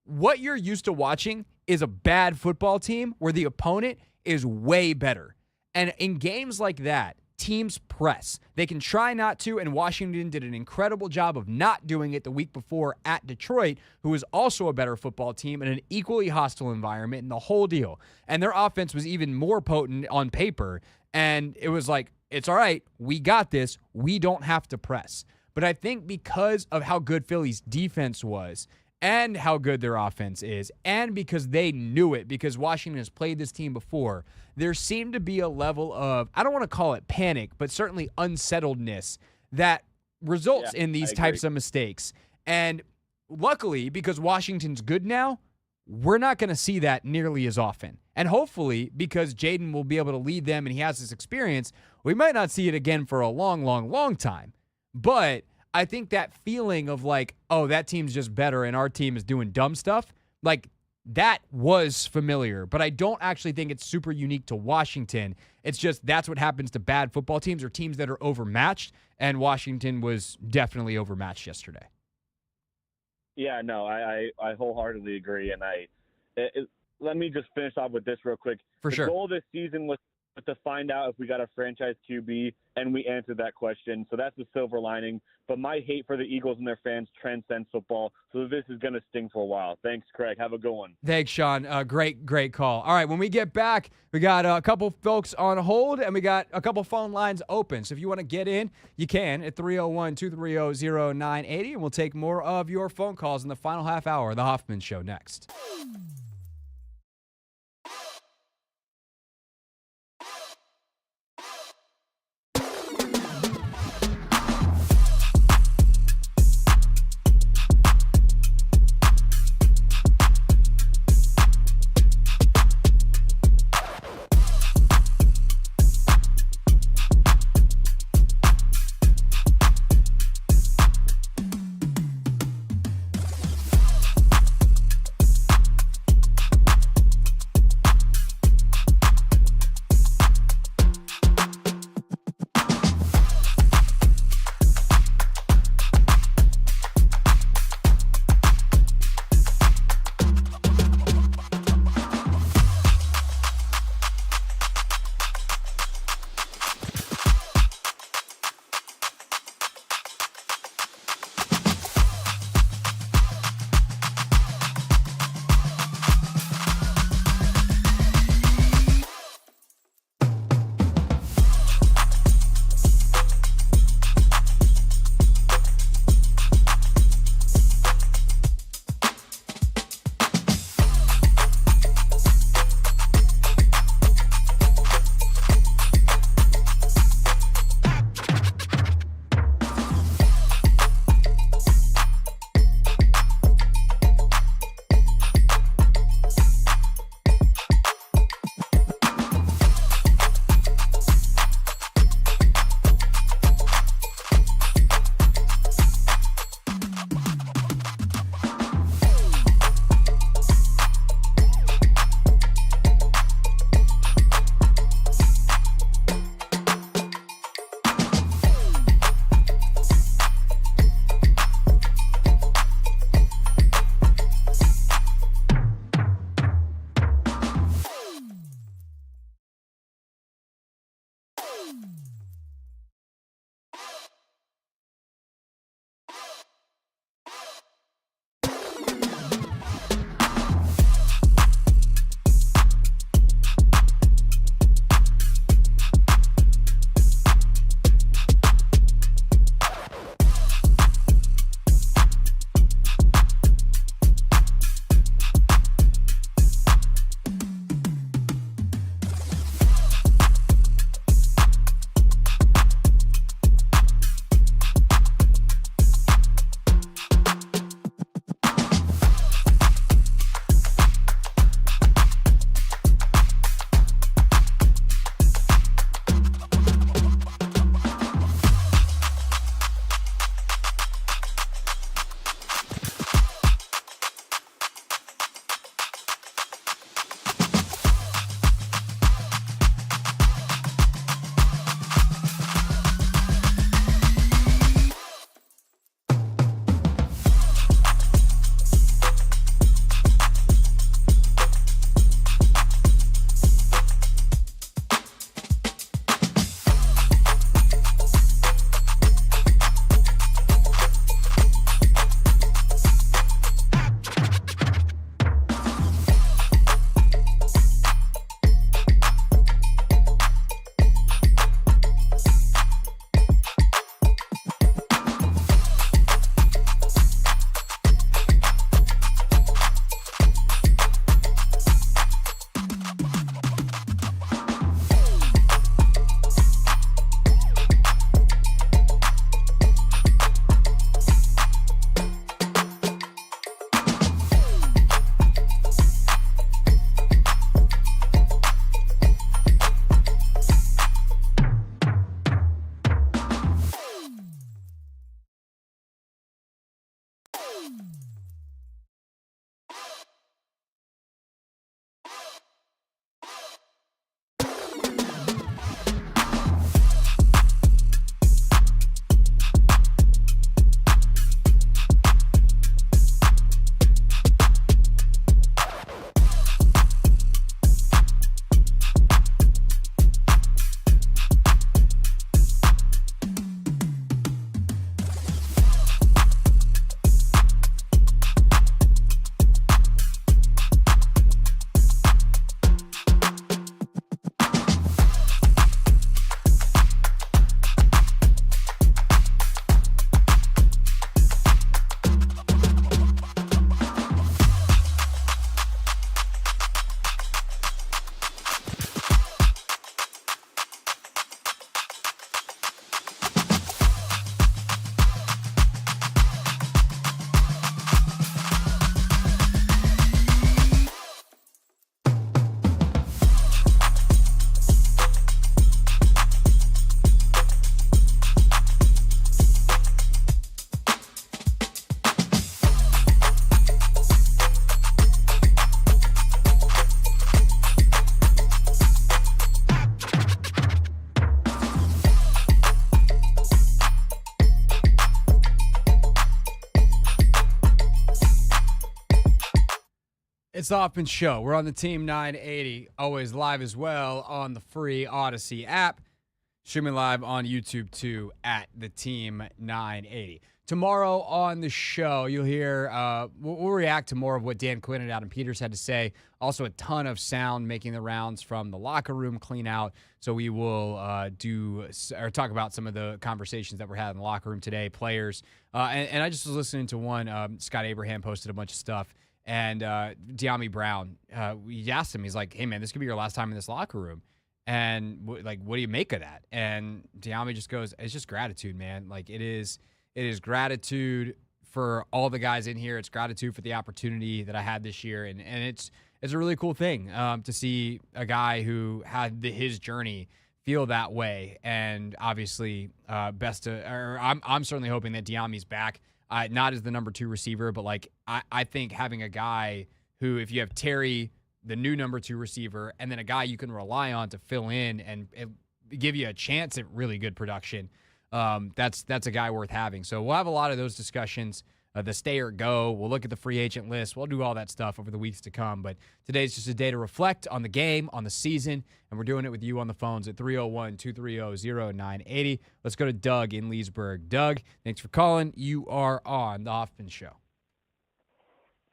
What you're used to watching is a bad football team where the opponent is way better. And in games like that, teams press. They can try not to, and Washington did an incredible job of not doing it the week before at Detroit, who is also a better football team in an equally hostile environment and the whole deal. And their offense was even more potent on paper, and it was like, it's all right, we got this, we don't have to press. But I think because of how good Philly's defense was and how good their offense is, and because they knew it, because Washington has played this team before, there seemed to be a level of, I don't want to call it panic, but certainly unsettledness that results in these types of mistakes. And luckily, because Washington's good now, we're not going to see that nearly as often. And hopefully, because Jaden will be able to lead them and he has this experience, we might not see it again for a long, long, long time. But I think that feeling of like, oh, that team's just better and our team is doing dumb stuff, like that was familiar. But I don't actually think it's super unique to Washington. It's just that's what happens to bad football teams or teams that are overmatched. And Washington was definitely overmatched yesterday. Yeah, no, I wholeheartedly agree. And let me just finish off with this real quick. For sure. The goal of this season was to find out if we got a franchise QB, and we answered that question. So that's the silver lining. But my hate for the Eagles and their fans transcends football. So this is going to sting for a while. Thanks, Craig. Have a good one. Thanks, Sean. Great call. All right, when we get back, we got a couple folks on hold, and we got a couple phone lines open. So if you want to get in, you can at 301-230-0980, and we'll take more of your phone calls in the final half hour of the Hoffman Show next. It's the Hoffman Show. We're on the Team 980, always live as well on the free Odyssey app. Streaming live on YouTube too at the Team 980. Tomorrow on the show, you'll hear, we'll react to more of what Dan Quinn and Adam Peters had to say. Also, a ton of sound making the rounds from the locker room clean out. So we will talk about some of the conversations that were had in the locker room today, players. And I just was listening to one. Scott Abraham posted a bunch of stuff. And De'Ami Brown, we asked him, he's like, hey, man, this could be your last time in this locker room. And what do you make of that? And De'Ami just goes, it's just gratitude, man. Like it is gratitude for all the guys in here. It's gratitude for the opportunity that I had this year. And it's a really cool thing to see a guy who had his journey feel that way. And obviously I'm certainly hoping that De'Ami's back. Not as the number 2 receiver, but like I think having a guy who, if you have Terry, the new number 2 receiver, and then a guy you can rely on to fill in and give you a chance at really good production, that's a guy worth having. So we'll have a lot of those discussions. The stay or go. We'll look at the free agent list. We'll do all that stuff over the weeks to come. But today's just a day to reflect on the game, on the season, and we're doing it with you on the phones at 301-230-0980. Let's go to Doug in Leesburg. Doug, thanks for calling. You are on the Hoffman Show.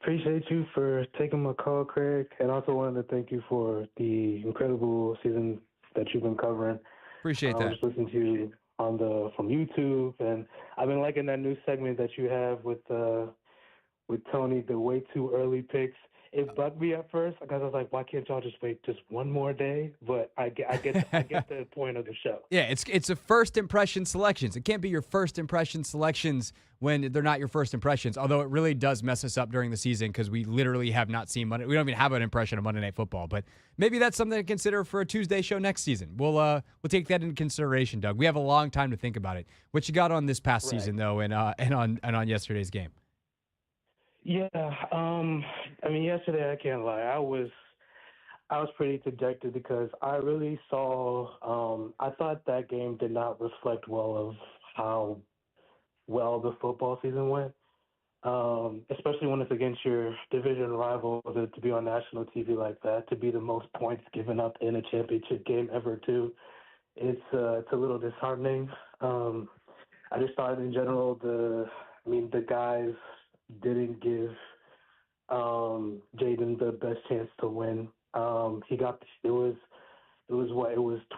Appreciate you for taking my call, Craig, and also wanted to thank you for the incredible season that you've been covering. Appreciate that. I was listening to you from YouTube, and I've been liking that new segment that you have with Tony, the way too early picks. It bugged me at first because I was like, why can't y'all just wait just one more day? But I get the point of the show. Yeah, it's a first impression selections. It can't be your first impression selections when they're not your first impressions, although it really does mess us up during the season because we literally have not seen Monday. We don't even have an impression of Monday Night Football, but maybe that's something to consider for a Tuesday show next season. We'll take that into consideration, Doug. We have a long time to think about it. What you got on this past season though, and on yesterday's game? Yeah, I mean, yesterday I can't lie. I was pretty dejected because I really saw. I thought that game did not reflect well of how well the football season went, especially when it's against your division rival. To be on national TV like that, to be the most points given up in a championship game ever, too. It's a little disheartening. I just thought in general the guys didn't give Jaden the best chance to win. It was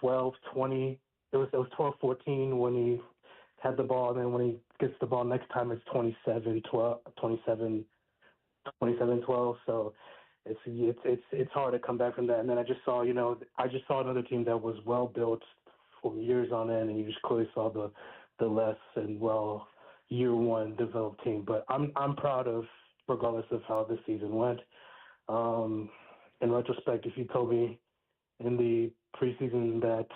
12-20. It was 12-14 when he had the ball, and then when he gets the ball next time it's 27-12. So it's hard to come back from that. And then I just saw another team that was well built for years on end, and you just clearly saw the less and year one developed team. But I'm proud of, regardless of how this season went. In retrospect, if you told me in the preseason that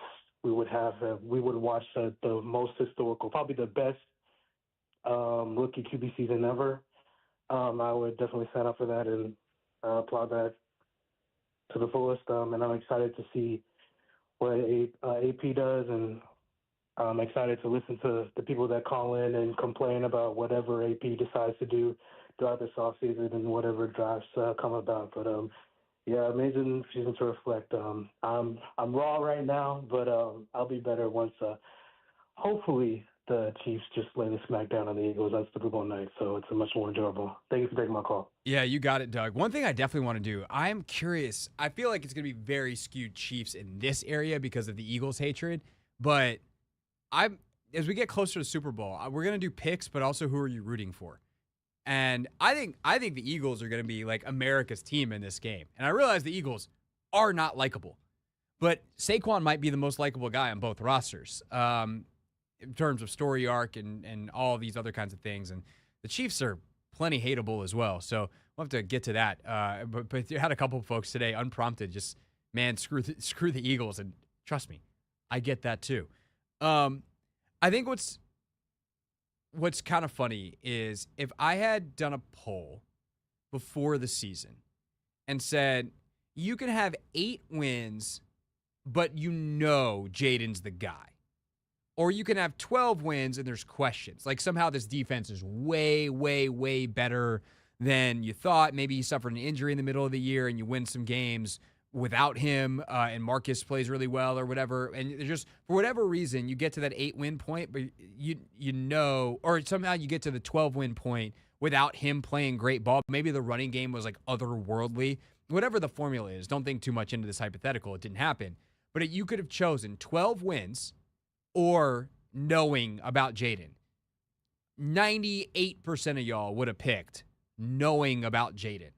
we would watch the most historical, probably the best rookie QB season ever, I would definitely sign up for that and applaud that to the fullest. And I'm excited to see what AP does, and I'm excited to listen to the people that call in and complain about whatever AP decides to do throughout this offseason and whatever drafts come about. But yeah, amazing season to reflect. I'm raw right now, but I'll be better once. Hopefully, the Chiefs just lay the smack down on the Eagles on Super Bowl night, so it's much more enjoyable. Thank you for taking my call. Yeah, you got it, Doug. One thing I definitely want to do, I'm curious. I feel like it's going to be very skewed Chiefs in this area because of the Eagles' hatred, but as we get closer to Super Bowl, we're going to do picks, but also who are you rooting for? And I think the Eagles are going to be like America's team in this game. And I realize the Eagles are not likable, but Saquon might be the most likable guy on both rosters in terms of story arc and all these other kinds of things. And the Chiefs are plenty hateable as well. So we'll have to get to that. But you had a couple of folks today unprompted, just, man, screw the Eagles. And trust me, I get that too. I think what's kind of funny is if I had done a poll before the season and said, you can have 8 wins, but Jaden's the guy. Or you can have 12 wins and there's questions. Like somehow this defense is way, way, way better than you thought. Maybe he suffered an injury in the middle of the year and you win some games without him, and Marcus plays really well or whatever. And just for whatever reason, you get to that 8-win point, but you know, or somehow you get to the 12-win point without him playing great ball. Maybe the running game was like otherworldly. Whatever the formula is, don't think too much into this hypothetical. It didn't happen. But you could have chosen 12 wins or knowing about Jaden. 98% of y'all would have picked knowing about Jaden.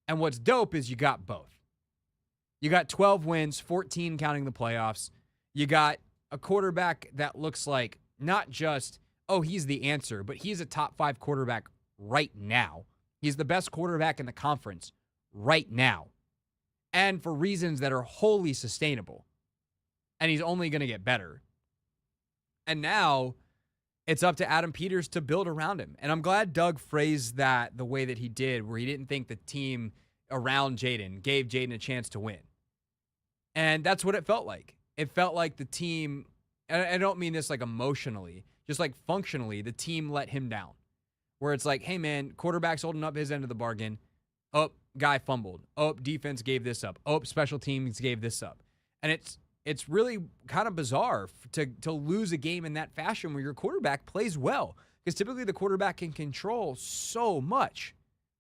And what's dope is you got both. You got 12 wins, 14 counting the playoffs. You got a quarterback that looks like not just, oh, he's the answer, but he's a top 5 quarterback right now. He's the best quarterback in the conference right now. And for reasons that are wholly sustainable. And he's only going to get better. And now it's up to Adam Peters to build around him. And I'm glad Doug phrased that the way that he did, where he didn't think the team around Jaden gave Jaden a chance to win. And that's what it felt like. It felt like the team, and I don't mean this like emotionally, just like functionally, the team let him down. Where it's like, hey man, quarterback's holding up his end of the bargain. Oh, guy fumbled. Oh, defense gave this up. Oh, special teams gave this up. And it's really kind of bizarre to lose a game in that fashion where your quarterback plays well. Because typically the quarterback can control so much.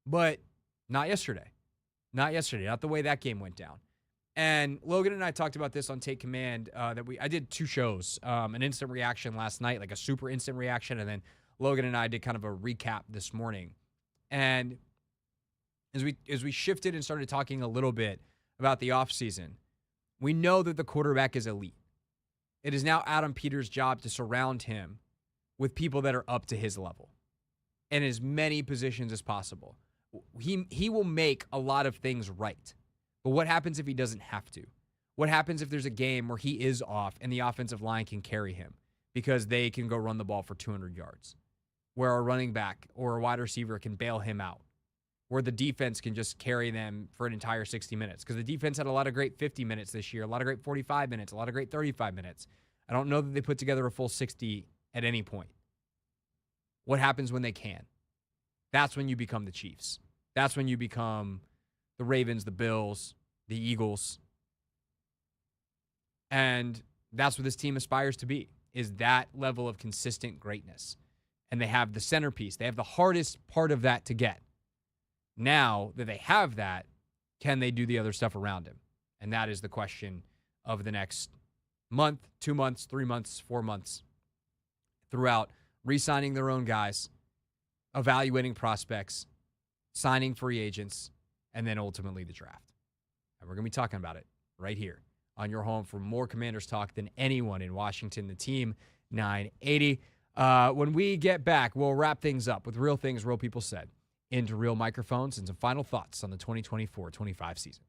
But not yesterday. Not yesterday. Not the way that game went down. And Logan and I talked about this on Take Command. I did 2 shows, an instant reaction last night, like a super instant reaction, and then Logan and I did kind of a recap this morning. And as we shifted and started talking a little bit about the offseason, we know that the quarterback is elite. It is now Adam Peters' job to surround him with people that are up to his level in as many positions as possible. He will make a lot of things right. But what happens if he doesn't have to? What happens if there's a game where he is off and the offensive line can carry him because they can go run the ball for 200 yards? Where a running back or a wide receiver can bail him out? Where the defense can just carry them for an entire 60 minutes? Because the defense had a lot of great 50 minutes this year, a lot of great 45 minutes, a lot of great 35 minutes. I don't know that they put together a full 60 at any point. What happens when they can? That's when you become the Chiefs. That's when you become the Ravens, the Bills, the Eagles. And that's what this team aspires to be, is that level of consistent greatness. And they have the centerpiece. They have the hardest part of that to get. Now that they have that, can they do the other stuff around him? And that is the question of the next month, 2 months, 3 months, 4 months, throughout re-signing their own guys, evaluating prospects, signing free agents, and then ultimately the draft. And we're going to be talking about it right here on your home for more Commanders talk than anyone in Washington, the Team 980. When we get back, we'll wrap things up with real things real people said into real microphones and some final thoughts on the 2024-25 season.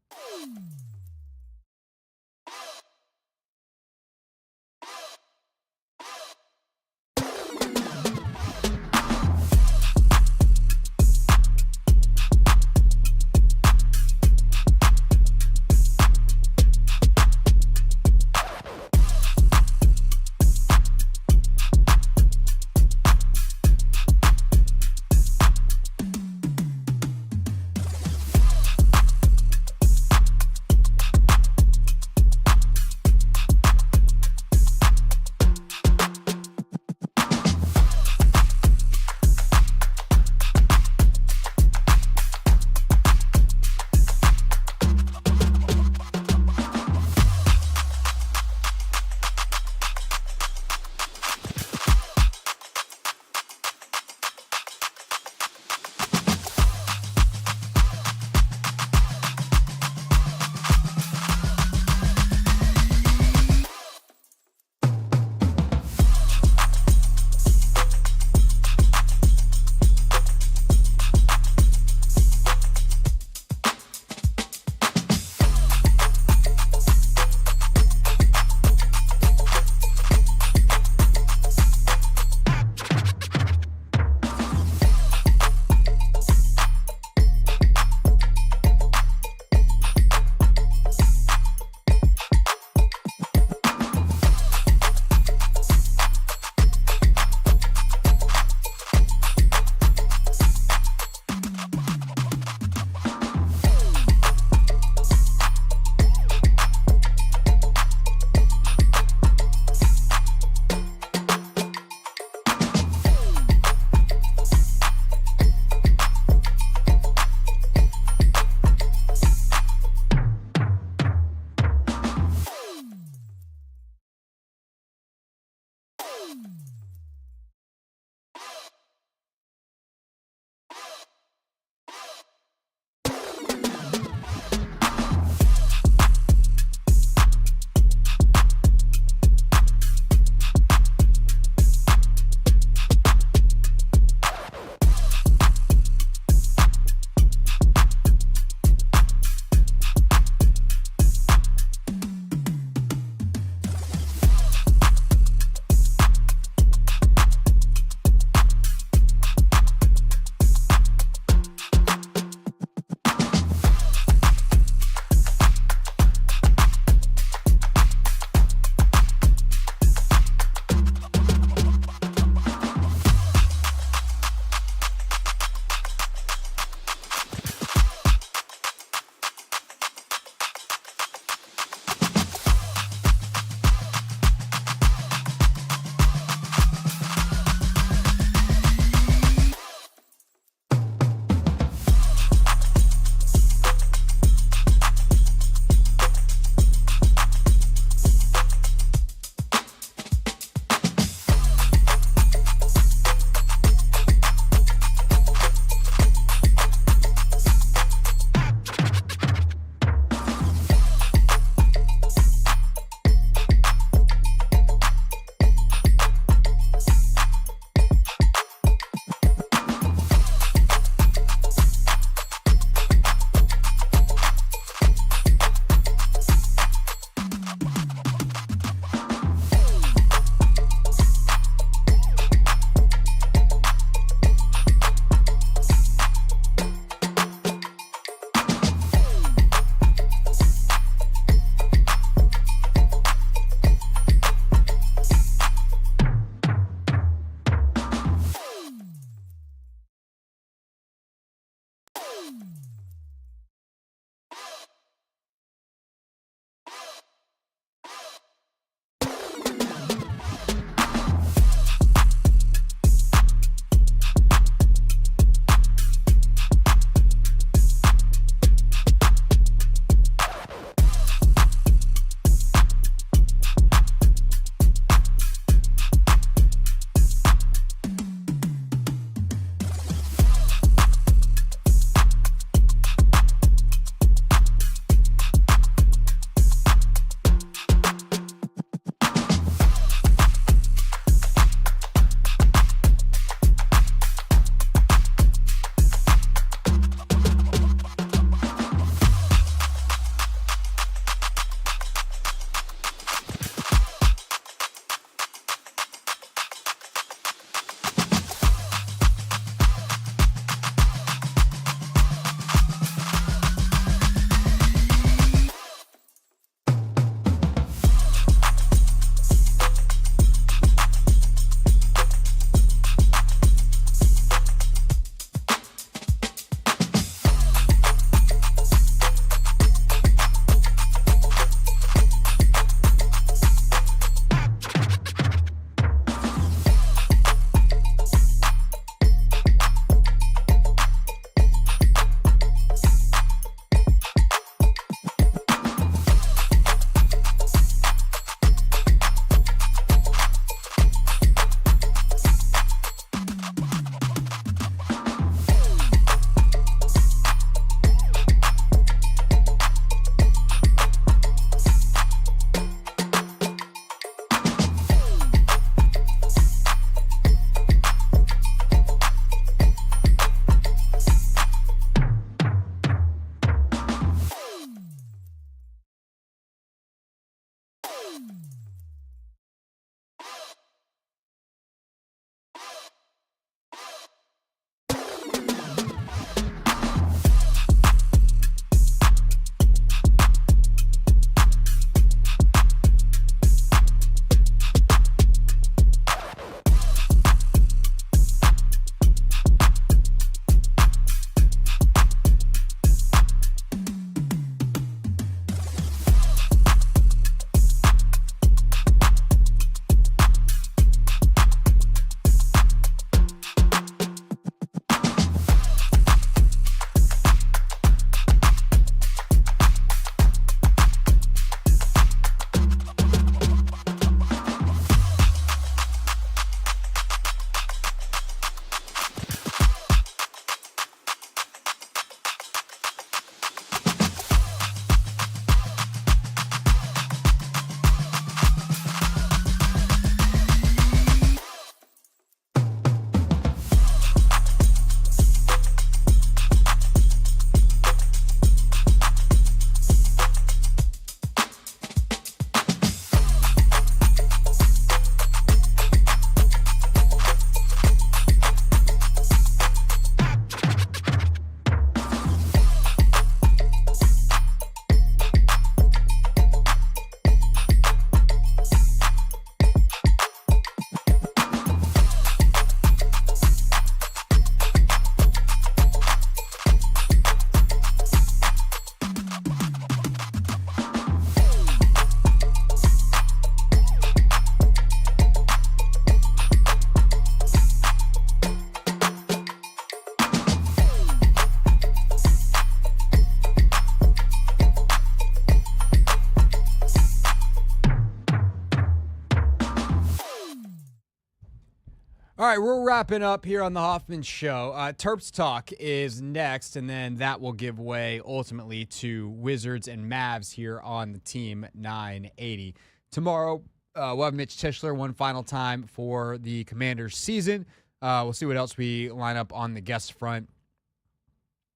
All right, we're wrapping up here on the Hoffman Show. Terps Talk is next, and then that will give way ultimately to Wizards and Mavs here on the Team 980. Tomorrow, we'll have Mitch Tischler one final time for the Commanders season. We'll see what else we line up on the guest front.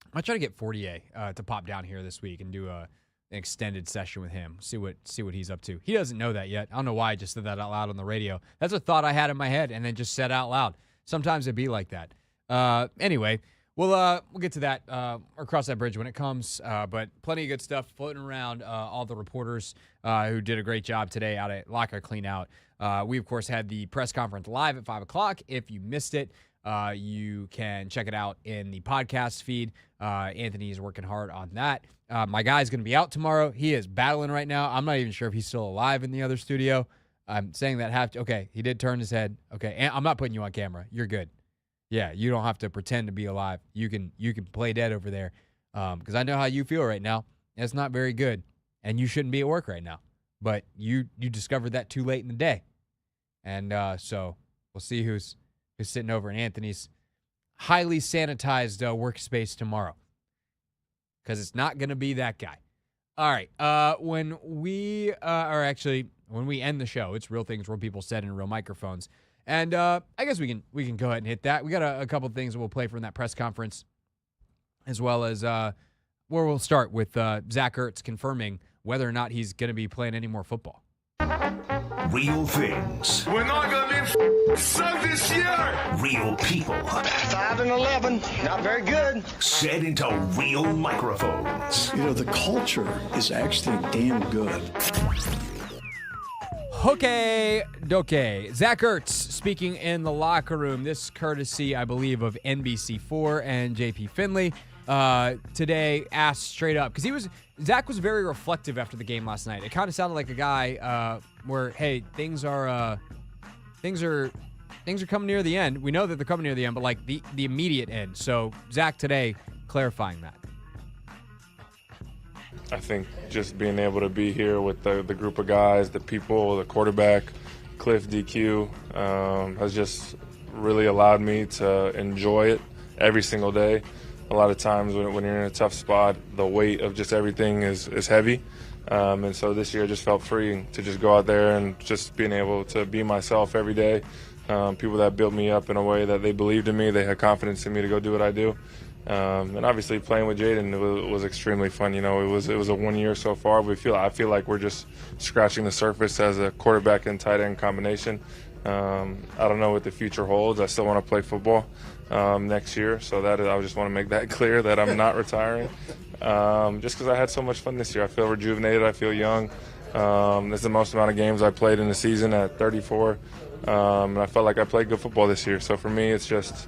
I'm going to try to get Fortier to pop down here this week and do an extended session with him. See what he's up to. He doesn't know that yet. I don't know why I just said that out loud on the radio. That's a thought I had in my head and then just said out loud. Sometimes it'd be like that. Anyway, we'll get to that or cross that bridge when it comes. But plenty of good stuff floating around. All the reporters who did a great job today out at Locker Cleanout. We, of course, had the press conference live at 5 o'clock. If you missed it, you can check it out in the podcast feed. Anthony is working hard on that. My guy's going to be out tomorrow. He is battling right now. I'm not even sure if he's still alive in the other studio. I'm saying that okay, he did turn his head. Okay, and I'm not putting you on camera. You're good. Yeah, you don't have to pretend to be alive. You can play dead over there because I know how you feel right now. It's not very good, and you shouldn't be at work right now. But you discovered that too late in the day. And so we'll see who's sitting over in Anthony's highly sanitized workspace tomorrow. Because it's not going to be that guy. All right. When we end the show, it's Real Things, Real People Said in Real Microphones. And I guess we can go ahead and hit that. We got a couple of things that we'll play from that press conference, as well as where we'll start with Zach Ertz confirming whether or not he's going to be playing any more football. Real things. We're not going to be sucked this year. Real people. 5-11, not very good. Said into real microphones. You know, the culture is actually damn good. Okay, doke. Zach Ertz speaking in the locker room. This courtesy, I believe, of NBC4 and JP Finley. Today asked straight up because Zach was very reflective after the game last night. It kind of sounded like a guy where, hey, things are coming near the end. We know that they're coming near the end, but like the immediate end. So Zach today clarifying that. I think just being able to be here with the group of guys, the people, the quarterback, Cliff, DQ, has just really allowed me to enjoy it every single day. A lot of times when you're in a tough spot, the weight of just everything is heavy. And so this year I just felt free to just go out there and just being able to be myself every day. People that built me up in a way that they believed in me, they had confidence in me to go do what I do. And obviously playing with Jaden was extremely fun. You know, it was a 1 year so far. I feel like we're just scratching the surface as a quarterback and tight end combination. I don't know what the future holds. I still want to play football next year, so I just want to make that clear that I'm not retiring. Just because I had so much fun this year. I feel rejuvenated. I feel young. This is the most amount of games I played in the season at 34, and I felt like I played good football this year. So for me, it's just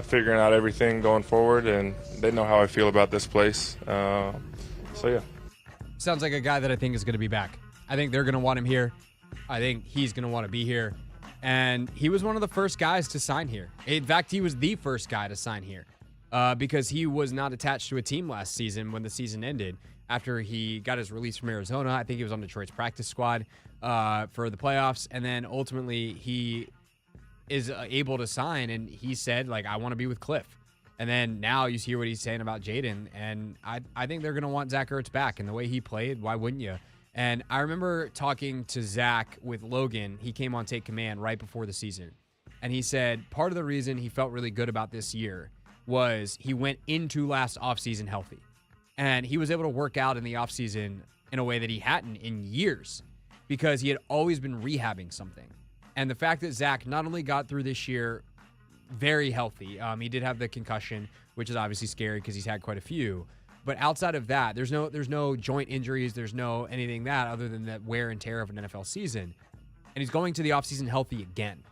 figuring out everything going forward, and they know how I feel about this place. So yeah. Sounds like a guy that I think is going to be back. I think they're going to want him here. I think he's going to want to be here. And he was one of the first guys to sign here. In fact, he was the first guy to sign here because he was not attached to a team last season when the season ended. After he got his release from Arizona, I think he was on Detroit's practice squad for the playoffs. And then ultimately he is able to sign, and he said, like, I want to be with Cliff. And then now you hear what he's saying about Jaden, and I think they're going to want Zach Ertz back. And the way he played, why wouldn't you? And I remember talking to Zach with Logan. He came on Take Command right before the season. And he said part of the reason he felt really good about this year was he went into last offseason healthy. And he was able to work out in the offseason in a way that he hadn't in years because he had always been rehabbing something. And the fact that Zach not only got through this year very healthy, he did have the concussion, which is obviously scary because he's had quite a few. But outside of that, there's no joint injuries. There's no anything that other than that wear and tear of an NFL season. And he's going to the offseason healthy again.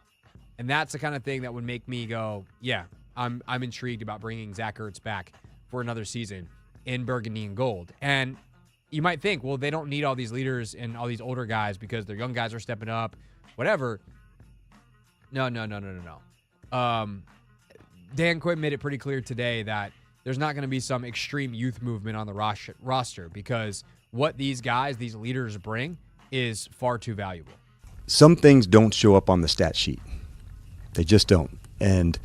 And that's the kind of thing that would make me go, yeah, I'm intrigued about bringing Zach Ertz back for another season in burgundy and gold. And you might think, well, they don't need all these leaders and all these older guys because their young guys are stepping up, whatever. No. Dan Quinn made it pretty clear today that there's not going to be some extreme youth movement on the roster because what these guys, these leaders bring is far too valuable. Some things don't show up on the stat sheet. They just don't. And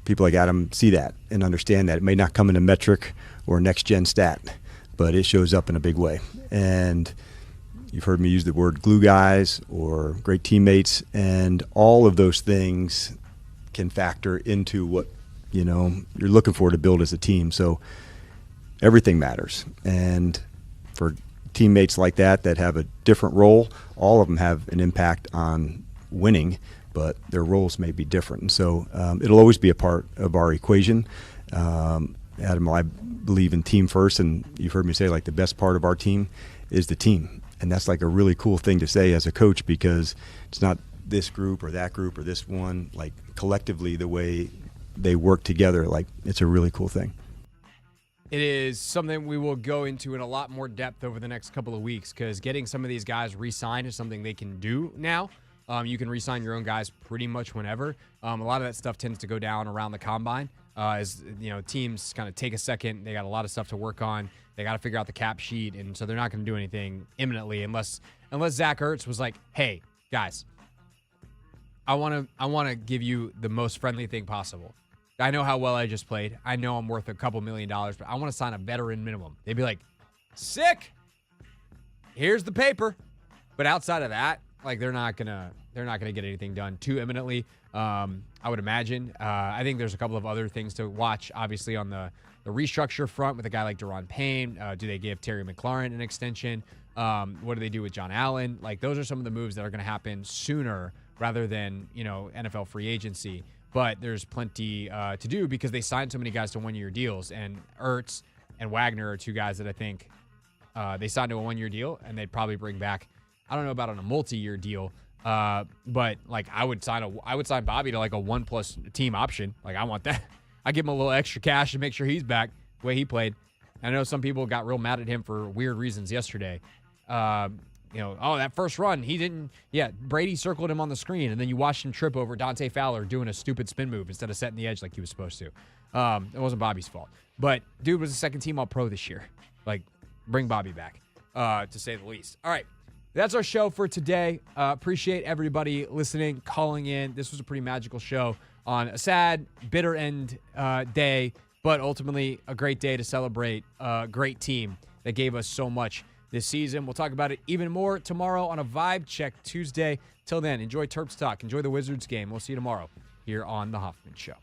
people like Adam see that and understand that. It may not come in a metric or next-gen stat, but it shows up in a big way. And you've heard me use the word glue guys or great teammates, and all of those things can factor into what, you know, you're looking for to build as a team. So everything matters. And for teammates like that have a different role, all of them have an impact on winning, but their roles may be different. And so it'll always be a part of our equation. Adam, I believe in team first, and you've heard me say, like, the best part of our team is the team. And that's like a really cool thing to say as a coach, because it's not this group or that group or this one, like collectively the way they work together, like it's a really cool thing. It is something we will go into in a lot more depth over the next couple of weeks, because getting some of these guys re-signed is something they can do now. You can re-sign your own guys pretty much whenever. A lot of that stuff tends to go down around the combine. As you know, teams kind of take a second. They got a lot of stuff to work on. They got to figure out the cap sheet, and so they're not going to do anything imminently unless Zach Ertz was like, "Hey guys, I want to give you the most friendly thing possible. I know how well I just played. I know I'm worth a couple $1 million, but I want to sign a veteran minimum." They'd be like, "Sick. Here's the paper." But outside of that, like, they're not gonna get anything done too imminently. I would imagine. I think there's a couple of other things to watch, obviously, on the restructure front with a guy like Daron Payne. Do they give Terry McLaurin an extension? What do they do with John Allen? Like, those are some of the moves that are going to happen sooner rather than, you know, NFL free agency. But there's plenty to do because they signed so many guys to one-year deals. And Ertz and Wagner are two guys that I think they signed to a one-year deal, and they'd probably bring back. I don't know about on a multi-year deal, but like I would sign Bobby to like a 1+ team option. Like, I want that. I give him a little extra cash to make sure he's back the way he played. I know some people got real mad at him for weird reasons yesterday. You know, oh, that first run, he didn't. Yeah, Brady circled him on the screen, and then you watched him trip over Dante Fowler doing a stupid spin move instead of setting the edge like he was supposed to. It wasn't Bobby's fault. But dude was a second-team All-Pro this year. Like, bring Bobby back, to say the least. All right. That's our show for today. Appreciate everybody listening, calling in. This was a pretty magical show on a sad, bitter end day, but ultimately a great day to celebrate a great team that gave us so much this season. We'll talk about it even more tomorrow on a Vibe Check Tuesday. Till then, enjoy Terps Talk. Enjoy the Wizards game. We'll see you tomorrow here on The Hoffman Show.